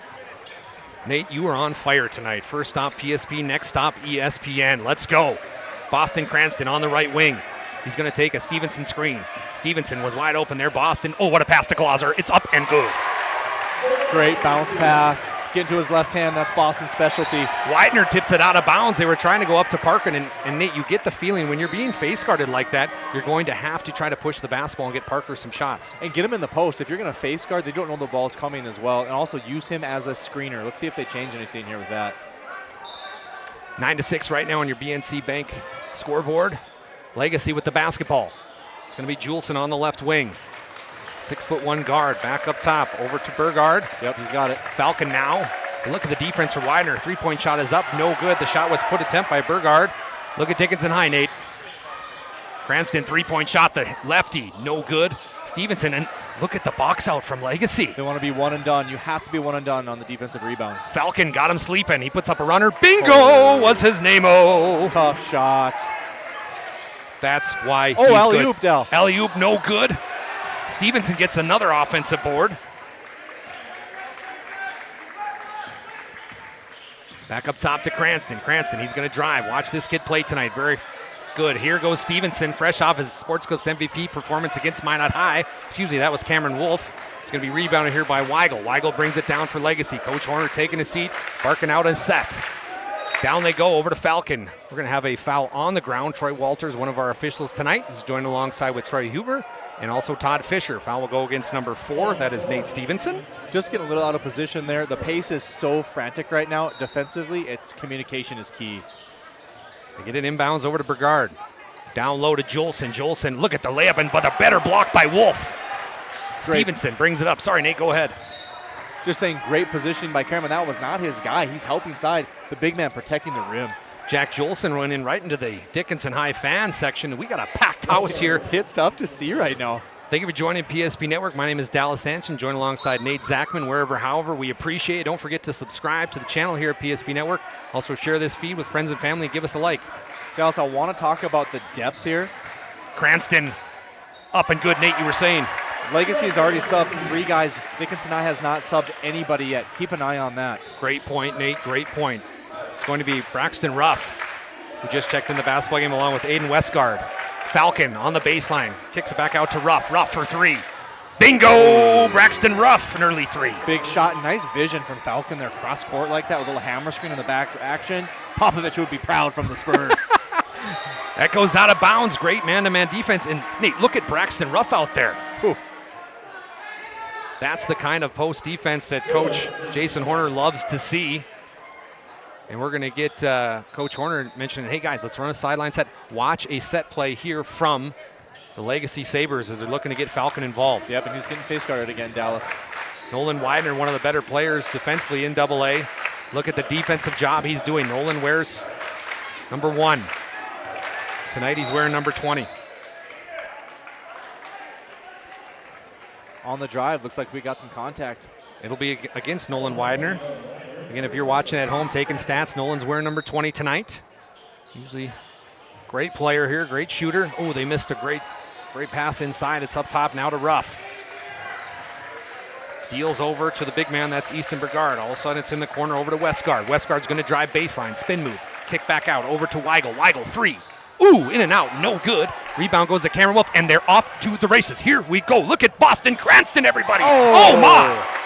Nate, you are on fire tonight. First stop PSP, next stop ESPN. Let's go. Boston Cranston on the right wing. He's going to take a Stevenson screen. Stevenson was wide open there. Boston. Oh, what a pass to Glauser. It's up and good. Great bounce pass. Get into his left hand. That's Boston's specialty. Widener tips it out of bounds. They were trying to go up to Parker. And Nate, you get the feeling when you're being face guarded like that, you're going to have to try to push the basketball and get Parker some shots. And get him in the post. If you're going to face guard, they don't know the ball's coming as well. And also use him as a screener. Let's see if they change anything here with that. 9-6 right now on your BNC Bank scoreboard. Legacy with the basketball. It's going to be Juleson on the left wing. 6'1" guard, back up top, over to Burgard. Yep, he's got it. Falcon now. And look at the defense for Widener. 3-point shot is up, no good. The shot was put attempt by Burgard. Look at Dickinson High, Nate. Cranston, three-point shot, the lefty, no good. Stevenson, and look at the box out from Legacy. They want to be one and done. You have to be one and done on the defensive rebounds. Falcon got him sleeping. He puts up a runner. Bingo was his name-o. Tough shots. That's why he's alley-oop, good. Del. Alley-oop, no good. Stevenson gets another offensive board. Back up top to Cranston. Cranston, he's going to drive. Watch this kid play tonight. Very good. Here goes Stevenson, fresh off his Sports Clips MVP performance against Minot High. Excuse me, that was Cameron Wolf. It's going to be rebounded here by Weigel. Weigel brings it down for Legacy. Coach Horner taking a seat, barking out a set. Down they go over to Falcon. We're going to have a foul on the ground. Troy Walters, one of our officials tonight, is joined alongside with Troy Huber and also Todd Fisher. Foul will go against number 4. That is Nate Stevenson. Just getting a little out of position there. The pace is so frantic right now. Defensively, its communication is key. They get it inbounds over to Burgard. Down low to Jolson. Jolson, look at the layup, but a better block by Wolf. Great. Stevenson brings it up. Sorry, Nate, go ahead. Just saying, great positioning by Cameron. That was not his guy. He's helping side. The big man protecting the rim. Jack Jolson went in right into the Dickinson High fan section. We got a packed house here. It's tough to see right now. Thank you for joining PSP Network. My name is DALYS Sanson, joined alongside Nate Zachman, wherever, however. We appreciate it. Don't forget to subscribe to the channel here at PSP Network. Also share this feed with friends and family. Give us a like. Dallas, I want to talk about the depth here. Cranston, up and good. Nate, you were saying. Legacy has already subbed 3 guys. Dickinson High has not subbed anybody yet. Keep an eye on that. Great point, Nate. Great point. It's going to be Braxton Ruff, who just checked in the basketball game along with Aiden Westgard. Falcon on the baseline. Kicks it back out to Ruff. Ruff for 3. Bingo! Braxton Ruff, an early 3. Big shot. Nice vision from Falcon there. Cross court like that with a little hammer screen in the back action. Popovich would be proud from the Spurs. That goes out of bounds. Great man-to-man defense. And Nate, look at Braxton Ruff out there. Whew. That's the kind of post defense that Coach Jason Horner loves to see. And we're going to get Coach Horner mentioning, hey guys, let's run a sideline set. Watch a set play here from the Legacy Sabres as they're looking to get Falcon involved. Yep, and he's getting face guarded again, Dallas. Nolan Widener, one of the better players defensively in AA. Look at the defensive job he's doing. Nolan wears number 1. Tonight he's wearing number 20. On the drive, looks like we got some contact. It'll be against Nolan Widener. Again, if you're watching at home, taking stats, Nolan's wearing number 20 tonight. Usually great player here, great shooter. Oh, they missed a great pass inside. It's up top now to Ruff. Deals over to the big man, that's Easton Burgard. All of a sudden it's in the corner over to Westgard. Westgard's going to drive baseline, spin move, kick back out over to Weigel. Weigel 3. Ooh, in and out, no good. Rebound goes to Cameron Wolf, and they're off to the races. Here we go. Look at Boston Cranston, everybody. Oh my.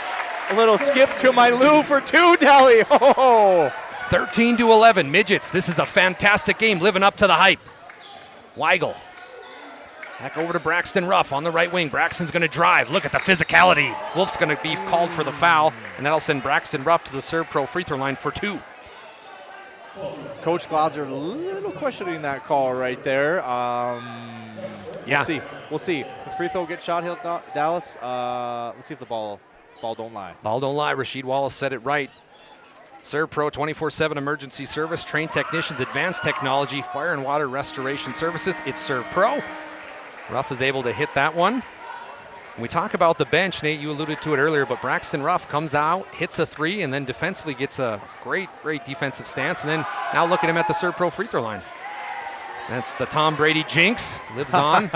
A little skip to my Lou for 2, Dally. Oh. 13-11, Midgets. This is a fantastic game, living up to the hype. Weigel. Back over to Braxton Ruff on the right wing. Braxton's going to drive. Look at the physicality. Wolf's going to be called for the foul, and that'll send Braxton Ruff to the Serve Pro free throw line for 2. Coach Glauser a little questioning that call right there. Yeah. We'll see. The free throw gets shot, Dallas. Let's see if the ball don't lie. Ball don't lie. Rasheed Wallace said it right. Serve Pro 24/7 emergency service, trained technicians, advanced technology, fire and water restoration services. It's Serve Pro. Ruff is able to hit that one. When we talk about the bench, Nate, you alluded to it earlier, but Braxton Ruff comes out, hits a 3, and then defensively gets a great defensive stance. And then now look at him at the Serve Pro free throw line. That's the Tom Brady jinx, lives on.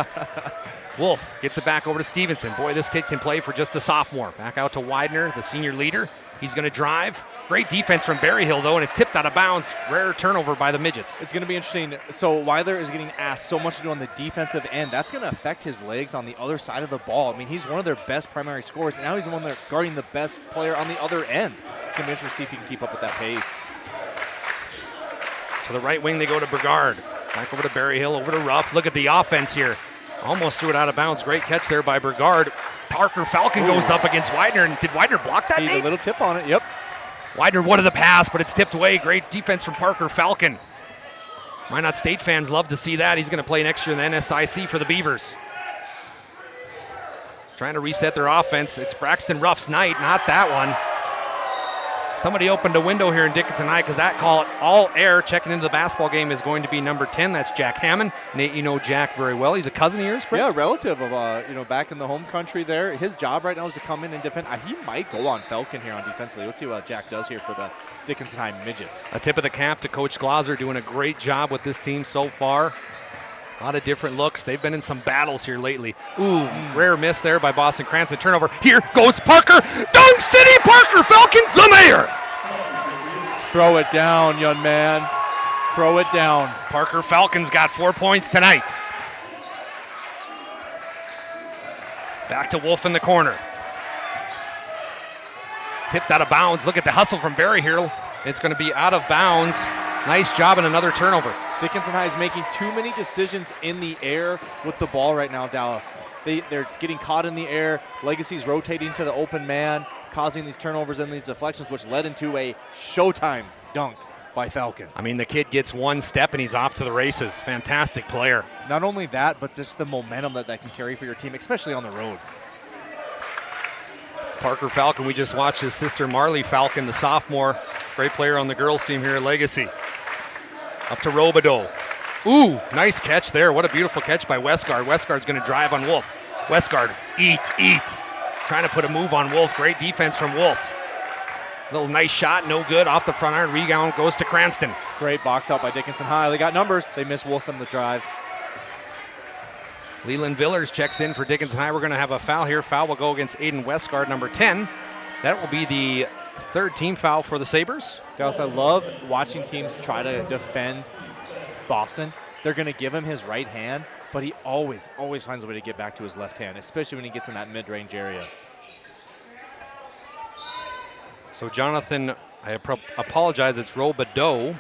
Wolf gets it back over to Stevenson. Boy, this kid can play for just a sophomore. Back out to Widener, the senior leader. He's going to drive. Great defense from Berryhill, though, and it's tipped out of bounds. Rare turnover by the Midgets. It's going to be interesting. So Weiler is getting asked so much to do on the defensive end. That's going to affect his legs on the other side of the ball. I mean, he's one of their best primary scorers, and now he's the one that's guarding the best player on the other end. It's going to be interesting to see if he can keep up with that pace. To the right wing, they go to Burgard. Back over to Berryhill, over to Ruff. Look at the offense here. Almost threw it out of bounds. Great catch there by Burgard. Parker Falcon goes up against Widener. And did Widener block that, Nate? A little tip on it, yep. Widener wanted the pass, but it's tipped away. Great defense from Parker Falcon. Minot State fans love to see that. He's going to play next year in the NSIC for the Beavers. Trying to reset their offense. It's Braxton Ruff's night, not that one. Somebody opened a window here in Dickinson High because that call all air. Checking into the basketball game is going to be number 10. That's Jack Hammond. Nate, you know Jack very well. He's a cousin of yours, correct? Yeah, relative of, back in the home country there. His job right now is to come in and defend. He might go on Falcon here on defensively. Let's see what Jack does here for the Dickinson High Midgets. A tip of the cap to Coach Glauser, doing a great job with this team so far. A lot of different looks. They've been in some battles here lately. Ooh, rare miss there by Boston Cranston. Turnover. Here goes Parker. Dunk City Parker. Falcons the mayor. Throw it down, young man. Throw it down. Parker Falcons got 4 points tonight. Back to Wolf in the corner. Tipped out of bounds. Look at the hustle from Barry here. It's going to be out of bounds. Nice job and another turnover. Dickinson High is making too many decisions in the air with the ball right now, Dallas. They're getting caught in the air. Legacy's rotating to the open man, causing these turnovers and these deflections, which led into a showtime dunk by Falcon. I mean, the kid gets one step and he's off to the races. Fantastic player. Not only that, but just the momentum that can carry for your team, especially on the road. Parker Falcon, we just watched his sister Marley Falcon, the sophomore, great player on the girls team here at Legacy. Up to Robideau. Ooh, nice catch there. What a beautiful catch by Westgard. Westgard's going to drive on Wolf. Westgard, eat. Trying to put a move on Wolf. Great defense from Wolf. Little nice shot, no good. Off the front iron, rebound goes to Cranston. Great box out by Dickinson High. They got numbers. They miss Wolf in the drive. Leland Villers checks in for Dickinson High. We're going to have a foul here. Foul will go against Aiden Westgard, number 10. That will be the third team foul for the Sabres. Dallas, I love watching teams try to defend Boston. They're going to give him his right hand, but he always finds a way to get back to his left hand, especially when he gets in that mid-range area. So Jonathan, I apologize, it's Robideau.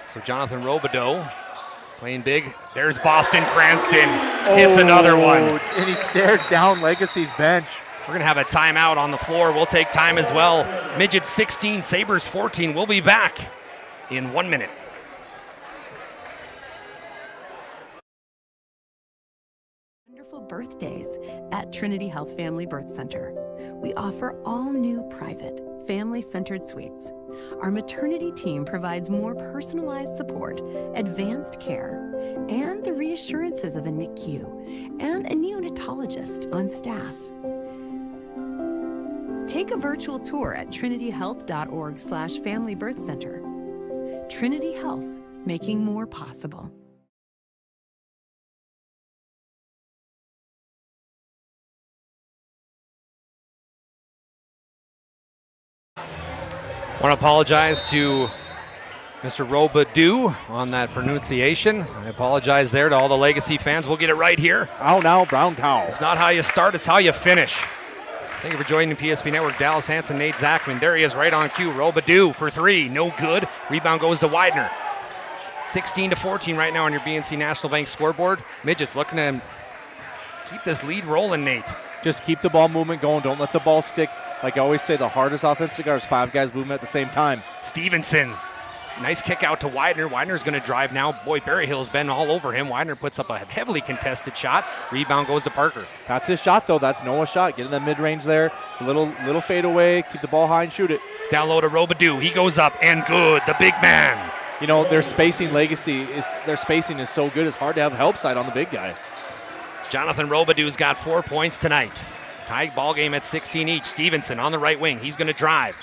So Jonathan Robideau playing big. There's Boston Cranston. Hits another one. And he stares down Legacy's bench. We're going to have a timeout on the floor. We'll take time as well. Midget 16, Sabres 14. We'll be back in 1 minute. Wonderful birthdays at Trinity Health Family Birth Center. We offer all new private, family-centered suites. Our maternity team provides more personalized support, advanced care, and the reassurances of a NICU and a neonatologist on staff. Take a virtual tour at trinityhealth.org/Family Birth Center. Trinity Health, making more possible. I want to apologize to Mr. Robideau on that pronunciation. I apologize there to all the Legacy fans. We'll get it right here. Out now, brown cow. It's not how you start, it's how you finish. Thank you for joining the PSP Network. Dallas Hansen, Nate Zachman. There he is right on cue. Robideau for three. No good. Rebound goes to Widener. 16-14 right now on your BNC National Bank scoreboard. Midgets looking to keep this lead rolling, Nate. Just keep the ball movement going. Don't let the ball stick. Like I always say, the hardest offense to guard is 5 guys moving at the same time. Stevenson. Nice kick out to Widener. Widener's going to drive now. Boy, Berryhill's been all over him. Widener puts up a heavily contested shot. Rebound goes to Parker. That's his shot, though. That's Noah's shot. Get in the mid-range there. A little fade away. Keep the ball high and shoot it. Down low to Robideau. He goes up and good. The big man. You know, their spacing is so good. It's hard to have help side on the big guy. Jonathan Robideau's got 4 points tonight. Tied ball game at 16 each. Stevenson on the right wing. He's going to drive.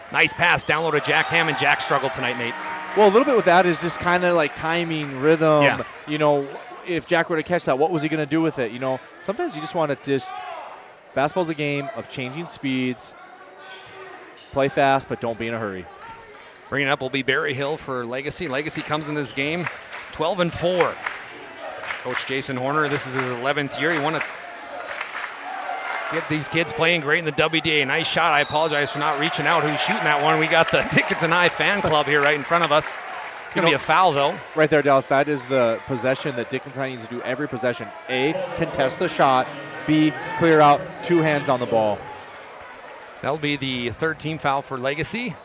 Nice pass down low to Jack Hammond. Jack struggled tonight, Nate. Well, a little bit with that is just kind of like timing, rhythm. Yeah. You know, if Jack were to catch that, what was he going to do with it? You know, sometimes you just want to basketball's a game of changing speeds. Play fast, but don't be in a hurry. Bringing up will be Berryhill for Legacy. Legacy comes in this game 12-4. Coach Jason Horner, this is his 11th year. You want to get these kids playing great in the WDA. Nice shot. I apologize for not reaching out. Who's shooting that one? We got the Dickinson High fan club here right in front of us. It's going to be a foul, though. Right there, Dallas. That is the possession that Dickinson High needs to do every possession. A, contest the shot. B, clear out. 2 hands on the ball. That'll be the third team foul for Legacy.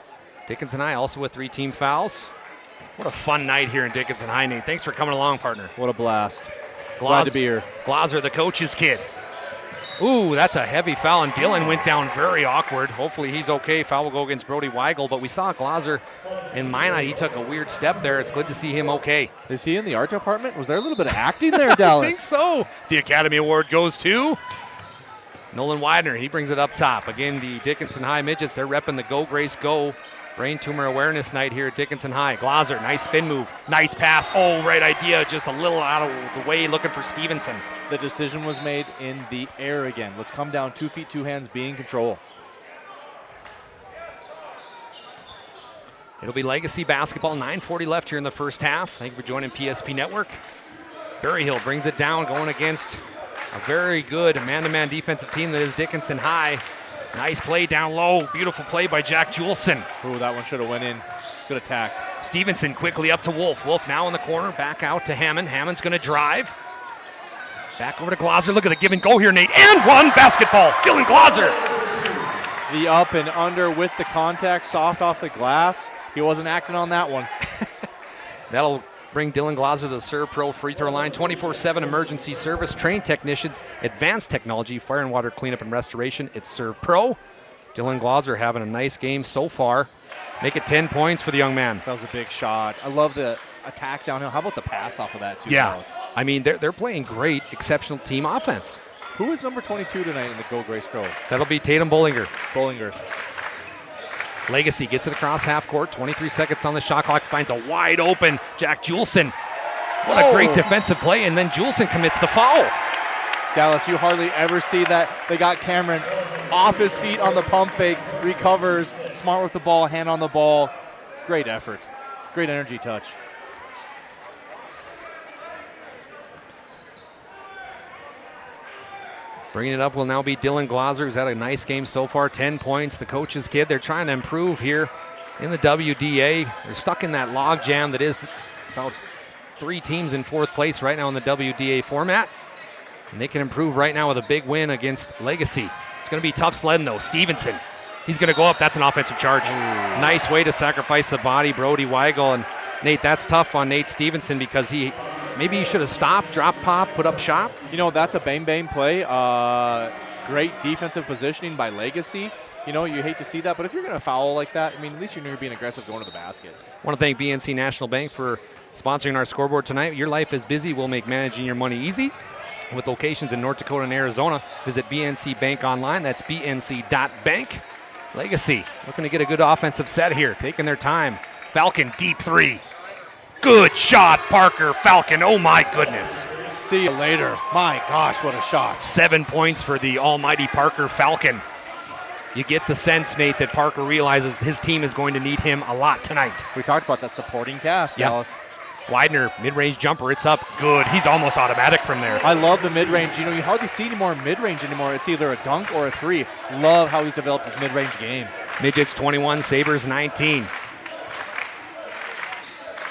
Dickinson High also with 3 team fouls. What a fun night here in Dickinson High, Nate. Thanks for coming along, partner. What a blast. Glad to be here. Glauser, the coach's kid. Ooh, that's a heavy foul, and Dylan went down very awkward. Hopefully he's okay. Foul will go against Brody Weigel, but we saw Glazer in mine. He took a weird step there. It's good to see him okay. Is he in the art department? Was there a little bit of acting there, Dallas? I think so. The Academy Award goes to Nolan Widener. He brings it up top. Again, the Dickinson High Midgets, they're repping the Go Grace Go Brain Tumor Awareness Night here at Dickinson High. Glazer, nice spin move, nice pass. Oh, right idea, just a little out of the way, looking for Stevenson. The decision was made in the air again. Let's come down 2 feet, 2 hands, be in control. It'll be Legacy basketball, 9:40 left here in the first half. Thank you for joining PSP Network. Berryhill brings it down, going against a very good man-to-man defensive team that is Dickinson High. Nice play down low. Beautiful play by Jack Juleson. Ooh, that one should have went in. Good attack. Stevenson quickly up to Wolf. Wolf now in the corner. Back out to Hammond. Hammond's going to drive. Back over to Glazer. Look at the give and go here, Nate. And one basketball. Dylan Glazer. The up and under with the contact. Soft off the glass. He wasn't acting on that one. That'll bring Dylan Glazer to the Serve Pro free throw line. 24/7 emergency service, trained technicians, advanced technology, fire and water cleanup and restoration. It's Serve Pro. Dylan Glazer having a nice game so far. Make it 10 points for the young man. That was a big shot. I love the attack downhill. How about the pass off of that too? Yeah, Dallas? I mean, they're playing great, exceptional team offense. Who is number 22 tonight in the Go Grace Crow? That'll be Tatum Bollinger. Bollinger. Legacy gets it across half court. 23 seconds on the shot clock. Finds a wide open Jack Juleson. What a great defensive play, and then Juleson commits the foul. Dallas, you hardly ever see that. They got Cameron off his feet on the pump fake, recovers, smart with the ball, hand on the ball. Great effort. Great energy touch. Bringing it up will now be Dylan Glazer, who's had a nice game so far. 10 points. The coach's kid. They're trying to improve here in the WDA. They're stuck in that log jam that is about 3 teams in 4th place right now in the WDA format. And they can improve right now with a big win against Legacy. It's going to be tough sledding, though. Stevenson, he's going to go up. That's an offensive charge. Ooh. Nice way to sacrifice the body, Brody Weigel. And Nate, that's tough on Nate Stevenson because maybe he should have stopped, drop pop, put up shot. You know, that's a bang-bang play. Great defensive positioning by Legacy. You know, you hate to see that, but if you're going to foul like that, I mean, at least you're being aggressive going to the basket. I want to thank BNC National Bank for sponsoring our scoreboard tonight. Your life is busy. We'll make managing your money easy. With locations in North Dakota and Arizona, visit BNC Bank online. That's bnc.bank. Legacy looking to get a good offensive set here, taking their time. Falcon, deep 3. Good shot, Parker Falcon. Oh, my goodness. See you later. My gosh, what a shot. 7 points for the almighty Parker Falcon. You get the sense, Nate, that Parker realizes his team is going to need him a lot tonight. We talked about that supporting cast, Dallas. Widener, mid-range jumper, it's up. Good. He's almost automatic from there. I love the mid-range. You know, you hardly see any more mid-range anymore. It's either a dunk or a 3. Love how he's developed his mid-range game. Midgets 21, Sabres 19.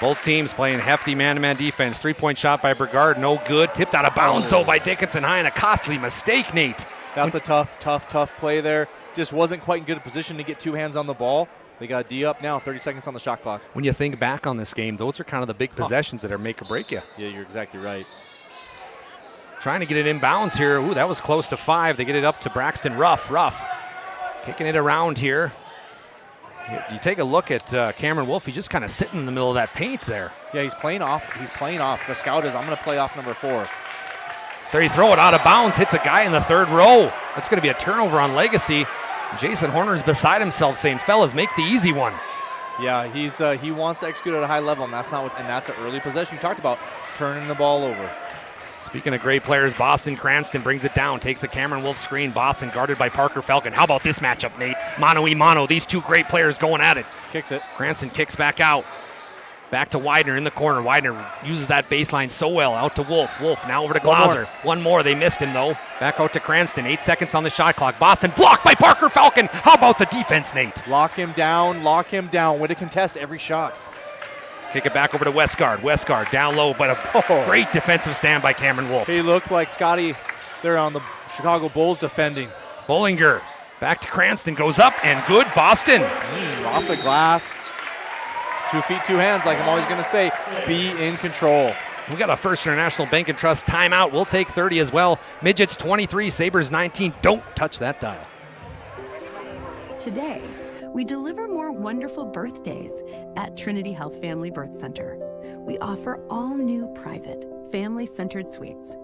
Both teams playing hefty man-to-man defense. 3-point shot by Brigard, no good. Tipped out of bounds, though, by Dickinson High, and a costly mistake, Nate. That's a tough play there. Just wasn't quite in good position to get 2 hands on the ball. They got a D up now, 30 seconds on the shot clock. When you think back on this game, those are kind of the big possessions that are make or break you. Yeah, you're exactly right. Trying to get it inbounds here. Ooh, that was close to 5. They get it up to Braxton Ruff. Kicking it around here. You take a look at Cameron Wolf. He's just kind of sitting in the middle of that paint there. Yeah, he's playing off. The scout is, I'm going to play off number 4. There you throw it out of bounds. Hits a guy in the 3rd row. That's going to be a turnover on Legacy. Jason Horner's beside himself saying, fellas, make the easy one. Yeah, he wants to execute at a high level, and that's an early possession. You talked about turning the ball over. Speaking of great players, Boston Cranston brings it down, takes a Cameron Wolf screen. Boston guarded by Parker Falcon. How about this matchup, Nate? Mano-y-mano, these 2 great players going at it. Kicks it. Cranston kicks back out. Back to Widener in the corner. Widener uses that baseline so well. Out to Wolf. Wolf now over to Glazer. One more. They missed him, though. Back out to Cranston. 8 seconds on the shot clock. Boston blocked by Parker Falcon. How about the defense, Nate? Lock him down. Way to contest every shot. Kick it back over to Westgard. Westgard down low, but a great defensive stand by Cameron Wolf. He looked like Scotty there on the Chicago Bulls defending. Bollinger back to Cranston. Goes up and good. Boston. Off the glass. 2 feet, 2 hands, like I'm always going to say. Be in control. We got a First International Bank and Trust timeout. We'll take 30 as well. Midgets 23, Sabres 19. Don't touch that dial. Today, we deliver more wonderful birthdays at Trinity Health Family Birth Center. We offer all new private, family-centered suites.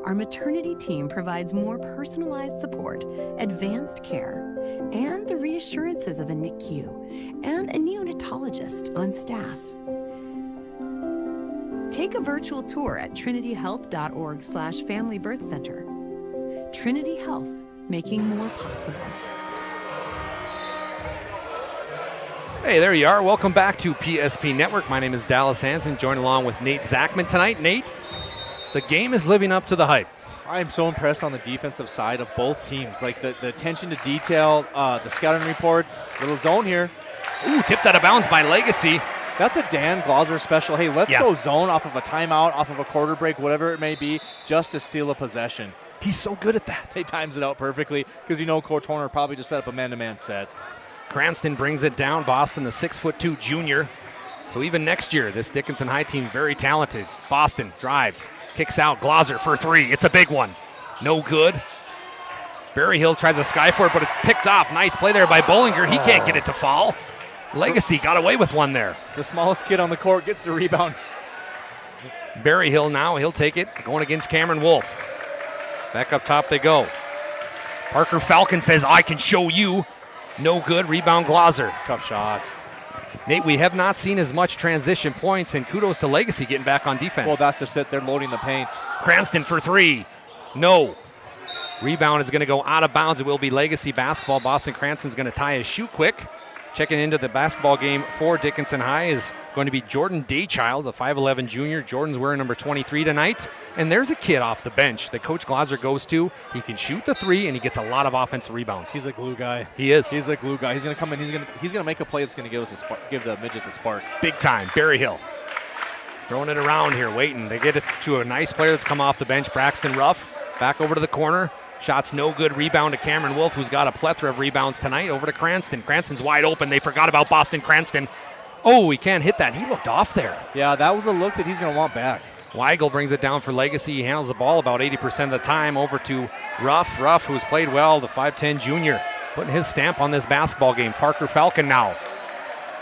Our maternity team provides more personalized support, advanced care, and the reassurances of a NICU and a neonatologist on staff. Take a virtual tour at trinityhealth.org/Family Birth Center. Trinity Health, making more possible. Hey, there you are. Welcome back to PSP Network. My name is Dallas Hansen, joined along with Nate ZACHMAN tonight. Nate, the game is living up to the hype. I'm so impressed on the defensive side of both teams. Like the attention to detail, the scouting reports, little zone here. Ooh, tipped out of bounds by Legacy. That's a Dan Glauser special. Hey, let's go zone off of a timeout, off of a quarter break, whatever it may be, just to steal a possession. He's so good at that. He times it out perfectly because you know Coach Horner probably just set up a man-to-man set. Cranston brings it down. Boston, the 6'2" junior. So even next year, this Dickinson High team, very talented. Boston drives, kicks out. Glauser for three. It's a big one. No good. Berryhill tries a sky for it, but it's picked off. Nice play there by Bollinger. He can't get it to fall. Legacy got away with one there. The smallest kid on the court gets the rebound. Berryhill now, he'll take it. Going against Cameron Wolf. Back up top they go. Parker Falcon says, I can show you. No good. Rebound Glauser. Tough shot. Nate, we have not seen as much transition points, and kudos to Legacy getting back on defense. Well, that's just it. They're loading the paint. Cranston for three. No. Rebound is going to go out of bounds. It will be Legacy basketball. Boston Cranston's going to tie his shoe quick. Checking into the basketball game for Dickinson High is going to be Jordan Daychild, the 5'11 junior. Jordan's wearing number 23 tonight. And there's a kid off the bench that Coach Glauser goes to. He can shoot the three, and he gets a lot of offensive rebounds. He's a glue guy. He is. He's a glue guy. He's going to come in. He's going to make a play that's going to give the Midgets a spark. Big time. Berryhill throwing it around here, waiting. They get it to a nice player that's come off the bench, Braxton Ruff. Back over to the corner. Shots no good. Rebound to Cameron Wolf, who's got a plethora of rebounds tonight. Over to Cranston. Cranston's wide open. They forgot about Boston Cranston. Oh, he can't hit that. He looked off there. Yeah, that was a look that he's going to want back. Weigel brings it down for Legacy. He handles the ball about 80% of the time. Over to Ruff. Ruff, who's played well, the 5'10 junior. Putting his stamp on this basketball game. Parker Falcon now.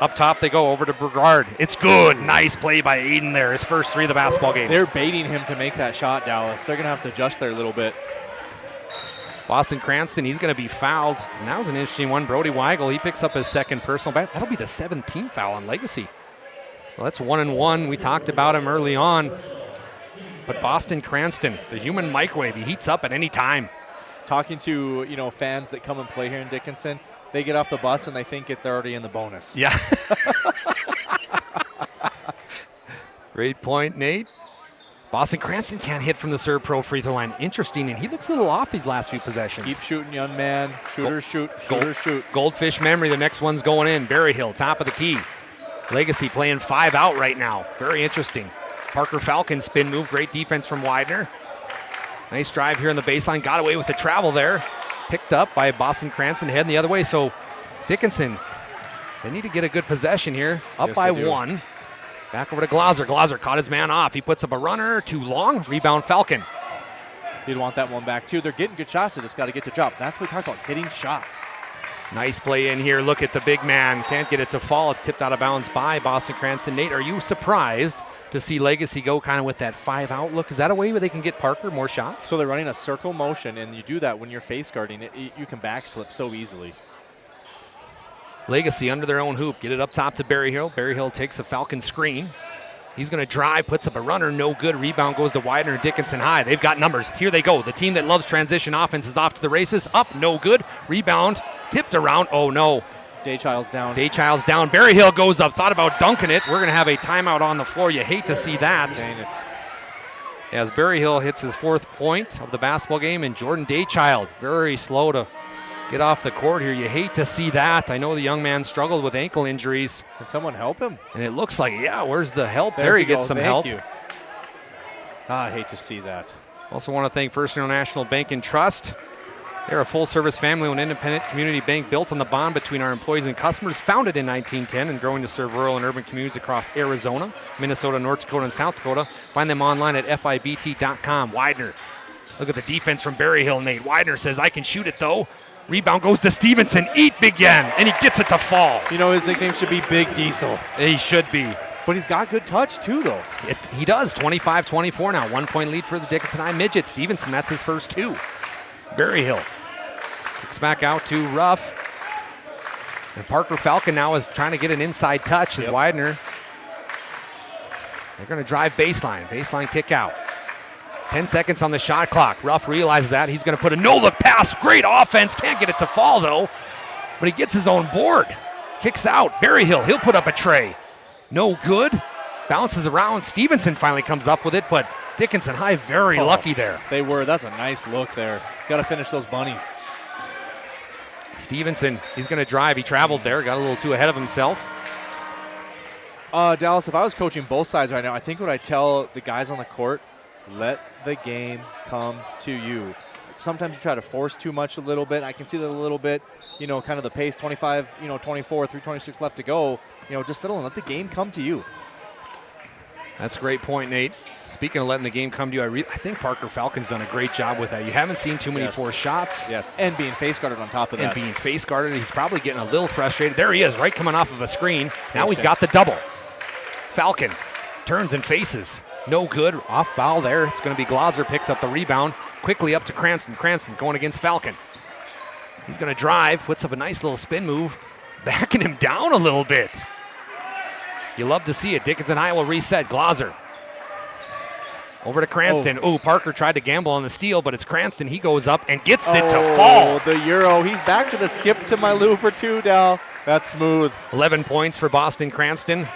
Up top they go over to Brigard. It's good. Nice play by Aiden there. His first three of the basketball game. They're baiting him to make that shot, Dallas. They're going to have to adjust there a little bit. Boston Cranston, he's going to be fouled. And that was an interesting one. Brody Weigel, he picks up his second personal best. That'll be the 17th foul on Legacy. So that's 1-1. We talked about him early on. But Boston Cranston, the human microwave, he heats up at any time. Talking to fans that come and play here in Dickinson, they get off the bus and they think they're already in the bonus. Yeah. Great point, Nate. Boston Cranston can't hit from the Serb Pro free throw line. Interesting, and he looks a little off these last few possessions. Keep shooting, young man. Shooters shoot. Shooters shoot. Goldfish memory. The next one's going in. Berryhill, top of the key. Legacy playing 5 out right now. Very interesting. Parker Falcon spin move. Great defense from Widener. Nice drive here on the baseline. Got away with the travel there. Picked up by Boston Cranston, heading the other way. So Dickinson, they need to get a good possession here. Up by 1. Back over to Glauser. Glauser caught his man off. He puts up a runner. Too long. Rebound Falcon. He'd want that one back too. They're getting good shots. They just got to get to drop. That's what we talk about, hitting shots. Nice play in here. Look at the big man. Can't get it to fall. It's tipped out of bounds by Boston Cranston. Nate, are you surprised to see Legacy go kind of with that 5-out look? Is that a way where they can get Parker more shots? So they're running a circle motion, and you do that when you're face guarding. You can backslip so easily. Legacy under their own hoop. Get it up top to Berryhill. Berryhill takes a Falcon screen. He's going to drive, puts up a runner, no good. Rebound goes to Widener, Dickinson High. They've got numbers. Here they go. The team that loves transition offense is off to the races. Up, no good. Rebound, tipped around. Oh, no. Daychild's down. Daychild's down. Berryhill goes up. Thought about dunking it. We're going to have a timeout on the floor. You hate to see that. Dang it. As Berryhill hits his 4th point of the basketball game, and Jordan Daychild very slow to get off the court here. You hate to see that. I know the young man struggled with ankle injuries. Can someone help him? And it looks like, yeah, where's the help? There he gets some help. Thank you. I hate to see that. Also want to thank First International Bank and Trust. They're a full-service family-owned independent community bank built on the bond between our employees and customers, founded in 1910 and growing to serve rural and urban communities across Arizona, Minnesota, North Dakota, and South Dakota. Find them online at fibt.com. Widener. Look at the defense from Berryhill, Nate. Widener says, I can shoot it, though. Rebound goes to Stevenson. Eat Big Yen, and he gets it to fall. You know, his nickname should be Big Diesel. He should be. But he's got good touch, too, though. He does. 25-24 now. 1 point lead for the Dickinson High Midget. Stevenson, that's his first 2. Berryhill kicks back out to Ruff. And Parker Falcon now is trying to get an inside touch as Widener. They're going to drive baseline. Baseline kick out. 10 seconds on the shot clock. Ruff realizes that. He's going to put a no-look pass. Great offense. Can't get it to fall, though. But he gets his own board. Kicks out. Berryhill, he'll put up a tray. No good. Bounces around. Stevenson finally comes up with it, but Dickinson High very lucky there. They were. That's a nice look there. Got to finish those bunnies. Stevenson, he's going to drive. He traveled there. Got a little too ahead of himself. Dallas, if I was coaching both sides right now, I think what I tell the guys on the court, let the game come to you. Sometimes you try to force too much a little bit. I can see that a little bit, kind of the pace, 25, 24, 3:26 left to go. Just settle and let the game come to you. That's a great point, Nate. Speaking of letting the game come to you, I think Parker Falcon's done a great job with that. You haven't seen too many forced shots. Yes, and being face guarded on top of that. And being face guarded, he's probably getting a little frustrated. There he is, right coming off of a screen. Now he's got the double. Falcon turns and faces. No good. Off foul there. It's going to be Glauser, picks up the rebound. Quickly up to Cranston. Cranston going against Falcon. He's going to drive, puts up a nice little spin move, backing him down a little bit. You love to see it. Dickinson High will reset. Glauser. Over to Cranston. Oh, Parker tried to gamble on the steal, but it's Cranston. He goes up and gets it to fall. The Euro. He's back to the skip to my Lou for 2, Dal. That's smooth. 11 points for Boston Cranston.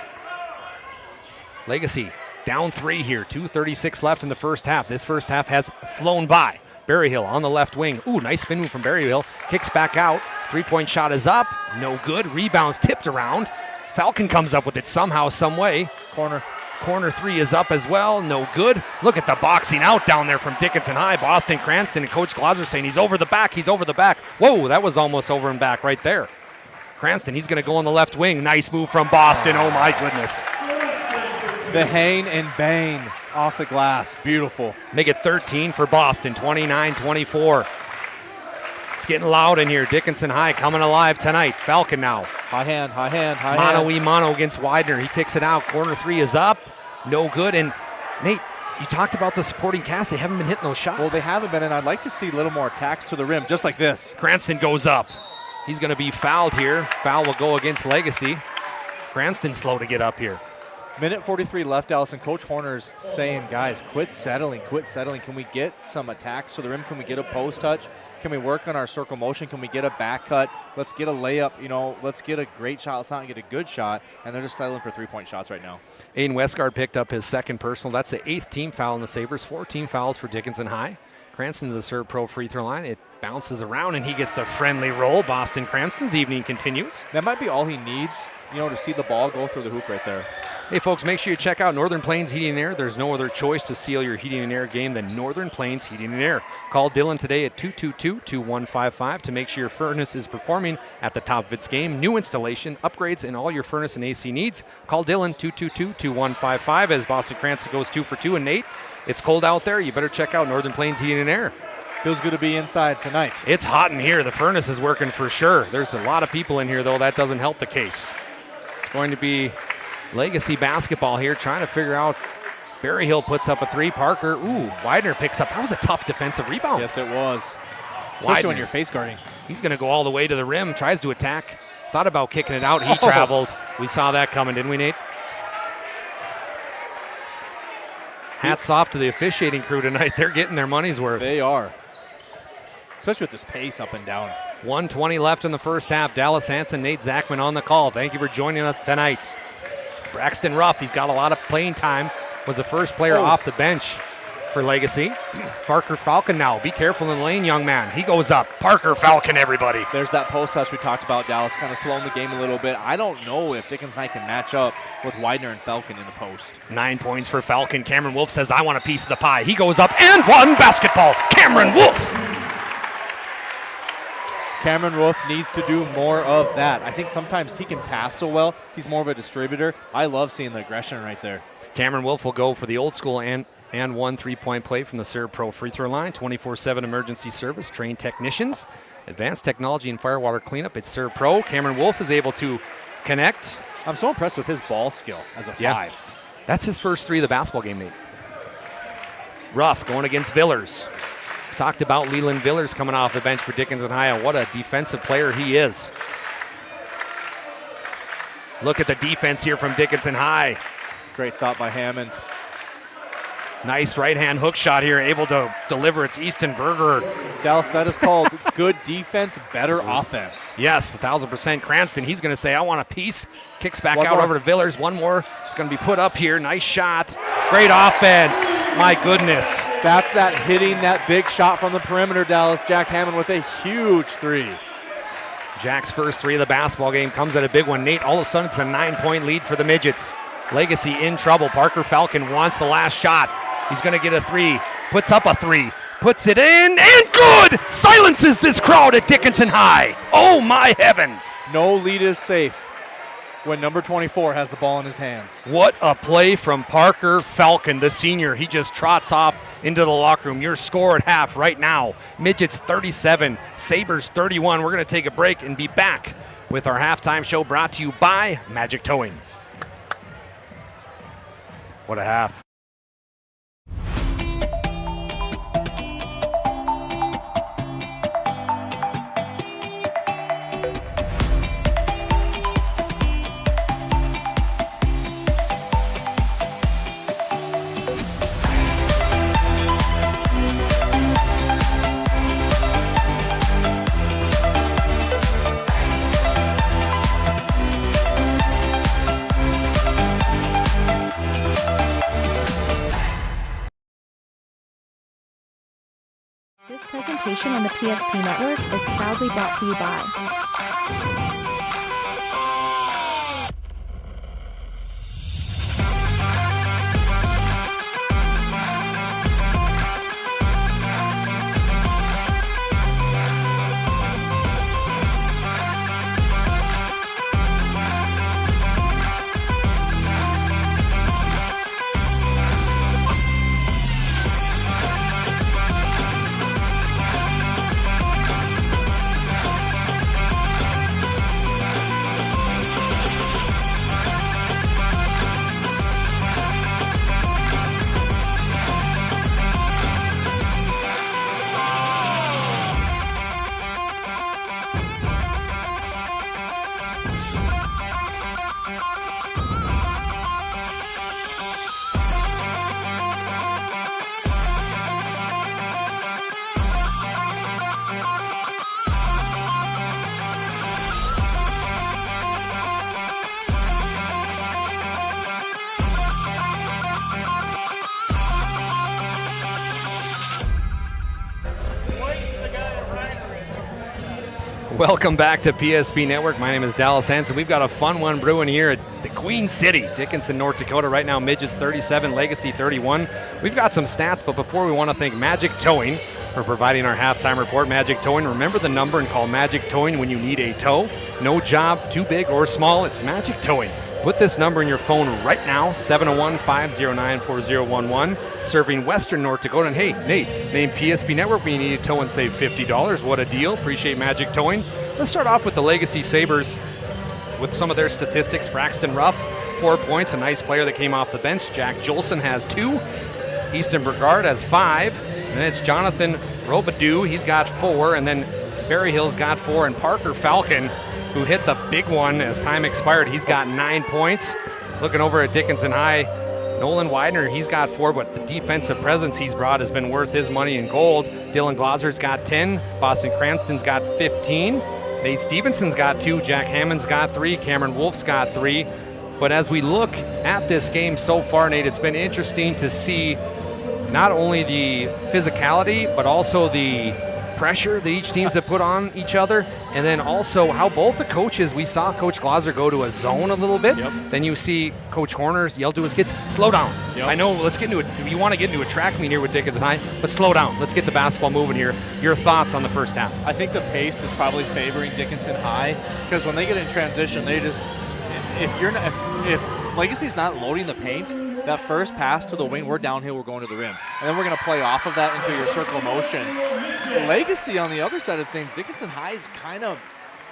Legacy down 3 here. 2:36 left in the first half. This first half has flown by. Berryhill on the left wing. Ooh, nice spin move from Berryhill. Kicks back out. 3-point shot is up. No good. Rebounds tipped around. Falcon comes up with it somehow, some way. Corner 3 is up as well. No good. Look at the boxing out down there from Dickinson High. Boston Cranston and Coach Glauser saying he's over the back. He's over the back. Whoa, that was almost over and back right there. Cranston, he's going to go on the left wing. Nice move from Boston. Oh, my goodness. The hang and bang off the glass. Beautiful. Make it 13 for Boston, 29-24. It's getting loud in here. Dickinson High coming alive tonight. Falcon now. High hand. Mono against Widener. He kicks it out. Corner 3 is up. No good. And Nate, you talked about the supporting cast. They haven't been hitting those shots. Well, they haven't been, and I'd like to see a little more attacks to the rim, just like this. Cranston goes up. He's going to be fouled here. Foul will go against Legacy. Cranston slow to get up here. Minute 43 left, Allison. Coach Horner's saying, guys, quit settling. Can we get some attacks to the rim? Can we get a post touch? Can we work on our circle motion? Can we get a back cut? Let's get a layup. Let's get a great shot. Let's not get a good shot. And they're just settling for 3-point shots right now. Aiden Westgard picked up his second personal. That's the 8th team foul in the Sabres. 14 fouls for Dickinson High. Cranston to the serve pro free throw line. It bounces around, and he gets the friendly roll. Boston Cranston's evening continues. That might be all he needs, to see the ball go through the hoop right there. Hey, folks, make sure you check out Northern Plains Heating and Air. There's no other choice to seal your heating and air game than Northern Plains Heating and Air. Call Dylan today at 222-2155 to make sure your furnace is performing at the top of its game. New installation, upgrades, and all your furnace and AC needs. Call Dylan 222-2155 as Boston Cranston goes 2 for 2. And Nate, it's cold out there. You better check out Northern Plains Heating and Air. Feels good to be inside tonight. It's hot in here. The furnace is working for sure. There's a lot of people in here, though. That doesn't help the case. It's going to be Legacy basketball here, trying to figure out. Berryhill puts up a 3. Parker, Widener picks up. That was a tough defensive rebound. Yes, it was. Especially Widener, when you're face guarding. He's going to go all the way to the rim, tries to attack. Thought about kicking it out. He traveled. We saw that coming, didn't we, Nate? Hats off to the officiating crew tonight. They're getting their money's worth. They are. Especially with this pace up and down. 1:20 left in the first half. Dallas Hansen, Nate Zachman on the call. Thank you for joining us tonight. Braxton Ruff, he's got a lot of playing time, was the first player off the bench for Legacy. Parker Falcon now. Be careful in the lane, young man. He goes up. Parker Falcon, everybody. There's that post touch we talked about, Dallas, kind of slowing the game a little bit. I don't know if Dickinson High can match up with Widener and Falcon in the post. 9 points for Falcon. Cameron Wolf says, I want a piece of the pie. He goes up and one. Basketball. Cameron Wolf. Cameron Wolf needs to do more of that. I think sometimes he can pass so well. He's more of a distributor. I love seeing the aggression right there. Cameron Wolf will go for the old school and one three-point play from the Serve Pro free throw line. 24/7 emergency service, trained technicians, advanced technology and firewater cleanup. It's Serve Pro. Cameron Wolf is able to connect. I'm so impressed with his ball skill as a 5. That's his first 3 of the basketball game, Nate. Ruff going against Villers. Talked about Leland Villers coming off the bench for Dickinson High. What a defensive player he is. Look at the defense here from Dickinson High. Great stop by Hammond. Nice right-hand hook shot here, able to deliver. It's Easton Berger. Dallas, that is called good defense, better offense. Yes, 1,000%. Cranston, he's going to say, I want a piece. Kicks back out over to Villers. One more. It's going to be put up here. Nice shot. Great offense. My goodness. That's that hitting that big shot from the perimeter, Dallas. Jack Hammond with a huge 3. Jack's first 3 of the basketball game comes at a big one. Nate, all of a sudden it's a 9-point lead for the Midgets. Legacy in trouble. Parker Falcon wants the last shot. He's going to get a 3. Puts up a 3. Puts it in, and good! Silences this crowd at Dickinson High. Oh, my heavens. No lead is safe when number 24 has the ball in his hands. What a play from Parker Falcon, the senior. He just trots off into the locker room. Your score at half right now. Midgets 37, Sabres 31. We're going to take a break and be back with our halftime show brought to you by Magic Towing. What a half. This presentation on the PSP Network is proudly brought to you by Welcome back to PSP Network. My name is Dallas Hanson. We've got a fun one brewing here at the Queen City, Dickinson, North Dakota. Right now, Midgets 37, Legacy 31. We've got some stats, but before we want to thank Magic Towing for providing our halftime report. Magic Towing, remember the number and call Magic Towing when you need a tow. No job too big or small, it's Magic Towing. Put this number in your phone right now, 701-509-4011, serving Western North Dakota. And hey, Nate, name PSP Network when you need a tow and save $50. What a deal. Appreciate Magic Towing. Let's start off with the Legacy Sabres with some of their statistics. Braxton Ruff, 4 points, a nice player that came off the bench. Jack Jolson has 2. Easton Burgard has 5. And it's Jonathan Robidoux, he's got 4. And then Barry Hill's got 4. And Parker Falcon, who hit the big one as time expired, he's got 9 points. Looking over at Dickinson High, Nolan Widener, he's got 4, but the defensive presence he's brought has been worth his money in gold. Dylan Glazer's got 10. Boston Cranston's got 15. Nate Stevenson's got 2. Jack Hammond's got 3. Cameron Wolf's got 3. But as we look at this game so far, Nate, it's been interesting to see not only the physicality, but also the pressure that each teams have put on each other, and then also how both the coaches, we saw Coach Glauser go to a zone a little bit. Then you see Coach Horner yell to his kids, slow down. I know, let's get into it. You want to get into a track meet here with Dickinson High, but slow down. Let's get the basketball moving here. Your thoughts on the first half? I think the pace is probably favoring Dickinson High, because when they get in transition, they just, if Legacy's not loading the paint, that first pass to the wing, we're downhill, we're going to the rim. And then we're going to play off of that into your circle of motion. Legacy, on the other side of things, Dickinson High is kind of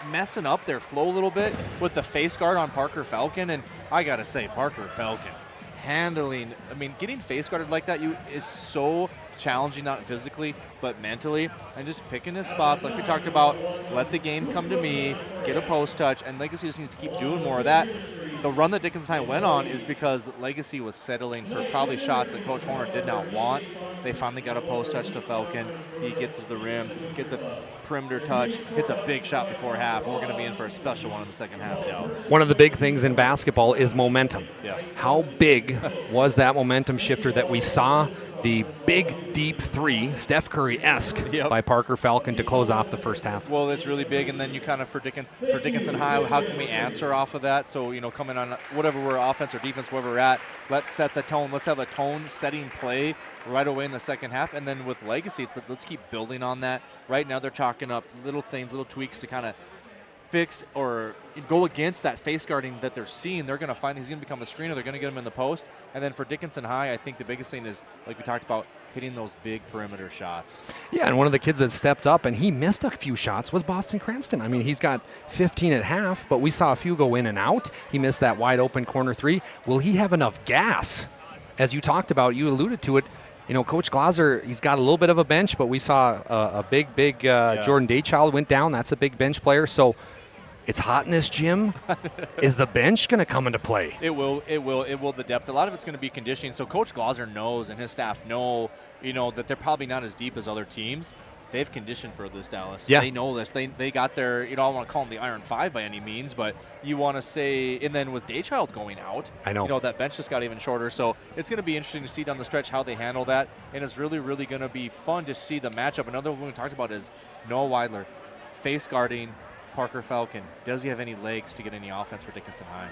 messing up their flow a little bit with the face guard on Parker Falcon. And I got to say, Parker Falcon handling, getting face guarded like that is so challenging, not physically, but mentally, and just picking his spots like we talked about. Let the game come to me, get a post touch, and Legacy just needs to keep doing more of that. The run that Dickinson High went on is because Legacy was settling for probably shots that Coach Horner did not want. They finally got a post touch to Falcon. He gets to the rim, gets a perimeter touch, hits a big shot before half, and we're going to be in for a special one in the second half, Dell. One of the big things in basketball is momentum. Yes. How big was that momentum shifter that we saw? The big, deep three, Steph Curry-esque, by Parker Falcon to close off the first half. Well, it's really big, and then you kind of, for Dickinson High, how can we answer off of that? So, coming on whatever we're offense or defense, wherever we're at, let's set the tone. Let's have a tone-setting play right away in the second half. And then with Legacy, it's let's keep building on that. Right now they're chalking up little things, little tweaks to kind of fix or go against that face guarding that they're seeing. They're going to find he's going to become a screener. They're going to get him in the post. And then for Dickinson High, I think the biggest thing is, like we talked about, hitting those big perimeter shots. Yeah, and one of the kids that stepped up and he missed a few shots was Boston Cranston. He's got 15 at half, but we saw a few go in and out. He missed that wide open corner three. Will he have enough gas? As you talked about, you alluded to it, Coach Glauser, he's got a little bit of a bench, but we saw a big Jordan Daychild went down. That's a big bench player. So it's hot in this gym. Is the bench going to come into play? It will. The depth. A lot of it's going to be conditioning. So Coach Glauser knows, and his staff know, that they're probably not as deep as other teams. They've conditioned for this, Dallas. Yeah. They know this. They got their, I don't want to call them the Iron Five by any means, but you want to say, and then with Daychild going out, I know. That bench just got even shorter. So it's going to be interesting to see down the stretch how they handle that, and it's really, really going to be fun to see the matchup. Another one we talked about is Noah Weidler, face guarding Parker Falcon. Does he have any legs to get any offense for Dickinson High?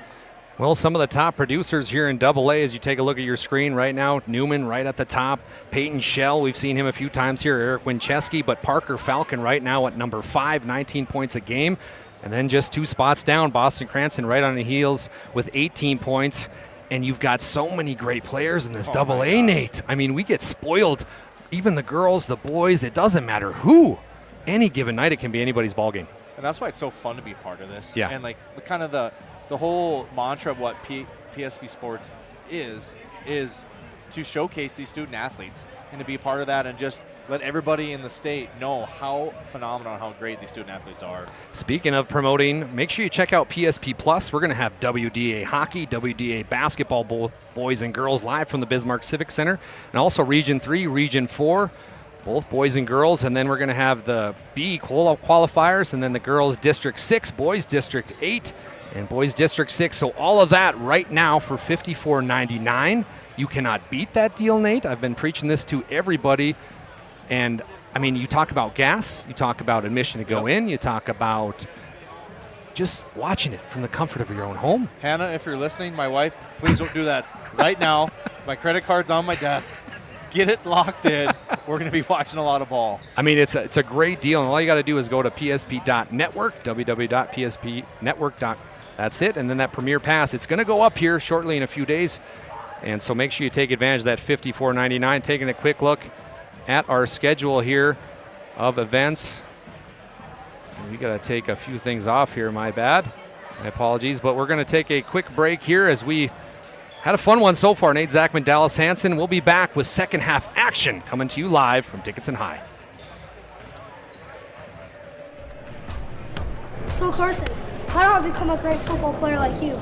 Well, some of the top producers here in AA, as you take a look at your screen right now, Newman right at the top, Peyton Shell, we've seen him a few times here, Eric Winchesky, but Parker Falcon right now at number 5, 19 points a game. And then just 2 spots down, Boston Cranston right on the heels with 18 points. And you've got so many great players in this AA, Nate. We get spoiled. Even the girls, the boys, it doesn't matter who. Any given night, it can be anybody's ball game. And that's why it's so fun to be part of this. Yeah. And the whole mantra of what PSP Sports is to showcase these student athletes and to be a part of that and just let everybody in the state know how phenomenal and how great these student athletes are. Speaking of promoting, make sure you check out PSP Plus. We're going to have WDA hockey, WDA basketball, both boys and girls, live from the Bismarck Civic Center, and also Region 3, Region 4, both boys and girls, and then we're going to have the B qualifiers, and then the girls District 6, boys District 8, and boys District 6. So all of that right now for $54.99. You cannot beat that deal, Nate. I've been preaching this to everybody. And, you talk about gas, you talk about admission to go in, you talk about just watching it from the comfort of your own home. Hannah, if you're listening, my wife, please don't do that right now. My credit card's on my desk. Get it locked in. We're going to be watching a lot of ball. It's a great deal, and all you got to do is go to psp.network, www.pspnetwork.com. That's it, and then that Premier Pass, it's going to go up here shortly in a few days, and so make sure you take advantage of that $54.99. Taking a quick look at our schedule here of events. We got to take a few things off here, my bad. My apologies, but we're going to take a quick break here as we had a fun one so far. Nate ZACHMAN, Dallas Hansen. We'll be back with second half action coming to you live from Dickinson High. So Carson, how do I become a great football player like you?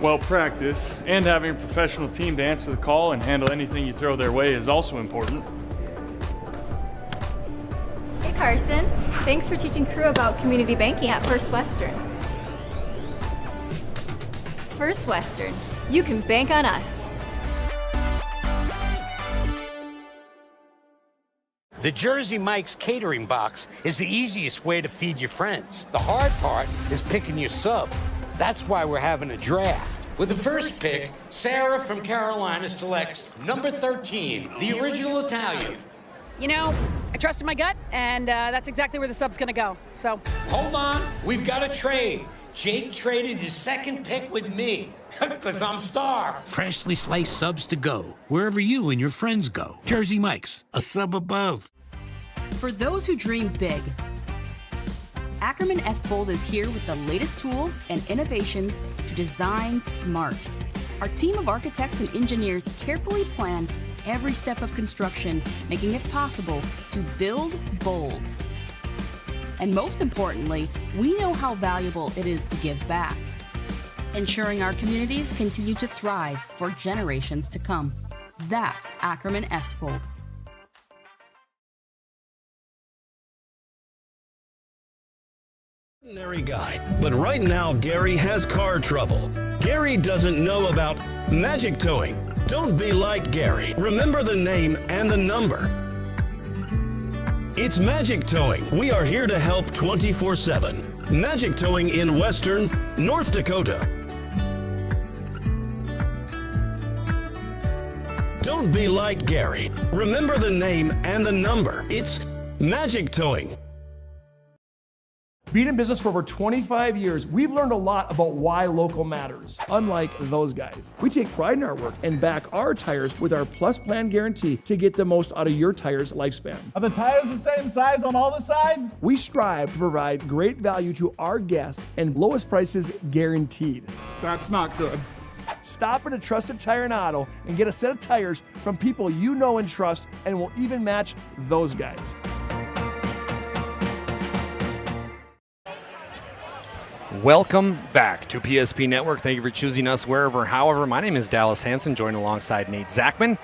Well, practice and having a professional team to answer the call and handle anything you throw their way is also important. Hey Carson, thanks for teaching crew about community banking at First Western. First Western, you can bank on us. The Jersey Mike's catering box is the easiest way to feed your friends. The hard part is picking your sub. That's why we're having a draft. With the first pick, Sarah from Carolina selects number 13, the original Italian. You know, I trusted my gut, and that's exactly where the sub's going to go. So Hold on, we've got a trade. Jake traded his second pick with me, because I'm starved. Freshly sliced subs to go, wherever you and your friends go. Jersey Mike's, a sub above. For those who dream big, Ackerman Estvold is here with the latest tools and innovations to design smart. Our team of architects and engineers carefully plan every step of construction, making it possible to build bold. And most importantly, we know how valuable it is to give back, ensuring our communities continue to thrive for generations to come. That's Ackerman Estvold. Ordinary guy, but right now Gary has car trouble. Gary doesn't know about magic towing. Don't be like Gary. Remember the name and the number. It's Magic Towing. We are here to help 24/7. Magic Towing in Western North Dakota. Don't be like Gary. Remember the name and the number. It's Magic Towing. Being in business for over 25 years, we've learned a lot about why local matters. Unlike those guys, we take pride in our work and back our tires with our Plus Plan guarantee to get the most out of your tire's lifespan. Are the tires the same size on all the sides? We strive to provide great value to our guests and lowest prices guaranteed. That's not good. Stop at a trusted tire and auto and get a set of tires from people you know and trust, and will even match those guys. Welcome back to PSP Network. Thank you for choosing us wherever, however. My name is DALYS Hanson, joined alongside Nate ZACHMAN.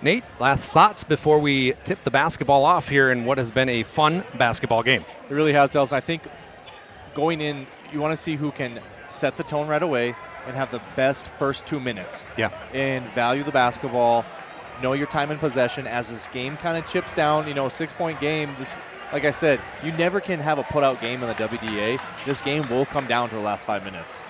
Nate, last thoughts before we tip the basketball off here in what has been a fun basketball game. It really has, DALYS. I think going in, you want to see who can set the tone right away and have the best first 2 minutes. Yeah. And value the basketball, know your time in possession as this game kind of chips down. 6-point game. Like I said, you never can have a put-out game in the WDA. This game will come down to the last 5 minutes.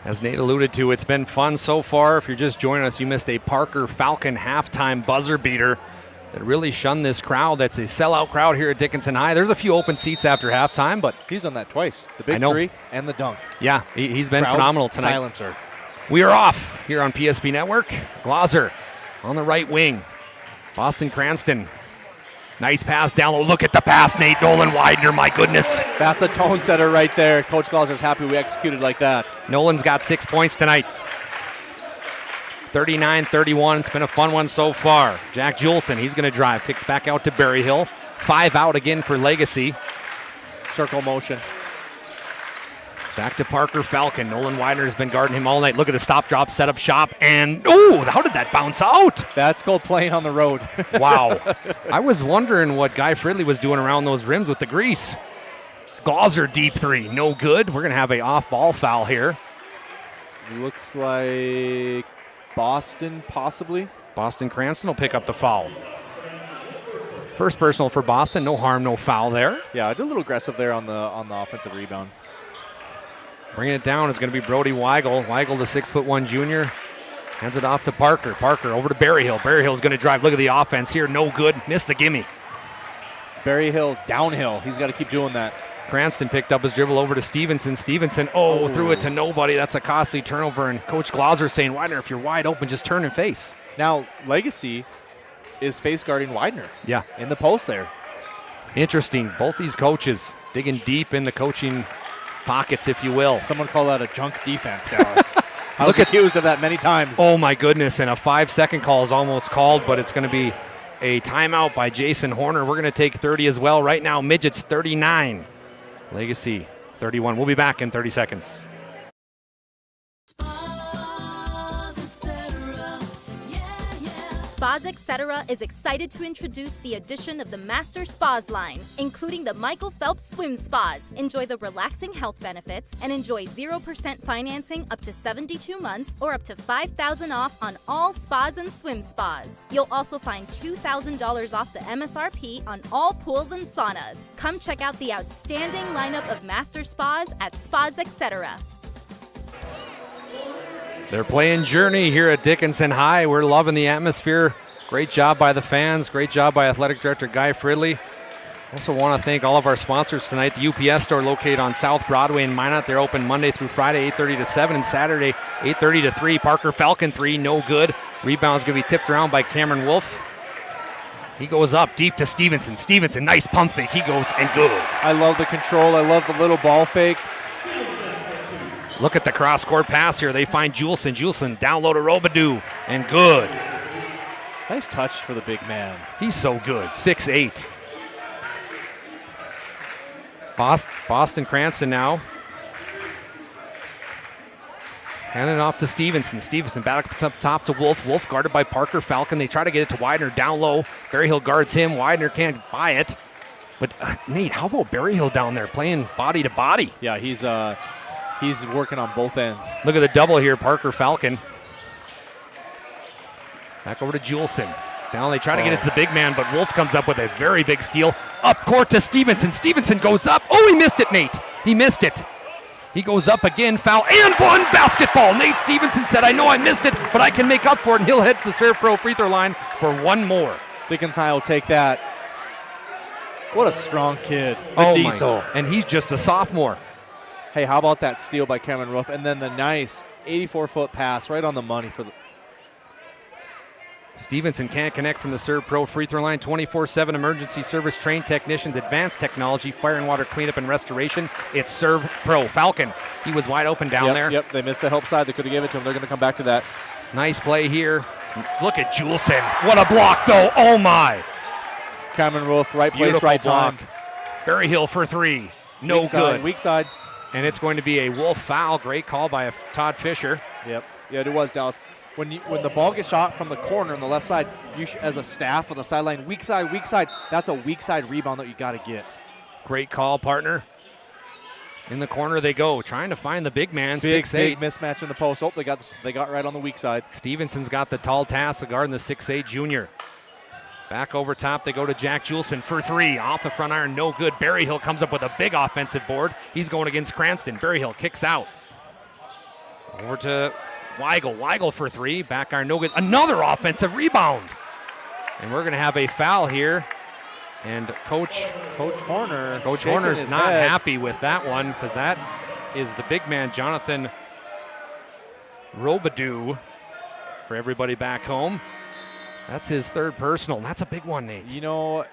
As Nate alluded to, it's been fun so far. If you're just joining us, you missed a Parker Falcon halftime buzzer beater that really shunned this crowd. That's a sellout crowd here at Dickinson High. There's a few open seats after halftime, but he's done that twice. The big three and the dunk. Yeah, he's been crowd phenomenal tonight. Silencer. We are off here on PSP Network. Glauser on the right wing. Boston Cranston. Nice pass down low. Look at the pass, Nate. Nolan Widener, my goodness. That's the tone setter right there. Coach Glauser's happy we executed like that. Nolan's got 6 points tonight. 39-31. It's been a fun one so far. Jack Juleson, he's going to drive. Kicks back out to Berryhill. 5 out again for Legacy. Circle motion. Back to Parker Falcon. Nolan Widener has been guarding him all night. Look at the stop, drop, set up, shop, and oh, how did that bounce out? That's called playing on the road. Wow. I was wondering what Guy Fridley was doing around those rims with the grease. Glauser deep three, no good. We're going to have a off-ball foul here. Looks like Boston, possibly. Boston Cranston will pick up the foul. First personal for Boston. No harm, no foul there. Yeah, I did a little aggressive there on the offensive rebound. Bringing it down is going to be Brody Weigel. Weigel, the 6'1" junior, hands it off to Parker. Parker over to Berryhill. Berryhill's going to drive. Look at the offense here. No good. Missed the gimme. Berryhill downhill. He's got to keep doing that. Cranston picked up his dribble over to Stevenson. Stevenson, threw it to nobody. That's a costly turnover. And Coach Glauser saying, Widener, if you're wide open, just turn and face. Now, Legacy is face guarding Widener. Yeah. In the post there. Interesting. Both these coaches digging deep in the coaching pockets, if you will. Someone call that a junk defense, Dallas. I was accused of that many times. Oh, my goodness. And a 5-second call is almost called, but it's going to be a timeout by Jason Horner. We're going to take 30 as well. Right now, Midgets 39. Legacy 31. We'll be back in 30 seconds. Spas Etc. is excited to introduce the addition of the Master Spas line, including the Michael Phelps Swim Spas. Enjoy the relaxing health benefits and enjoy 0% financing up to 72 months or up to $5,000 off on all spas and swim spas. You'll also find $2,000 off the MSRP on all pools and saunas. Come check out the outstanding lineup of Master Spas at Spas Etc. They're playing Journey here at Dickinson High. We're loving the atmosphere. Great job by the fans. Great job by Athletic Director Guy Fridley. Also want to thank all of our sponsors tonight. The UPS store located on South Broadway in Minot. They're open Monday through Friday, 8:30 to 7, and Saturday, 8:30 to 3. Parker Falcon 3, no good. Rebound's going to be tipped around by Cameron Wolf. He goes up deep to Stevenson. Stevenson, nice pump fake. He goes and good. I love the control. I love the little ball fake. Look at the cross-court pass here. They find Julesen. Julesen down low to Robidoux, and good. Nice touch for the big man. He's so good, 6'8". Boston Cranston now. Handing it off to Stevenson. Stevenson back up top to Wolf. Wolf guarded by Parker Falcon. They try to get it to Widener down low. Berryhill guards him. Widener can't buy it. But Nate, how about Berryhill down there playing body to body? Yeah, he's working on both ends. Look at the double here, Parker Falcon. Back over to Julesen. Down, they try to get it to the big man, but Wolf comes up with a very big steal. Up court to Stevenson. Stevenson goes up. Oh, he missed it, Nate. He missed it. He goes up again, foul, and one basketball. Nate Stevenson said, I know I missed it, but I can make up for it, and he'll head to the Serve Pro free throw line for one more. Dickinson High will take that. What a strong kid. The Diesel. And he's just a sophomore. Hey, how about that steal by Cameron Roof? And then the nice 84-foot pass right on the money for the... Stevenson can't connect from the Serve Pro free throw line. 24/7 emergency service, trained technicians, advanced technology, fire and water cleanup and restoration. It's Serve Pro. Falcon, he was wide open down there. Yep, they missed the help side. They could have given it to him. They're going to come back to that. Nice play here. Look at Julesen. What a block, though. Oh, my. Cameron Roof, right place, Beautiful right block. time. Berryhill for three. No weak good. Side, weak side. And it's going to be a Wolf foul. Great call by Todd Fisher. Yep. Yeah, it was, Dallas. When the ball gets shot from the corner on the left side, you as a staff on the sideline, weak side, that's a weak side rebound that you got to get. Great call, partner. In the corner they go, trying to find the big man, 6'8". Big mismatch in the post. Oh, they got right on the weak side. Stevenson's got the tall task of guarding the 6'8 junior. Back over top, they go to Jack Julesen for three. Off the front iron, no good. Berryhill comes up with a big offensive board. He's going against Cranston. Berryhill kicks out. Over to Weigel. Weigel for three. Back iron, no good. Another offensive rebound. And we're going to have a foul here. And Coach Horner's not happy with that one, because that is the big man, Jonathan Robidoux, for everybody back home. That's his third personal. That's a big one, Nate. You know,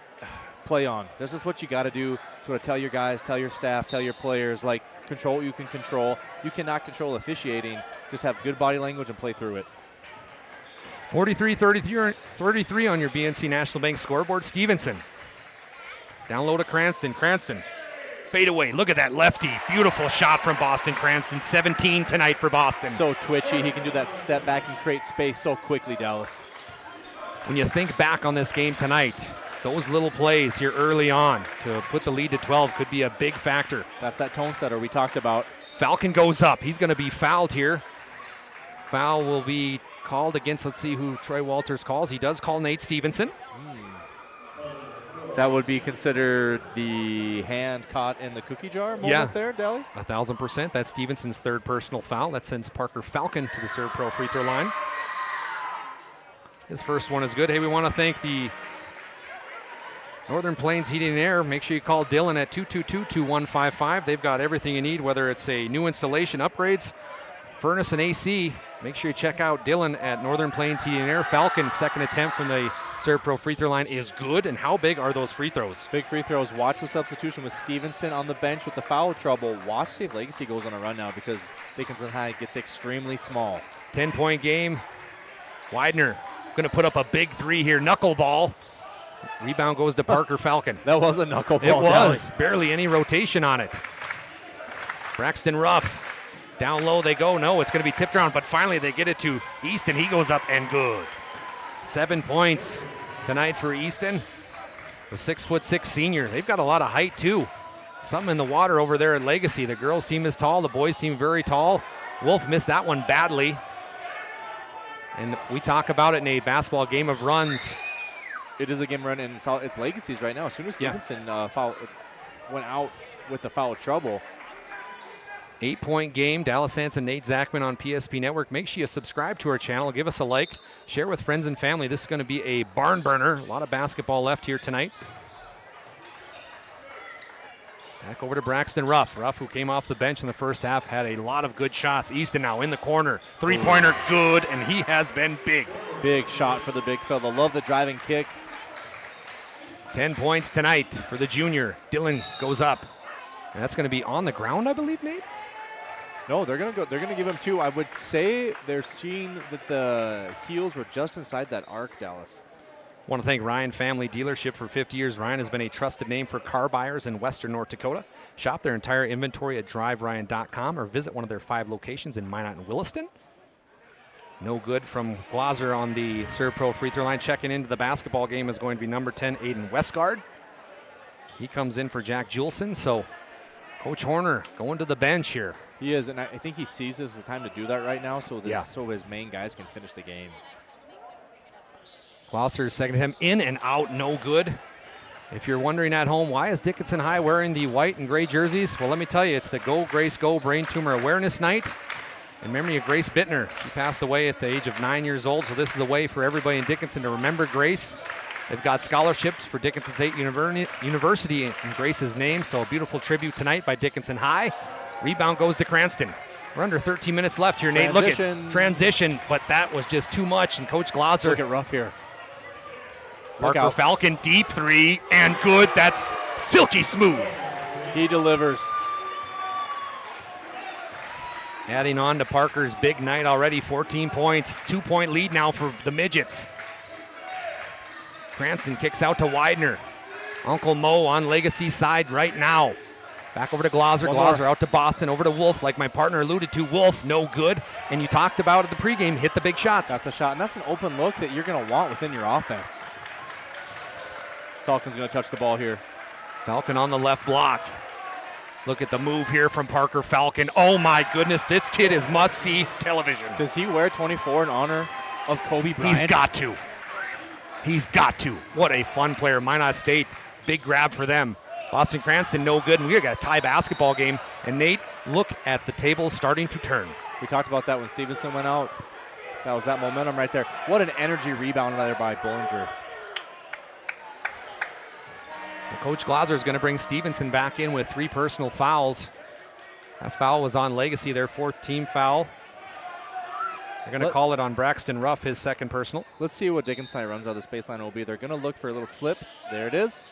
play on. This is what you got to do. Sort of tell your guys, tell your staff, tell your players, like, control what you can control. You cannot control officiating. Just have good body language and play through it. 43-33 on your BNC National Bank scoreboard. Stevenson. Down low to Cranston. Cranston. Fade away. Look at that lefty. Beautiful shot from Boston Cranston. 17 tonight for Boston. So twitchy. He can do that step back and create space so quickly, Dallas. When you think back on this game tonight, those little plays here early on to put the lead to 12 could be a big factor. That's that tone setter we talked about. Falcon goes up. He's going to be fouled here. Foul will be called against, let's see who Troy Walters calls. He does call Nate Stevenson. That would be considered the hand caught in the cookie jar moment there, Dally? 1,000%. That's Stevenson's third personal foul. That sends Parker Falcon to the Serve Pro free throw line. His first one is good. Hey, we want to thank the Northern Plains Heating and Air. Make sure you call Dylan at 222-2155. They've got everything you need, whether it's a new installation, upgrades, furnace and AC. Make sure you check out Dylan at Northern Plains Heating and Air. Falcon, second attempt from the Serve Pro free throw line is good. And how big are those free throws? Big free throws. Watch the substitution with Stevenson on the bench with the foul trouble. Watch see if Legacy goes on a run now, because Dickinson High gets extremely small. 10-point game. Widener going to put up a big three here. Knuckleball. Rebound goes to Parker Falcon. That was a knuckleball. It was. Barely any rotation on it. Braxton Ruff. Down low they go. No, it's going to be tipped around, but finally they get it to Easton. He goes up and good. 7 points tonight for Easton. The 6'6" senior. They've got a lot of height too. Something in the water over there at Legacy. The girls team is tall, the boys team very tall. Wolf missed that one badly. And we talk about it in a basketball game of runs. It is a game run, and it's Legacy's right now. As soon as Dickinson went out with the foul trouble. 8-point game. Dallas Hanson, Nate Zachman on PSP Network. Make sure you subscribe to our channel. Give us a like. Share with friends and family. This is going to be a barn burner. A lot of basketball left here tonight. Back over to Braxton Ruff. Ruff, who came off the bench in the first half, had a lot of good shots. Easton now in the corner. Three-pointer good, and he has been big. Big shot for the big fella. Love the driving kick. 10 points tonight for the junior. Dylan goes up. And that's going to be on the ground, I believe, Nate? No, they're going to give him 2. I would say they're seeing that the heels were just inside that arc, Dallas. I want to thank Ryan Family Dealership for 50 years. Ryan has been a trusted name for car buyers in Western North Dakota. Shop their entire inventory at driveryan.com or visit one of their 5 locations in Minot and Williston. No good from Glauser on the Serve Pro free throw line. Checking into the basketball game is going to be number 10, Aiden Westgard. He comes in for Jack Julesen, so Coach Horner going to the bench here. He is, and I think he sees this as the time to do that right now, so his main guys can finish the game. Glauser's second him in and out, no good. If you're wondering at home, why is Dickinson High wearing the white and gray jerseys? Well, let me tell you, it's the Go Grace Go Brain Tumor Awareness Night. In memory of Grace Bittner. She passed away at the age of 9 years old, so this is a way for everybody in Dickinson to remember Grace. They've got scholarships for Dickinson State University in Grace's name, so a beautiful tribute tonight by Dickinson High. Rebound goes to Cranston. We're under 13 minutes left here, Nate. Look at transition, but that was just too much, and Coach Glauser. Look at Ruff here. Parker Falcon, deep 3, and good. That's silky smooth. He delivers. Adding on to Parker's big night already, 14 points. 2-point lead now for the Midgets. Cranston kicks out to Widener. Uncle Mo on Legacy side right now. Back over to Glauser. Glauser out to Boston. Over to Wolf, like my partner alluded to. Wolf, no good. And you talked about at the pregame, hit the big shots. That's a shot, and that's an open look that you're going to want within your offense. Falcon's going to touch the ball here. Falcon on the left block. Look at the move here from Parker Falcon. Oh my goodness, this kid is must-see television. Does he wear 24 in honor of Kobe Bryant? He's got to. He's got to. What a fun player. Minot State, big grab for them. Boston Cranston, no good, and we've got a tie basketball game. And Nate, look at the table starting to turn. We talked about that when Stevenson went out. That was that momentum right there. What an energy rebound there by Bollinger. Coach Glauser is going to bring Stevenson back in with 3 personal fouls. That foul was on Legacy, their 4th team foul. They're going to call it on Braxton Ruff, his 2nd personal. Let's see what Dickinson runs out of the baseline will be. They're going to look for a little slip. There it is.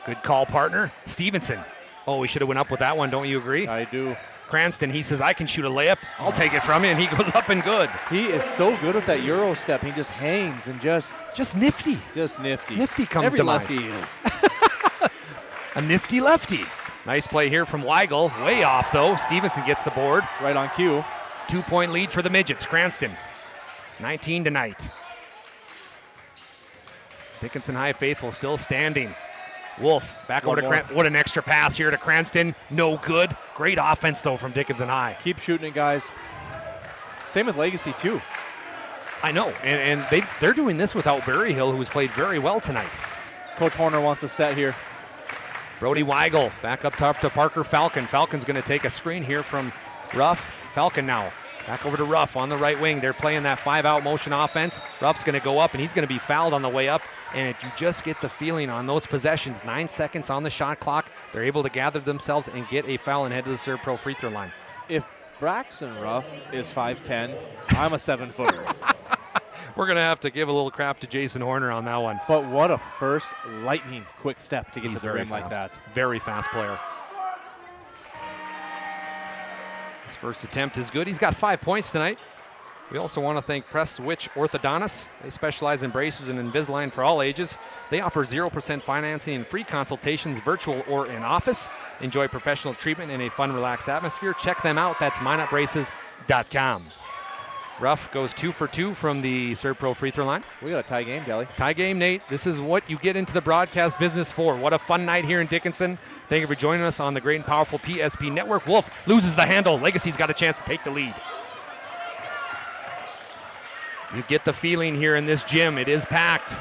Good call, partner. Stevenson. Oh, we should have went up with that one, don't you agree? I do. Cranston, he says, I can shoot a layup. I'll take it from you, and he goes up and good. He is so good with that Euro step. He just hangs and just nifty. Just nifty. Nifty comes to mind. Every lefty is. A nifty lefty. Nice play here from Weigel. Way off, though. Stevenson gets the board. Right on cue. 2-point lead for the Midgets. Cranston, 19 tonight. Dickinson High faithful still standing. Wolf back over to Cranston. What an extra pass here to Cranston. No good. Great offense, though, from Dickinson High. Keep shooting it, guys. Same with Legacy, too. I know, and they're doing this without Berryhill, who's played very well tonight. Coach Horner wants a set here. Brody Weigel back up top to Parker Falcon. Falcon's going to take a screen here from Ruff. Falcon now back over to Ruff on the right wing. They're playing that 5-out motion offense. Ruff's going to go up, and he's going to be fouled on the way up. And if you just get the feeling on those possessions, 9 seconds on the shot clock, they're able to gather themselves and get a foul and head to the Serve Pro free throw line. If Braxton Ruff is 5'10", I'm a 7-footer. We're going to have to give a little crap to Jason Horner on that one. But what a first lightning quick step to get to the rim like that. Very fast player. His first attempt is good. He's got 5 points tonight. We also want to thank Prestwich Orthodontists. They specialize in braces and Invisalign for all ages. They offer 0% financing and free consultations, virtual or in office. Enjoy professional treatment in a fun, relaxed atmosphere. Check them out. That's minotbraces.com. Ruff goes 2 for 2 from the Serve Pro free throw line. We got a tie game, Daly. Tie game, Nate. This is what you get into the broadcast business for. What a fun night here in Dickinson. Thank you for joining us on the great and powerful PSP Network. Wolf loses the handle. Legacy's got a chance to take the lead. You get the feeling here in this gym. It is packed,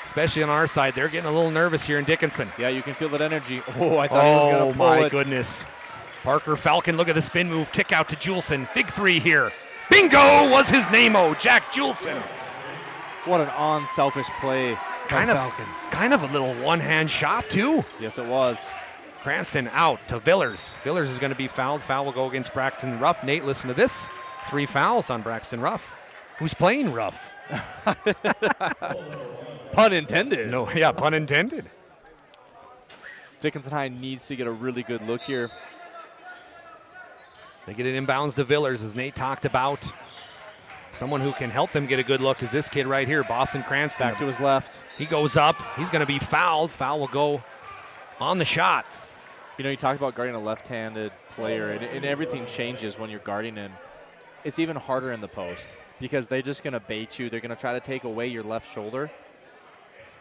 especially on our side. They're getting a little nervous here in Dickinson. Yeah, you can feel that energy. Oh, I thought he was going to pull it. Oh, my goodness. Parker Falcon, look at the spin move. Kick out to Juleson. Big three here. Bingo was his name-o, Jack Juleson. What an unselfish play by Falcon. Kind of a little one-hand shot, too. Yes, it was. Cranston out to Villers. Villers is going to be fouled. Foul will go against Braxton Ruff. Nate, listen to this. 3 fouls on Braxton Ruff. Who's playing Ruff? Pun intended. No, yeah, pun intended. Dickinson High needs to get a really good look here. They get it inbounds to Villers, as Nate talked about. Someone who can help them get a good look is this kid right here, Boston Cranston. Back to his left. He goes up. He's going to be fouled. Foul will go on the shot. You know, you talk about guarding a left-handed player, and everything changes when you're guarding him. It's even harder in the post because they're just going to bait you. They're going to try to take away your left shoulder,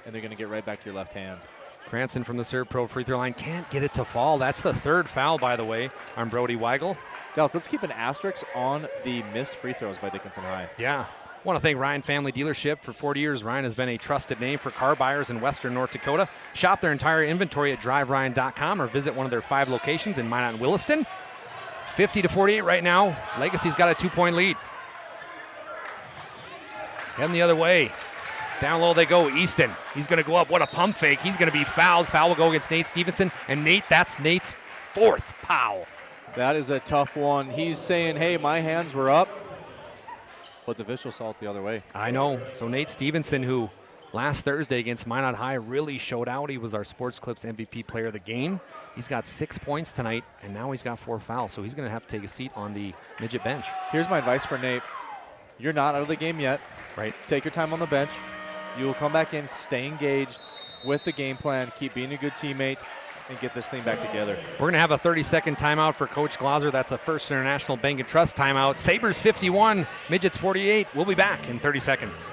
and they're going to get right back to your left hand. Cranston from the Serve Pro free throw line can't get it to fall. That's the 3rd foul, by the way, on Brody Weigel. Dallas, let's keep an asterisk on the missed free throws by Dickinson High. Yeah. I want to thank Ryan Family Dealership. For 40 years, Ryan has been a trusted name for car buyers in western North Dakota. Shop their entire inventory at driveryan.com or visit one of their 5 locations in Minot and Williston. 50-48 right now. Legacy's got a 2-point lead. Heading the other way. Down low they go. Easton. He's going to go up. What a pump fake. He's going to be fouled. Foul will go against Nate Stevenson. And Nate, that's Nate's 4th foul. That is a tough one. He's saying, hey, my hands were up. But the official saw it the other way. I know. So Nate Stevenson, who last Thursday against Minot High really showed out. He was our Sports Clips MVP player of the game. He's got 6 points tonight, and now he's got 4 fouls. So he's going to have to take a seat on the midget bench. Here's my advice for Nate. You're not out of the game yet. Right. Take your time on the bench. You will come back in, stay engaged with the game plan, keep being a good teammate, and get this thing back together. We're going to have a 30-second timeout for Coach Glauser. That's a First International Bank and Trust timeout. Sabres 51, Midgets 48. We'll be back in 30 seconds.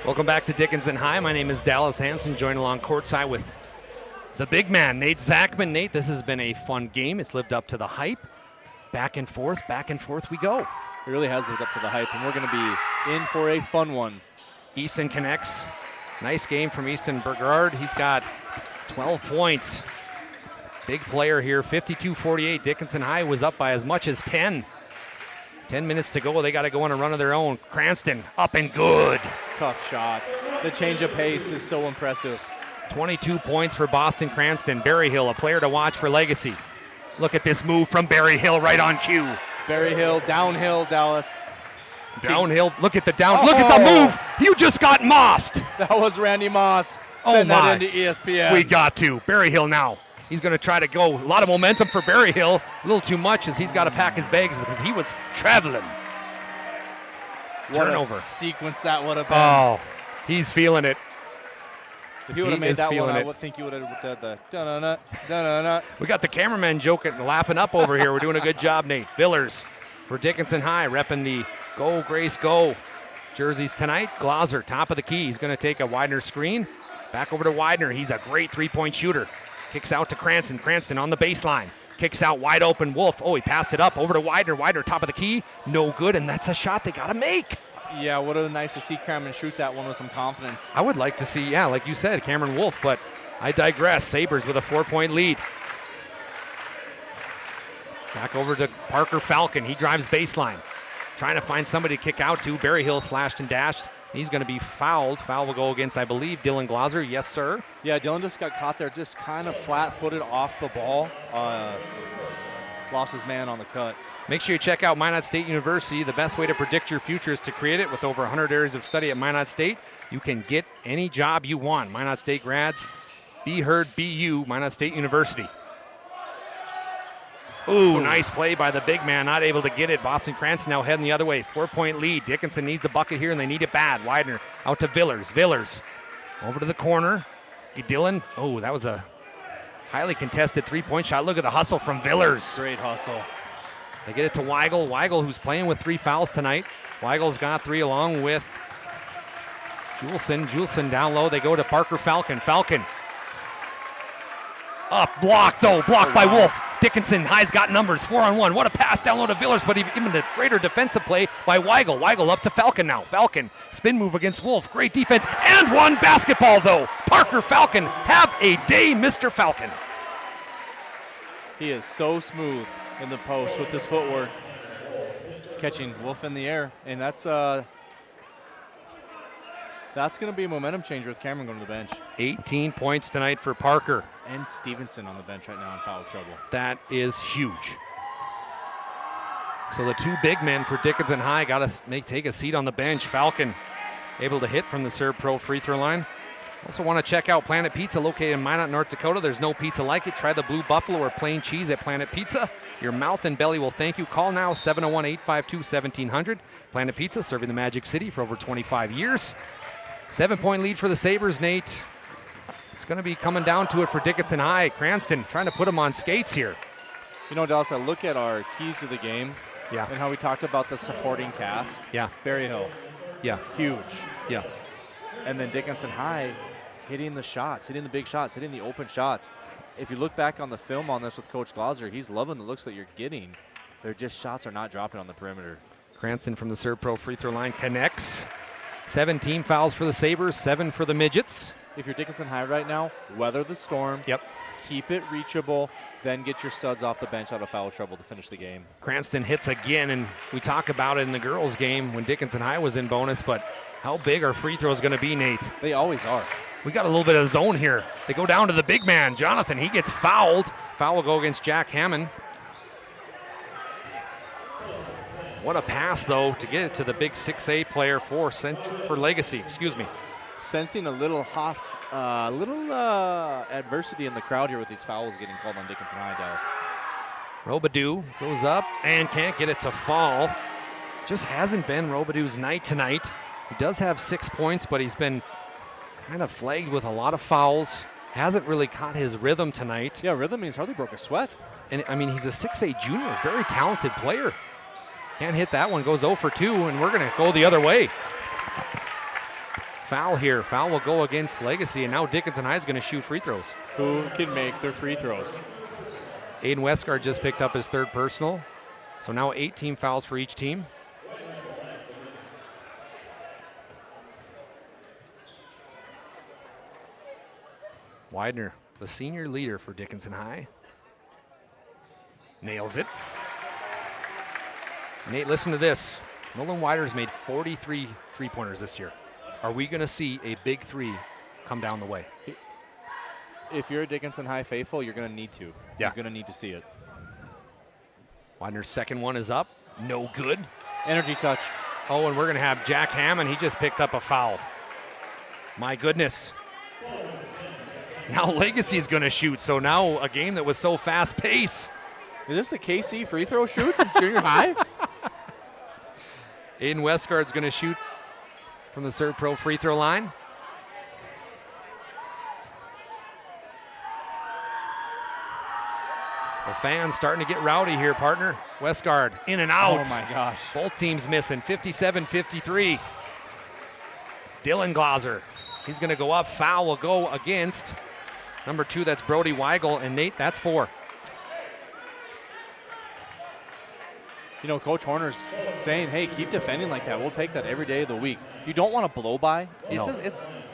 Welcome back to Dickinson High. My name is DALYS Hanson, joined along courtside with the big man, Nate ZACHMAN. Nate, this has been a fun game. It's lived up to the hype. Back and forth we go. It really has lived up to the hype, and we're going to be in for a fun one. Easton connects. Nice game from Easton Bergard. He's got 12 points. Big player here, 52-48. Dickinson High was up by as much as 10. 10 minutes to go. They got to go on a run of their own. Cranston up and good. Tough shot. The change of pace is so impressive. 22 points for Boston Cranston. Berryhill, a player to watch for Legacy. Look at this move from Berryhill right on cue. Berryhill, downhill, Dallas. Downhill, look at the down. Look at the move. You just got mossed. That was Randy Moss. Send that into ESPN. We got to. Berryhill now. He's going to try to go. A lot of momentum for Berryhill. A little too much as he's got to pack his bags because he was traveling. What Turnover. a sequence that would have been. Oh, he's feeling it. If he would have made that one, I would think you would have done the da-na-na, da-na-na. We got the cameraman joking, laughing up over here. We're doing a good job, Nate. Villers for Dickinson High, repping the Go Grace Go jerseys tonight. Glauser, top of the key. He's going to take a Widener screen. Back over to Widener. He's a great three-point shooter. Kicks out to Cranston. Cranston on the baseline. Kicks out wide open. Wolf. Oh, he passed it up over to Widener. Widener, top of the key. No good, and that's a shot they got to make. Yeah, would have been nice to see Cameron shoot that one with some confidence. I would like to see, yeah, like you said, Cameron Wolf, but I digress. Sabres with a 4-point lead. Back over to Parker Falcon. He drives baseline. Trying to find somebody to kick out to. Berryhill slashed and dashed. He's going to be fouled. Foul will go against, I believe, Dylan Glauser. Yes, sir. Yeah, Dylan just got caught there just kind of flat-footed off the ball. Lost his man on the cut. Make sure you check out Minot State University. The best way to predict your future is to create it. With over 100 areas of study at Minot State, you can get any job you want. Minot State grads, be heard, be you, Minot State University. Ooh, nice play by the big man, not able to get it. Boston Cranston now heading the other way. 4-point lead. Dickinson needs a bucket here, and they need it bad. Widener out to Villers. Villers over to the corner. Dylan, oh, that was a highly contested three-point shot. Look at the hustle from Villers. Great hustle. They get it to Weigel. Weigel, who's playing with 3 fouls tonight. Weigel's got 3 along with Juleson. Juleson down low. They go to Parker Falcon. Falcon up, blocked though. Blocked by Wolf. Dickinson, High's got numbers, 4-on-1. What a pass down low to Villers, but even the greater defensive play by Weigel. Weigel up to Falcon now. Falcon, spin move against Wolf. Great defense, and one basketball though. Parker Falcon, have a day, Mr. Falcon. He is so smooth in the post with his footwork. Catching Wolf in the air, and that's going to be a momentum changer with Cameron going to the bench. 18 points tonight for Parker. And Stevenson on the bench right now in foul trouble. That is huge. So the 2 big men for Dickinson High got to take a seat on the bench. Falcon able to hit from the Serve Pro free throw line. Also want to check out Planet Pizza located in Minot, North Dakota. There's no pizza like it. Try the Blue Buffalo or plain cheese at Planet Pizza. Your mouth and belly will thank you. Call now, 701-852-1700. Planet Pizza, serving the Magic City for over 25 years. 7-point lead for the Sabres, Nate. It's going to be coming down to it for Dickinson High. Cranston trying to put him on skates here. You know, Dallas, I look at our keys to the game. Yeah. And how we talked about the supporting cast. Yeah. Berry Hill. Yeah. Huge. Yeah. And then Dickinson High hitting the shots, hitting the big shots, hitting the open shots. If you look back on the film on this with Coach Glauser, he's loving the looks that you're getting. They're just shots are not dropping on the perimeter. Cranston from the Serve Pro free throw line connects. 17 fouls for the Sabres, 7 for the Midgets. If you're Dickinson High right now, weather the storm. Yep. Keep it reachable, then get your studs off the bench out of foul trouble to finish the game. Cranston hits again, and we talk about it in the girls' game when Dickinson High was in bonus, but how big are free throws going to be, Nate? They always are. We got a little bit of zone here. They go down to the big man, Jonathan. He gets fouled. Foul will go against Jack Hammond. What a pass, though, to get it to the big 6'8" player for Legacy. Excuse me. Sensing a little adversity in the crowd here with these fouls getting called on Dickinson High, Dallas. Robidoux goes up and can't get it to fall. Just hasn't been Robidoux's night tonight. He does have 6 points, but he's been kind of flagged with a lot of fouls. Hasn't really caught his rhythm tonight. Yeah, rhythm means hardly broke a sweat. And I mean, he's a 6'8" junior, very talented player. Can't hit that one, goes 0 for 2, and we're going to go the other way. Foul here. Foul will go against Legacy, and now Dickinson High is going to shoot free throws. Who can make their free throws? Aiden Westgard just picked up his 3rd personal. So now 18 fouls for each team. Widener, the senior leader for Dickinson High. Nails it. Nate, listen to this. Nolan Widener's made 43 three-pointers this year. Are we going to see a big 3 come down the way? If you're a Dickinson High faithful, you're going to need to. Yeah. You're going to need to see it. Widener's second one is up. No good. Energy touch. Oh, and we're going to have Jack Hammond. He just picked up a foul. My goodness. Now Legacy's going to shoot. So now a game that was so fast-paced. Is this the KC free throw shoot in junior high? Aiden Westgard's going to shoot from the Serve Pro free throw line. The fans starting to get rowdy here, partner. Westgard in and out. Oh my gosh. Both teams missing, 57-53. Dylan Glauser, he's going to go up. Foul will go against number 2, that's Brody Weigel, and Nate, that's 4. You know, Coach Horner's saying, hey, keep defending like that. We'll take that every day of the week. You don't want to blow by. No.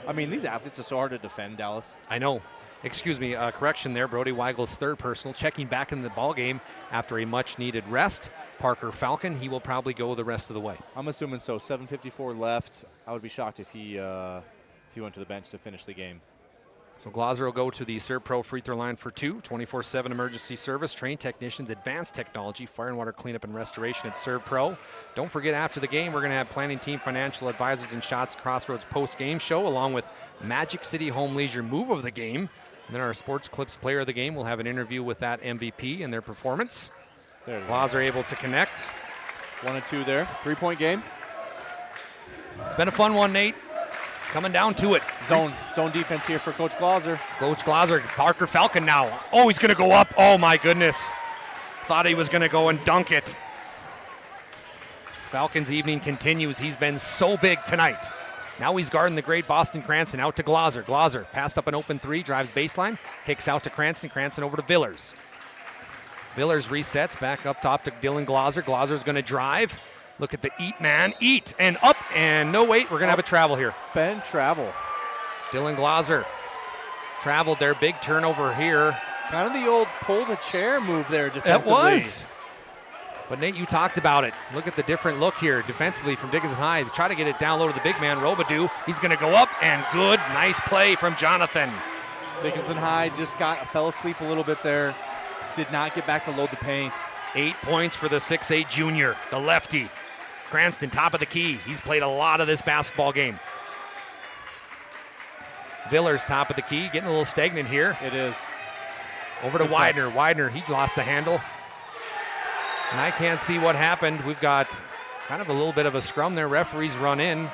I mean, these athletes are so hard to defend, Dallas. I know. correction there. Brody Weigel's third personal. Checking back in the ball game after a much-needed rest. Parker Falcon, he will probably go the rest of the way. I'm assuming so. 7:54 left. I would be shocked if he went to the bench to finish the game. So Glaser will go to the Serve Pro free throw line for 2. 24/7 emergency service, trained technicians, advanced technology, fire and water cleanup and restoration at Serve Pro. Don't forget, after the game, we're going to have planning team, financial advisors, and Shots Crossroads post-game show, along with Magic City Home Leisure move of the game. And then our Sports Clips player of the game will have an interview with that MVP and their performance. Glaser able to connect. 1 and 2 there. 3-point game. It's been a fun one, Nate. It's coming down to it. Zone defense here for Coach Glaser. Coach Glaser, Parker Falcon now. Oh, he's going to go up. Oh, my goodness. Thought he was going to go and dunk it. Falcon's evening continues. He's been so big tonight. Now he's guarding the great Boston Cranston. Out to Glaser. Glaser passed up an open 3, drives baseline, kicks out to Cranston. Cranston over to Villers. Villers resets back up top to Dylan Glaser. Glaser's going to drive. Look at the eat, man. Eat and up. And no, wait, we're going to have a travel here. Ben travel. Dylan Glaser traveled there. Big turnover here. Kind of the old pull the chair move there defensively. It was. But Nate, you talked about it. Look at the different look here defensively from Dickinson High. They try to get it down low to the big man, Robidoux. He's going to go up, and good. Nice play from Jonathan. Dickinson High just fell asleep a little bit there. Did not get back to load the paint. 8 points for the 6'8 junior, the lefty. Cranston, top of the key. He's played a lot of this basketball game. Villers, top of the key, getting a little stagnant here. It is. Over to Widener. Widener, he lost the handle. And I can't see what happened. We've got kind of a little bit of a scrum there. Referees run in.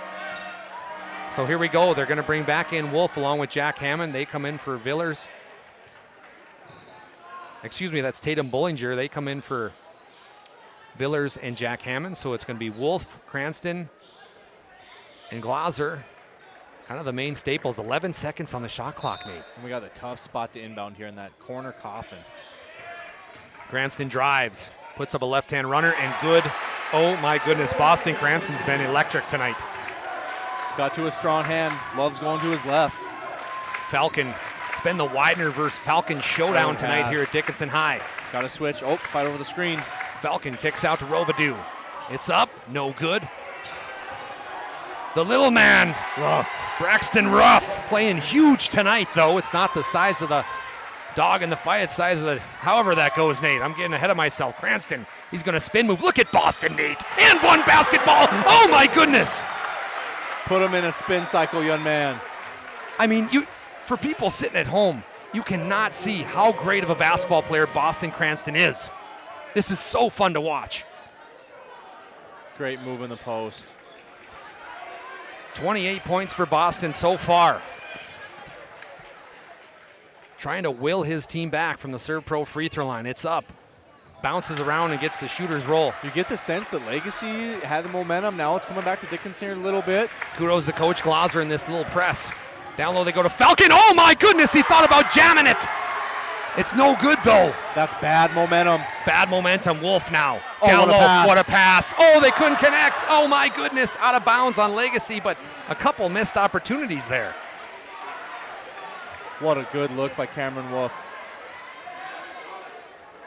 So here we go. They're going to bring back in Wolf along with Jack Hammond. They come in for Villers. Excuse me, that's Tatum Bollinger. They come in for Villers and Jack Hammond. So it's going to be Wolf, Cranston, and Glaser. Kind of the main staples. 11 seconds on the shot clock, Nate. And we got a tough spot to inbound here in that corner coffin. Cranston drives, puts up a left-hand runner, and good. Oh my goodness, Boston Cranston's been electric tonight. Got to a strong hand. Loves going to his left. Falcon. It's been the Widener versus Falcon showdown tonight here at Dickinson High. Got to switch. Oh, fight over the screen. Falcon kicks out to Robidoux. It's up, no good. The little man, Ruff. Braxton Ruff, playing huge tonight, though. It's not the size of the dog in the fight, it's size of the, however that goes, Nate. I'm getting ahead of myself. Cranston, he's going to spin move. Look at Boston, Nate. And one basketball. Oh, my goodness. Put him in a spin cycle, young man. I mean, for people sitting at home, you cannot see how great of a basketball player Boston Cranston is. This is so fun to watch. Great move in the post. 28 points for Boston so far. Trying to will his team back from the Serve Pro free throw line. It's up. Bounces around and gets the shooter's roll. You get the sense that Legacy had the momentum. Now it's coming back to Dickinson here a little bit. Kudos to Coach Glaser in this little press. Down low they go to Falcon. Oh my goodness, he thought about jamming it. It's no good though. That's bad momentum. Bad momentum. Wolf now. Oh, down what a low. pass. What a pass. Oh, they couldn't connect. Oh my goodness, out of bounds on Legacy, but a couple missed opportunities there. What a good look by Cameron Wolf.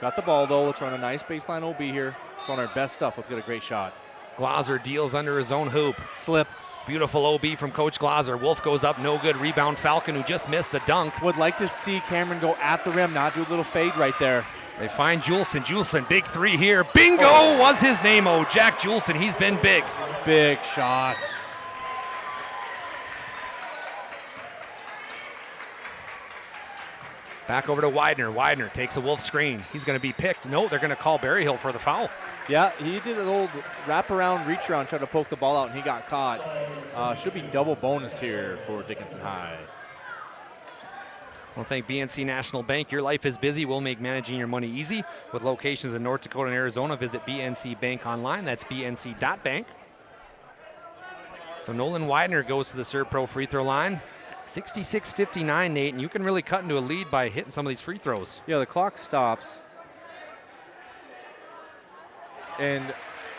Got the ball though. Let's run a nice baseline OB here. It's on our best stuff. Let's get a great shot. Glaser deals under his own hoop. Slip. Beautiful OB from Coach Glaser. Wolf goes up, no good. Rebound Falcon, who just missed the dunk. Would like to see Cameron go at the rim, not do a little fade right there. They find Juleson. Juleson, big three here. Bingo was his name. Oh, Jack Juleson, he's been big. Big shot. Back over to Widener. Widener takes a Wolf screen. He's going to be picked. No, they're going to call Berryhill for the foul. Yeah, he did an old wraparound, reach around, trying to poke the ball out, and he got caught. Should be double bonus here for Dickinson High. I want to thank BNC National Bank. Your life is busy. We'll make managing your money easy. With locations in North Dakota and Arizona, visit BNC Bank online. That's bnc.bank. So Nolan Widener goes to the Serve Pro free throw line. 66-59, Nate, and you can really cut into a lead by hitting some of these free throws. Yeah, the clock stops. And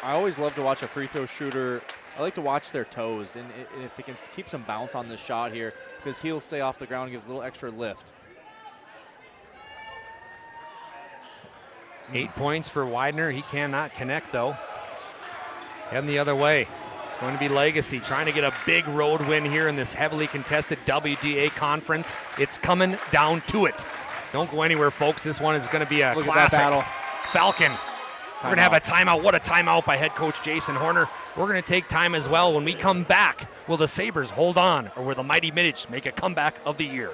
I always love to watch a free throw shooter. I like to watch their toes, and if he can keep some bounce on this shot here, because he'll stay off the ground and gives a little extra lift. 8 points for Widener. He cannot connect, though. Heading the other way. It's going to be Legacy trying to get a big road win here in this heavily contested WDA conference. It's coming down to it. Don't go anywhere, folks. This one is going to be a classic. Battle. Falcon. We're going to have a timeout. What a timeout by head coach Jason Horner. We're going to take time as well. When we come back, will the Sabres hold on, or will the Mighty Midgets make a comeback of the year?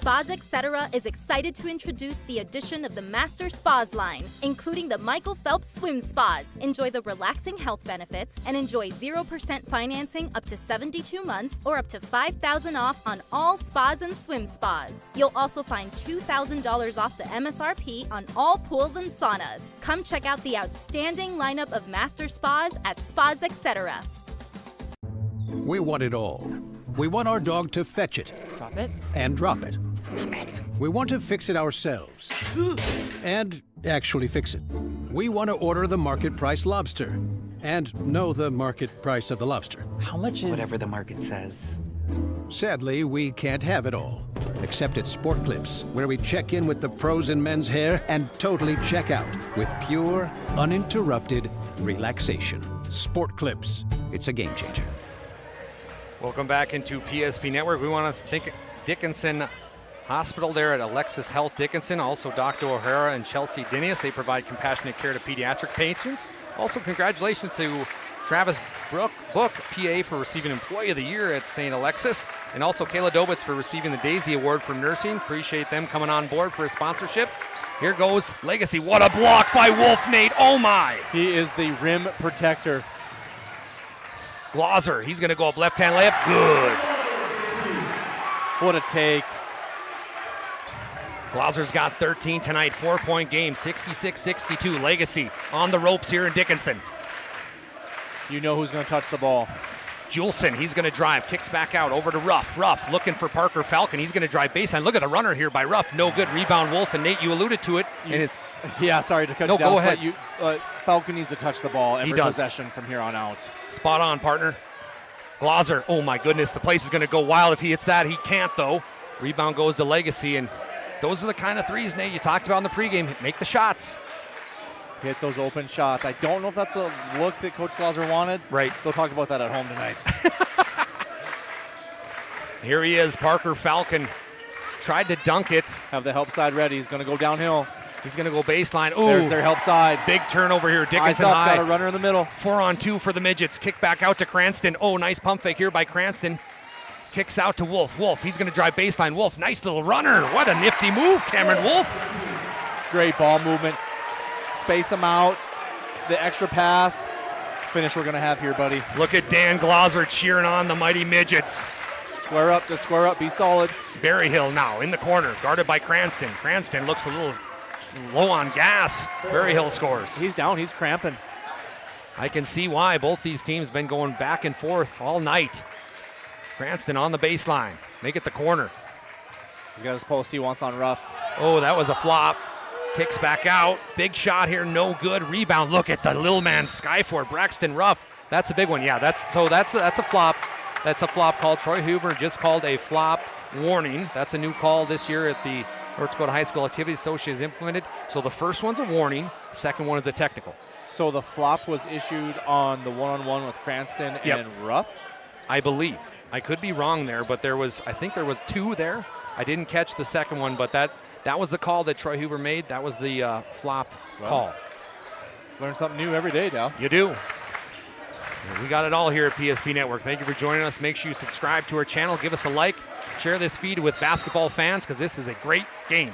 Spas Etc. is excited to introduce the addition of the Master Spas line, including the Michael Phelps Swim Spas. Enjoy the relaxing health benefits and enjoy 0% financing up to 72 months or up to $5,000 off on all spas and swim spas. You'll also find $2,000 off the MSRP on all pools and saunas. Come check out the outstanding lineup of Master Spas at Spas Etc. We want it all. We want our dog to fetch it. Drop it. And drop it. Drop it. We want to fix it ourselves. And actually fix it. We want to order the market price lobster. And know the market price of the lobster. How much is... Whatever the market says. Sadly, we can't have it all. Except at Sport Clips, where we check in with the pros in men's hair and totally check out with pure, uninterrupted relaxation. Sport Clips. It's a game changer. Welcome back into PSP Network. We want to thank Dickinson Hospital there at Alexis Health Dickinson. Also Dr. O'Hara and Chelsea Dinius. They provide compassionate care to pediatric patients. Also congratulations to Travis Book, PA, for receiving Employee of the Year at St. Alexis. And also Kayla Dobitz for receiving the Daisy Award for nursing. Appreciate them coming on board for a sponsorship. Here goes Legacy. What a block by Wolf Nate. Oh my. He is the rim protector. Glauser, he's going to go up left-hand layup. Good. What a take. Glauser's got 13 tonight, 4-point game, 66-62. Legacy on the ropes here in Dickinson. You know who's going to touch the ball. Juleson, he's going to drive, kicks back out over to Ruff. Ruff looking for Parker Falcon. He's going to drive baseline. Look at the runner here by Ruff. No good. Rebound Wolf, and Nate, you alluded to it. And it's yeah, sorry to cut you down. Go ahead. Falcon needs to touch the ball every possession from here on out. Spot on, partner. Glauser, oh my goodness, the place is going to go wild if he hits that. He can't, though. Rebound goes to Legacy, and those are the kind of threes, Nate, you talked about in the pregame. Make the shots. Hit those open shots. I don't know if that's a look that Coach Glauser wanted. Right. They'll talk about that at home tonight. Here he is, Parker Falcon. Tried to dunk it. Have the help side ready. He's going to go downhill. He's going to go baseline. Ooh. There's their help side. Big turnover here. Dickinson Eyes up, high. got a runner in the middle. 4-on-2 for the Midgets. Kick back out to Cranston. Oh, nice pump fake here by Cranston. Kicks out to Wolf. Wolf, he's going to drive baseline. Wolf, nice little runner. What a nifty move, Cameron Wolf. Great ball movement. Space them out. The extra pass. Finish we're going to have here, buddy. Look at Dan Glauser cheering on the Mighty Midgets. Square up to square up. Be solid. Berryhill now in the corner, guarded by Cranston. Cranston looks a little low on gas. Berryhill scores. He's down. He's cramping. I can see why. Both these teams been going back and forth all night. Cranston on the baseline. Make it the corner. He's got his post he wants on Ruff. Oh, that was a flop. Kicks back out. Big shot here, no good. Rebound. Look at the little man, Skyford, Braxton Ruff. That's a big one. Yeah, that's a flop. That's a flop call. Troy Huber just called a flop warning. That's a new call this year at the North Dakota High School Activities Association has implemented. So the first one's a warning. Second one is a technical. So the flop was issued on the one-on-one with Cranston and Ruff? I believe. I could be wrong there, but I think there was two there. I didn't catch the second one, but that was the call that Troy Huber made. That was the flop call. Learn something new every day, Dal. You do. We got it all here at PSP Network. Thank you for joining us. Make sure you subscribe to our channel. Give us a like. Share this feed with basketball fans because this is a great game.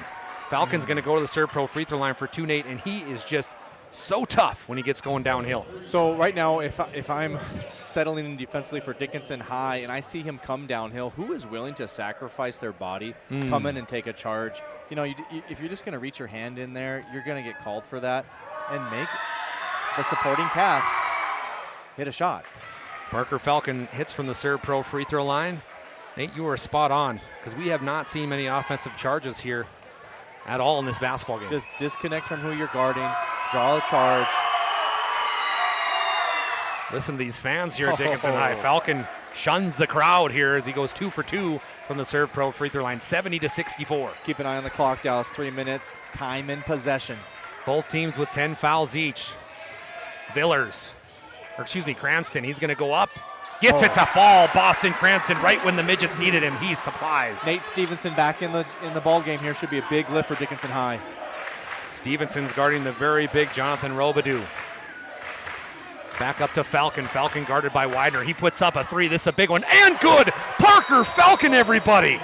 Falcon's going to go to the Serve Pro free throw line for 2, Nate, and he is just so tough when he gets going downhill. So right now, if I'm settling in defensively for Dickinson High and I see him come downhill, who is willing to sacrifice their body, come in and take a charge? You know, if you're just going to reach your hand in there, you're going to get called for that and make the supporting cast hit a shot. Parker Falcon hits from the Serve Pro free throw line. Nate, you were spot on because we have not seen many offensive charges here at all in this basketball game. Just disconnect from who you're guarding, draw a charge. Listen to these fans here at Dickinson High. Falcon shuns the crowd here as he goes 2 for 2 from the serve pro free throw line, 70-64. Keep an eye on the clock, Dallas. 3 minutes, time in possession. Both teams with 10 fouls each. Cranston, he's going to go up. Gets it to fall. Boston Cranston right when the midgets needed him. He supplies. Nate Stevenson back in the ball game here. Should be a big lift for Dickinson High. Stevenson's guarding the very big Jonathan Robidoux. Back up to Falcon. Falcon guarded by Widener. He puts up a 3. This is a big one. And good! Parker Falcon, everybody!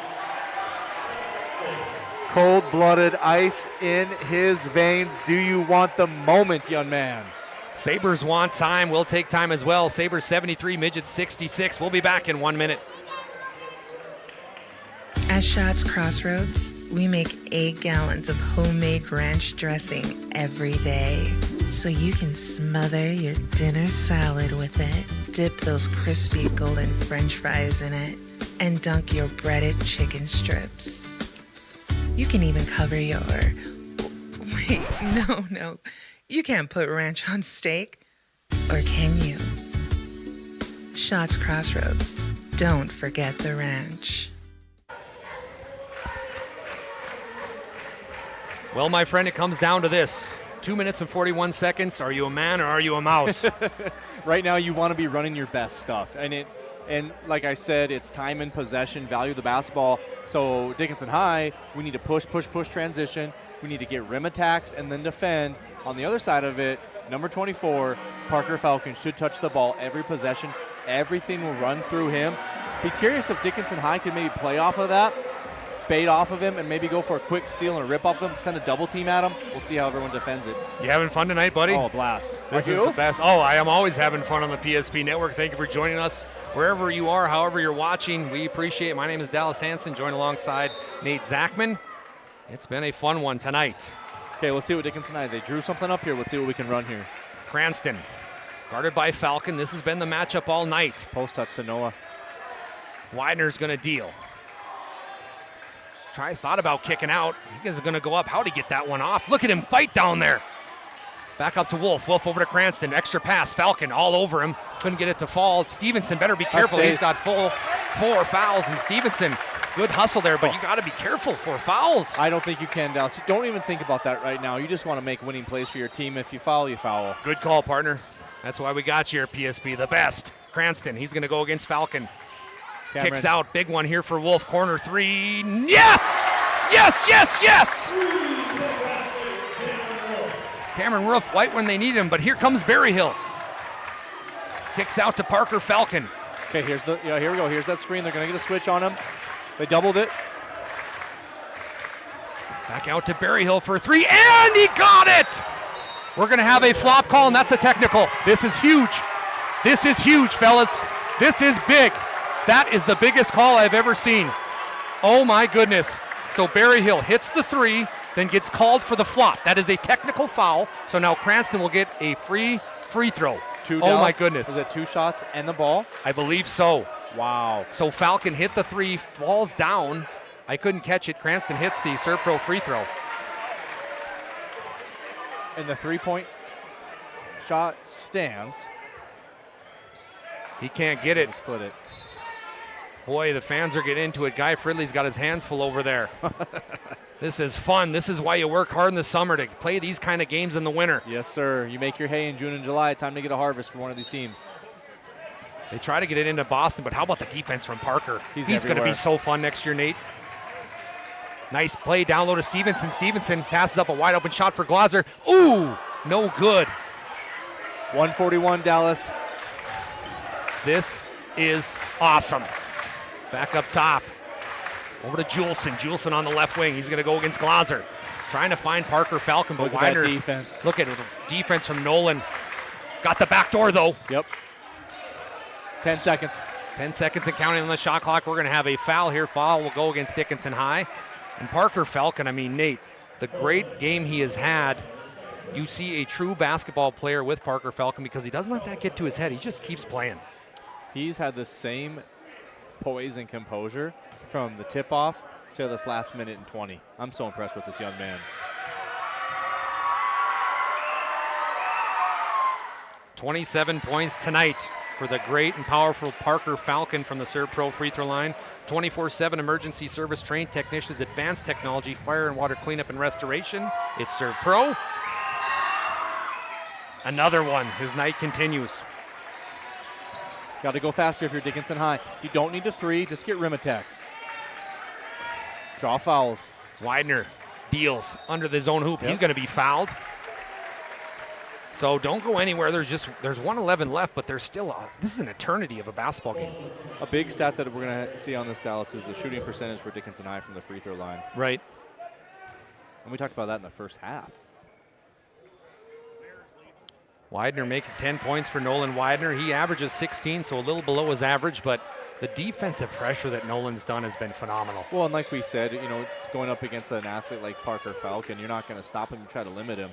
Cold-blooded ice in his veins. Do you want the moment, young man? Sabres want time. We'll take time as well. Sabres 73, Midgets 66. We'll be back in 1 minute. At Schatz Crossroads, we make 8 gallons of homemade ranch dressing every day. So you can smother your dinner salad with it, dip those crispy golden French fries in it, and dunk your breaded chicken strips. You can even cover your... Wait, no. You can't put ranch on steak. Or can you? Schatz Crossroads. Don't forget the ranch. Well, my friend, it comes down to this. 2 minutes and 41 seconds. Are you a man or are you a mouse? Right now, you want to be running your best stuff. And like I said, it's time and possession, value the basketball. So Dickinson High, we need to push transition. We need to get rim attacks and then defend. On the other side of it, number 24, Parker Falcon, should touch the ball every possession. Everything will run through him. Be curious if Dickinson High could maybe play off of that, bait off of him, and maybe go for a quick steal and a rip off him, send a double team at him. We'll see how everyone defends it. You having fun tonight, buddy? Oh, blast. This is the best. Oh, I am always having fun on the PSP Network. Thank you for joining us. Wherever you are, however you're watching, we appreciate it. My name is DALYS Hanson, joined alongside Nate ZACHMAN. It's been a fun one tonight. Okay, let's see what Dickinson High. They drew something up here. Let's see what we can run here. Cranston, guarded by Falcon. This has been the matchup all night. Post touch to Noah. Widener's going to deal. Thought about kicking out. He's going to go up. How'd he get that one off? Look at him fight down there. Back up to Wolf. Wolf over to Cranston. Extra pass. Falcon all over him. Couldn't get it to fall. Stevenson better be careful. He's got full 4 fouls. And Stevenson, good hustle there, but you got to be careful. 4 fouls. I don't think you can, Dallas. Don't even think about that right now. You just want to make winning plays for your team. If you foul, you foul. Good call, partner. That's why we got you here, PSP. The best. Cranston, he's going to go against Falcon. Cameron. Kicks out. Big one here for Wolf. Corner 3. Yes! Yes! Cameron Roof white when they need him, but here comes Berryhill. Kicks out to Parker Falcon. Okay, here we go. Here's that screen. They're going to get a switch on him. They doubled it. Back out to Berryhill for 3, and he got it! We're going to have a flop call, and that's a technical. This is huge. This is huge, fellas. This is big. That is the biggest call I've ever seen. Oh, my goodness. So Berryhill hits the 3, then gets called for the flop. That is a technical foul, so now Cranston will get a free throw. Oh, my goodness. Is it 2 shots and the ball? I believe so. Wow. So Falcon hit the 3, falls down. I couldn't catch it. Cranston hits the serve pro free throw. And the 3-point shot stands. He can't get it. Split it. Boy, the fans are getting into it. Guy Fridley's got his hands full over there. This is fun. This is why you work hard in the summer, to play these kind of games in the winter. Yes, sir. You make your hay in June and July. Time to get a harvest for one of these teams. They try to get it into Boston, but how about the defense from Parker? He's going to be so fun next year, Nate. Nice play down low to Stevenson. Stevenson passes up a wide open shot for Glazer. Ooh, no good. 141, Dallas. This is awesome. Back up top. Over to Juleson. Juleson on the left wing. He's going to go against Glazer. Trying to find Parker Falcon, but Look at Widener. that defense. Look at the defense from Nolan. Got the back door, though. Yep. 10 seconds. 10 seconds and counting on the shot clock. We're going to have a foul here. Foul will go against Dickinson High. And Parker Falcon, I mean, Nate, the great game he has had, you see a true basketball player with Parker Falcon because he doesn't let that get to his head. He just keeps playing. He's had the same poise and composure from the tip-off to this last minute and 20. I'm so impressed with this young man. 27 points tonight for the great and powerful Parker Falcon from the Serve Pro free throw line. 24/7 emergency service trained technicians, advanced technology, fire and water cleanup and restoration. It's Serve Pro. Another one. His night continues. Got to go faster if you're Dickinson High. You don't need a 3, just get rim attacks. Draw fouls. Widener deals under the zone hoop. Yep. He's going to be fouled. So don't go anywhere. There's 1:11 left, but there's still this is an eternity of a basketball game. A big stat that we're going to see on this, Dallas, is the shooting percentage for Dickinson High from the free throw line. Right. And we talked about that in the first half. Widener making 10 points for Nolan Widener. He averages 16, so a little below his average, but the defensive pressure that Nolan's done has been phenomenal. Well, and like we said, going up against an athlete like Parker Falcon, you're not going to stop him and try to limit him.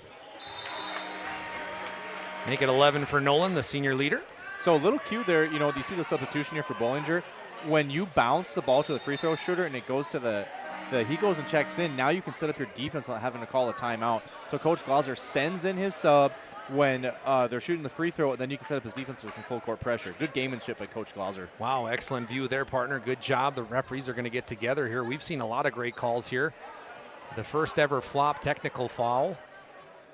Make it 11 for Nolan, the senior leader. So a little cue there, do you see the substitution here for Bollinger? When you bounce the ball to the free throw shooter and it goes to he goes and checks in, now you can set up your defense without having to call a timeout. So Coach Glauser sends in his sub when they're shooting the free throw, then you can set up his defense with some full court pressure. Good gamemanship by Coach Glauser. Wow, excellent view there, partner. Good job. The referees are going to get together here. We've seen a lot of great calls here. The first ever flop technical foul.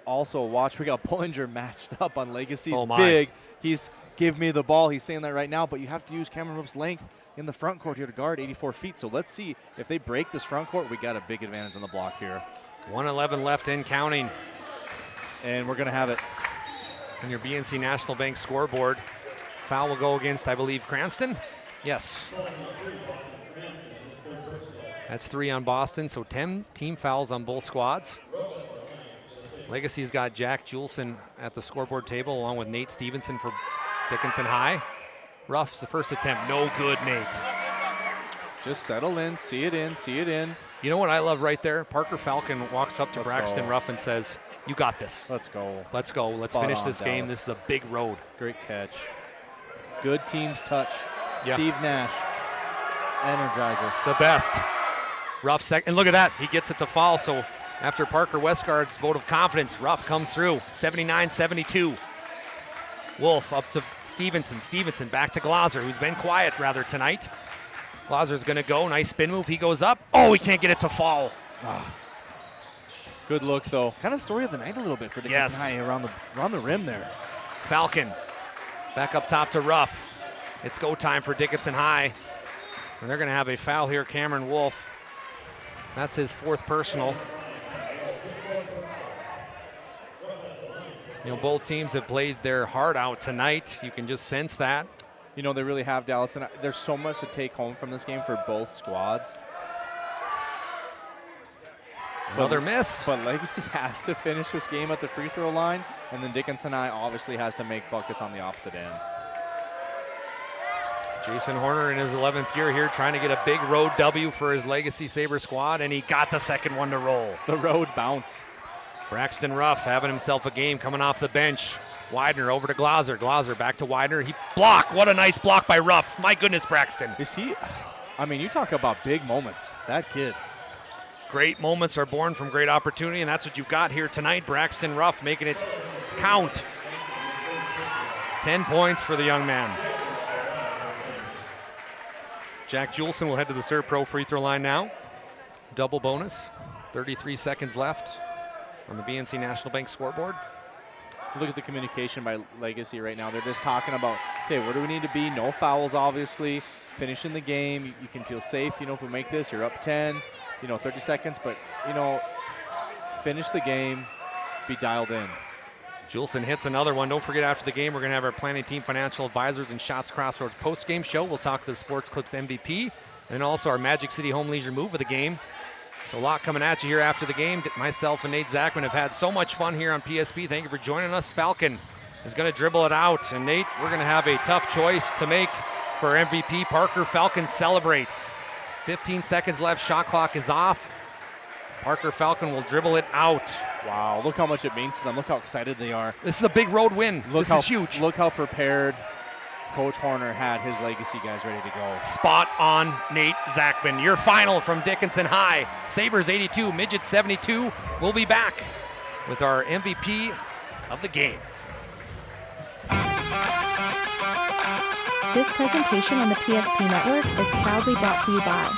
Also, watch, we got Bollinger matched up on Legacy's my. big. He's give me the ball. He's saying that right now, but you have to use Cameron Roof's length in the front court here to guard 84 feet. So let's see if they break this front court. We got a big advantage on the block here. 1:11 left in counting. And we're going to have it. On your BNC National Bank scoreboard, foul will go against, I believe, Cranston. Yes. That's 3 on Boston, so 10 team fouls on both squads. Legacy's got Jack Juleson at the scoreboard table along with Nate Stevenson for Dickinson High. Ruff's the first attempt. No good, Nate. Just settle in, see it in, see it in. You know what I love right there? Parker Falcon walks up to Braxton Ruff and says, "You got this. Let's go. Let's go. Let's finish this game. This is a big road." Great catch. Good team's touch. Yeah. Steve Nash, energizer. The best. Ruff second. And look at that. He gets it to fall. So after Parker Westgard's vote of confidence, Ruff comes through. 79-72. Wolf up to Stevenson. Stevenson back to Glauser, who's been quiet rather tonight. Glauser's going to go. Nice spin move. He goes up. Oh, he can't get it to fall. Good look, though. Kind of story of the night a little bit for Dickinson High around the rim there. Falcon back up top to Ruff. It's go time for Dickinson High. And they're going to have a foul here, Cameron Wolf. That's his 4th personal. Both teams have played their heart out tonight. You can just sense that. They really have, Dallas, and there's so much to take home from this game for both squads. Another miss. But Legacy has to finish this game at the free throw line, and then Dickinson High obviously has to make buckets on the opposite end. Jason Horner in his 11th year here trying to get a big road W for his Legacy Sabre squad, and he got the second one to roll. The road bounce. Braxton Ruff having himself a game coming off the bench. Widener over to Glauser. Glauser back to Widener. He blocked. What a nice block by Ruff. My goodness, Braxton. You talk about big moments. That kid. Great moments are born from great opportunity, and that's what you've got here tonight. Braxton Ruff making it count. 10 points for the young man. Jack Juleson will head to the Serve Pro free throw line now. Double bonus. 33 seconds left on the BNC National Bank scoreboard. Look at the communication by Legacy right now. They're just talking about, okay, where do we need to be? No fouls, obviously. Finishing the game. You can feel safe. If we make this, you're up 10. 30 seconds. But, finish the game. Be dialed in. Juleson hits another one. Don't forget, after the game, we're going to have our planning team financial advisors and Shots Crossroads post-game show. We'll talk to the Sports Clips MVP and also our Magic City Home Leisure move of the game. So a lot coming at you here after the game. Myself and Nate Zachman have had so much fun here on PSP. Thank you for joining us. Falcon is going to dribble it out. And Nate, we're going to have a tough choice to make for MVP. Parker Falcon celebrates. 15 seconds left. Shot clock is off. Parker Falcon will dribble it out. Wow, look how much it means to them. Look how excited they are. This is a big road win. This is huge. Look how prepared Coach Horner had his Legacy guys ready to go. Spot on, Nate Zachman. Your final from Dickinson High. Sabres 82, Midgets 72. We'll be back with our MVP of the game. This presentation on the PSP Network is proudly brought to you by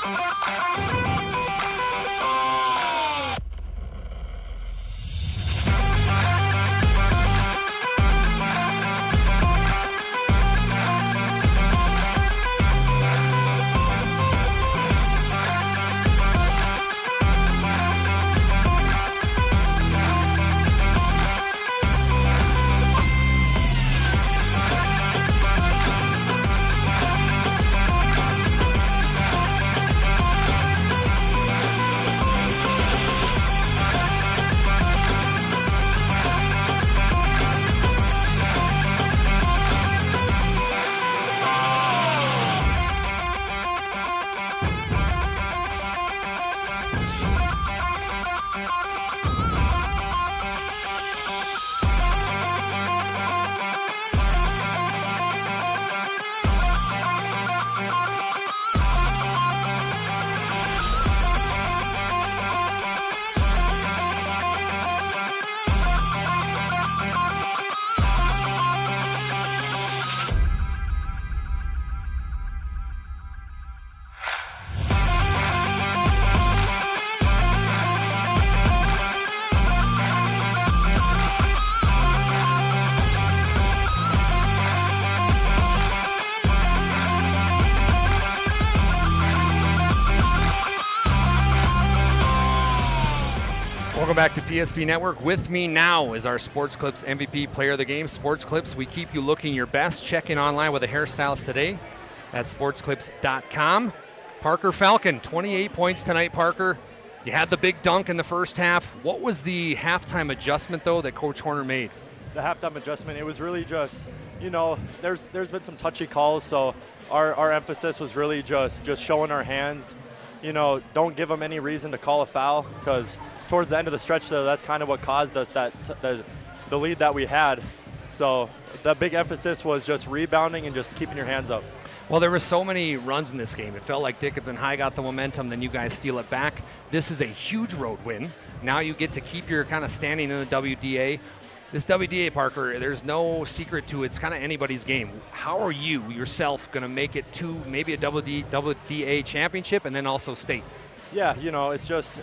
Welcome back to PSP Network. With me now is our Sports Clips MVP player of the game. Sports Clips, we keep you looking your best. Check in online with a hairstylist today at sportsclips.com. Parker Falcon, 28 points tonight, Parker. You had the big dunk in the first half. What was the halftime adjustment, though, that Coach Horner made? The halftime adjustment, it was really just, you know, there's been some touchy calls, so our emphasis was really just showing our hands. You know, don't give them any reason to call a foul, because towards the end of the stretch, though, that's kind of what caused us the lead that we had. So the big emphasis was just rebounding and just keeping your hands up. Well, there were so many runs in this game. It felt like Dickinson High got the momentum, then you guys steal it back. This is a huge road win. Now you get to keep your kind of standing in the WDA. This WDA, Parker, there's no secret to it. It's kind of anybody's game. How are you yourself going to make it to maybe a WDA championship and then also state? Yeah, you know, it's just,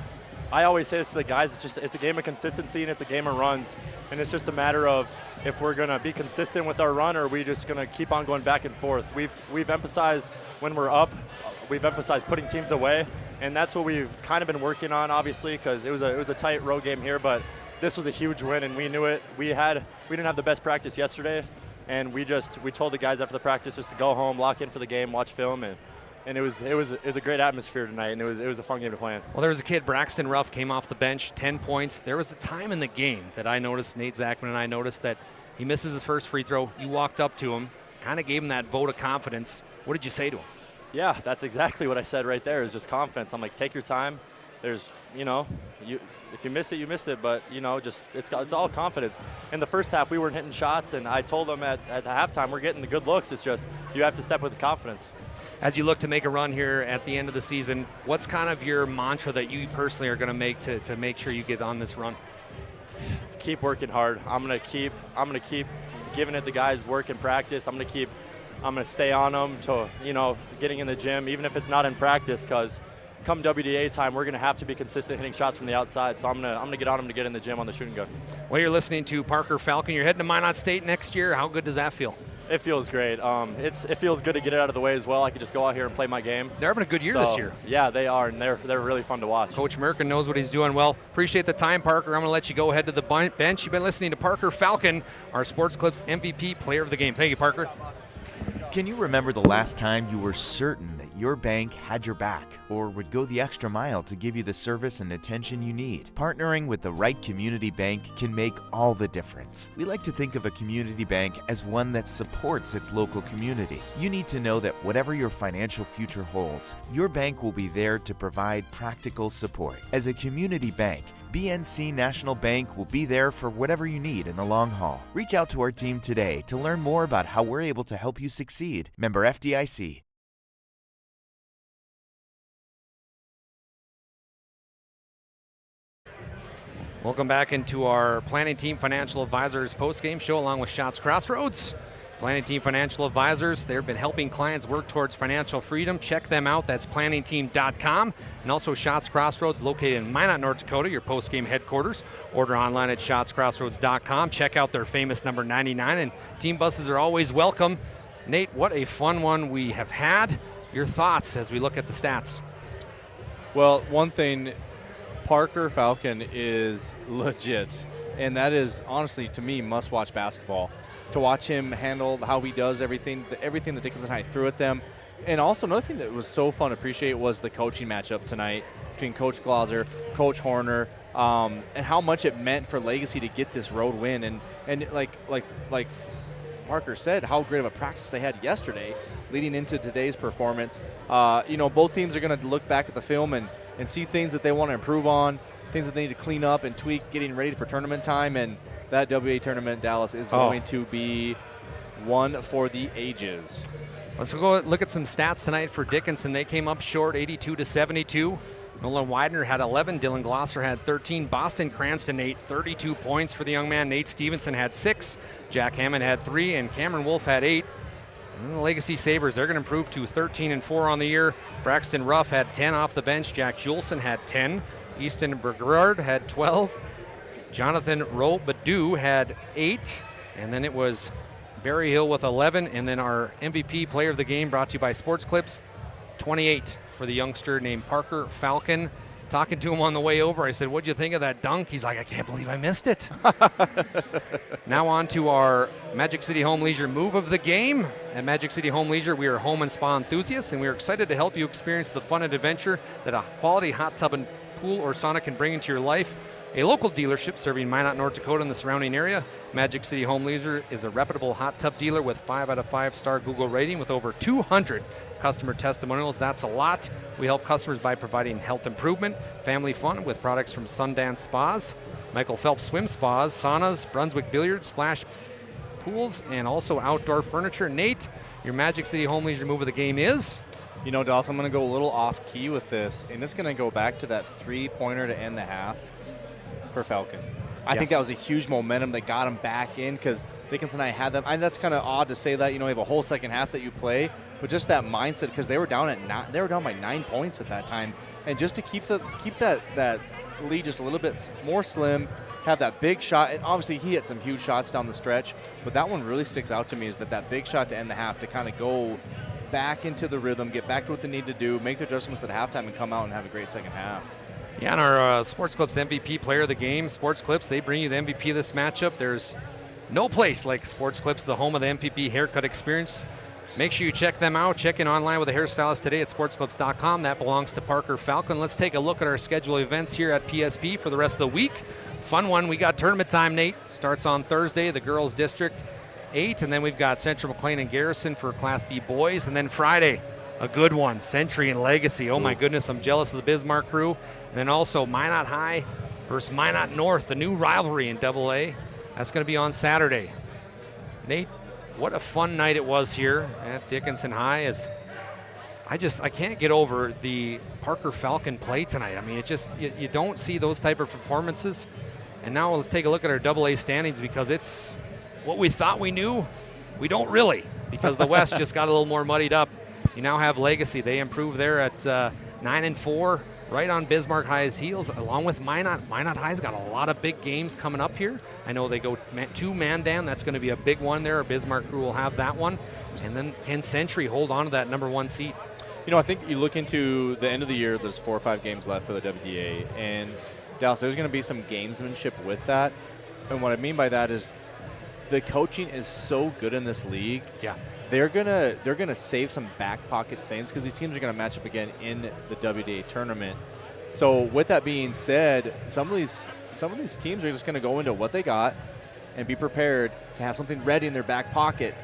I always say this to the guys, it's a game of consistency and it's a game of runs. And it's just a matter of if we're going to be consistent with our run or are we just going to keep on going back and forth. We've emphasized when we're up, we've emphasized putting teams away. And that's what we've kind of been working on, obviously, because it was a tight road game here, but this was a huge win, and we knew it. We didn't have the best practice yesterday, and we told the guys after the practice just to go home, lock in for the game, watch film, and it was a great atmosphere tonight, and it was a fun game to play in. Well, there was a kid, Braxton Ruff, came off the bench, 10 points. There was a time in the game that I noticed, Nate ZACHMAN and I noticed, that he misses his first free throw. You walked up to him, kind of gave him that vote of confidence. What did you say to him? Yeah, that's exactly what I said right there, is just confidence. I'm like, take your time. There's, if you miss it, you miss it, but, it's all confidence. In the first half, we weren't hitting shots, and I told them at the halftime, we're getting the good looks. It's just you have to step with confidence. As you look to make a run here at the end of the season, what's kind of your mantra that you personally are going to make to make sure you get on this run? Keep working hard. I'm gonna keep giving it the guys work in practice. I'm gonna stay on them to, getting in the gym, even if it's not in practice, because come WDA time, we're going to have to be consistent hitting shots from the outside. So I'm gonna get on them to get in the gym on the shooting guard. Well, you're listening to Parker Falcon. You're heading to Minot State next year. How good does that feel? It feels great. It feels good to get it out of the way as well. I can just go out here and play my game. They're having a good year this year. Yeah, they are, and they're really fun to watch. Coach Merkin knows what he's doing well. Appreciate the time, Parker. I'm going to let you go ahead to the bench. You've been listening to Parker Falcon, our Sports Clips MVP player of the game. Thank you, Parker. Can you remember the last time you were certain that your bank had your back or would go the extra mile to give you the service and attention you need? Partnering with the right community bank can make all the difference. We like to think of a community bank as one that supports its local community. You need to know that whatever your financial future holds, your bank will be there to provide practical support. As a community bank, BNC National Bank will be there for whatever you need in the long haul. Reach out to our team today to learn more about how we're able to help you succeed. Member FDIC. Welcome back into our planning team financial advisors post-game show along with Shots Crossroads. Planning Team Financial Advisors, they've been helping clients work towards financial freedom. Check them out. That's planningteam.com. And also Shots Crossroads, located in Minot, North Dakota, your post-game headquarters. Order online at shotscrossroads.com. Check out their famous number 99, and team buses are always welcome. Nate, what a fun one we have had. Your thoughts as we look at the stats? Well, one thing, Parker Falcon is legit, and that is honestly, to me, must-watch basketball. To watch him handle how he does everything that Dickinson High threw at them. And also another thing that was so fun to appreciate was the coaching matchup tonight between Coach Glauser, Coach Horner, and how much it meant for Legacy to get this road win. And like Parker said, how great of a practice they had yesterday leading into today's performance. Both teams are going to look back at the film and see things that they want to improve on, things that they need to clean up and tweak getting ready for tournament time. And that WA tournament, Dallas, is going to be one for the ages. Let's go look at some stats tonight for Dickinson. They came up short, 82-72. Nolan Widener had 11. Dylan Glosser had 13. Boston Cranston, 32 points for the young man. Nate Stevenson had 6. Jack Hammond had 3. And Cameron Wolf had 8. And the Legacy Sabres, they're going to improve to 13-4 on the year. Braxton Ruff had 10 off the bench. Jack Julesen had 10. Easton Bergerard had 12. Jonathan Robadu had 8, and then it was Barry Hill with 11, and then our MVP player of the game, brought to you by Sports Clips, 28 for the youngster named Parker Falcon. Talking to him on the way over, I said, what'd you think of that dunk? He's like, I can't believe I missed it. Now on to our Magic City Home Leisure move of the game. At Magic City Home Leisure, we are home and spa enthusiasts, and we are excited to help you experience the fun and adventure that a quality hot tub and pool or sauna can bring into your life. A local dealership serving Minot, North Dakota and the surrounding area, Magic City Home Leisure is a reputable hot tub dealer with 5 out of 5-star Google rating with over 200 customer testimonials. That's a lot. We help customers by providing health improvement, family fun with products from Sundance Spas, Michael Phelps Swim Spas, saunas, Brunswick Billiards, Splash Pools, and also outdoor furniture. Nate, your Magic City Home Leisure move of the game is? You know, Dallas, I'm going to go a little off key with this, and it's going to go back to that 3-pointer to end the half for Falcon. I think that was a huge momentum that got him back in, because Dickinson and I had them. That's kind of odd to say that, you have a whole second half that you play, but just that mindset, because they were down by 9 points at that time, and just to keep that lead just a little bit more slim, have that big shot, and obviously he hit some huge shots down the stretch, but that one really sticks out to me, is that big shot to end the half to kind of go back into the rhythm, get back to what they need to do, make the adjustments at halftime, and come out and have a great second half. Yeah, and our Sports Clips MVP player of the game, Sports Clips, they bring you the MVP of this matchup. There's no place like Sports Clips, the home of the MVP haircut experience. Make sure you check them out. Check in online with a hairstylist today at sportsclips.com. That belongs to Parker Falcon. Let's take a look at our schedule events here at PSP for the rest of the week. Fun one. We got tournament time, Nate. Starts on Thursday, the girls district 8, and then we've got Central McLean and Garrison for Class B boys, and then Friday, a good one, Century and Legacy. Oh my goodness, I'm jealous of the Bismarck crew. And then also Minot High versus Minot North, the new rivalry in AA. That's going to be on Saturday. Nate, what a fun night it was here at Dickinson High. I can't get over the Parker Falcon play tonight. I mean, you don't see those type of performances. And now let's take a look at our AA standings, because it's what we thought we knew. We don't really, because the West just got a little more muddied up. You now have Legacy. They improved there at 9-4, right on Bismarck High's heels, along with Minot. Minot High's got a lot of big games coming up here. I know they go to Mandan. That's going to be a big one there. Bismarck crew will have that one. And then can Century hold on to that number 1 seat? I think you look into the end of the year, there's 4 or 5 games left for the WDA. And Dallas, there's going to be some gamesmanship with that. And what I mean by that is the coaching is so good in this league. Yeah. They're gonna save some back pocket things, because these teams are gonna match up again in the WDA tournament. So with that being said, some of these teams are just gonna go into what they got and be prepared to have something ready in their back pocket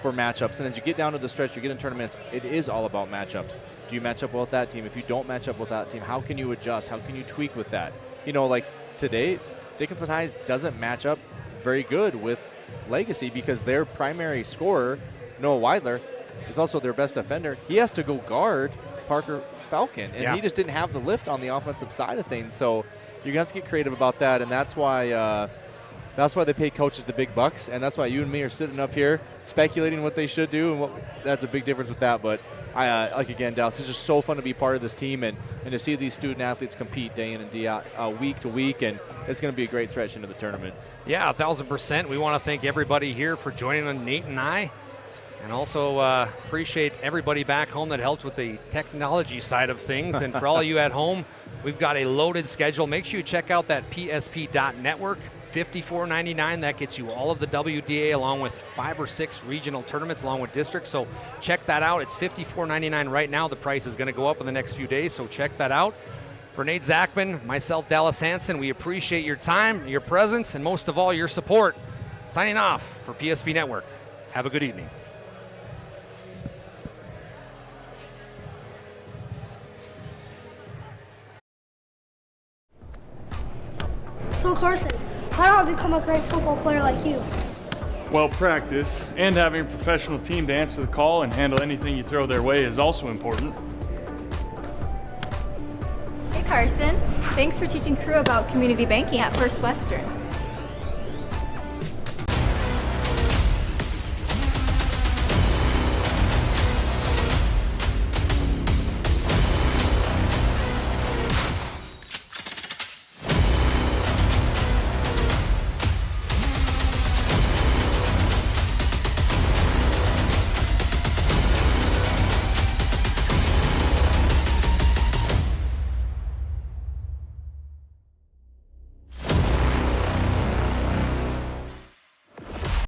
for matchups. And as you get down to the stretch, you get in tournaments, it is all about matchups. Do you match up well with that team? If you don't match up with that team, how can you adjust? How can you tweak with that? Like today, Dickinson High doesn't match up very good with Legacy, because their primary scorer, Noah Weidler, is also their best defender. He has to go guard Parker Falcon, and he just didn't have the lift on the offensive side of things. So you're going to have to get creative about that, and that's why That's why they pay coaches the big bucks, and that's why you and me are sitting up here speculating what they should do, and that's a big difference with that. But like again, Dallas, it's just so fun to be part of this team and to see these student athletes compete day in and day out, week to week, and it's going to be a great stretch into the tournament. Yeah, 1,000%. We want to thank everybody here for joining on Nate and I, and also appreciate everybody back home that helped with the technology side of things. And for all of you at home, we've got a loaded schedule. Make sure you check out that psp.network. $54.99. That gets you all of the WDA along with 5 or 6 regional tournaments along with districts. So check that out. It's $54.99 right now. The price is going to go up in the next few days, so check that out. For Nate Zachman, myself, Dallas Hansen, we appreciate your time, your presence, and most of all, your support. Signing off for PSP Network. Have a good evening. So Carson, how do I become a great football player like you? Well, practice and having a professional team to answer the call and handle anything you throw their way is also important. Hey Carson, thanks for teaching Crew about community banking at First Western.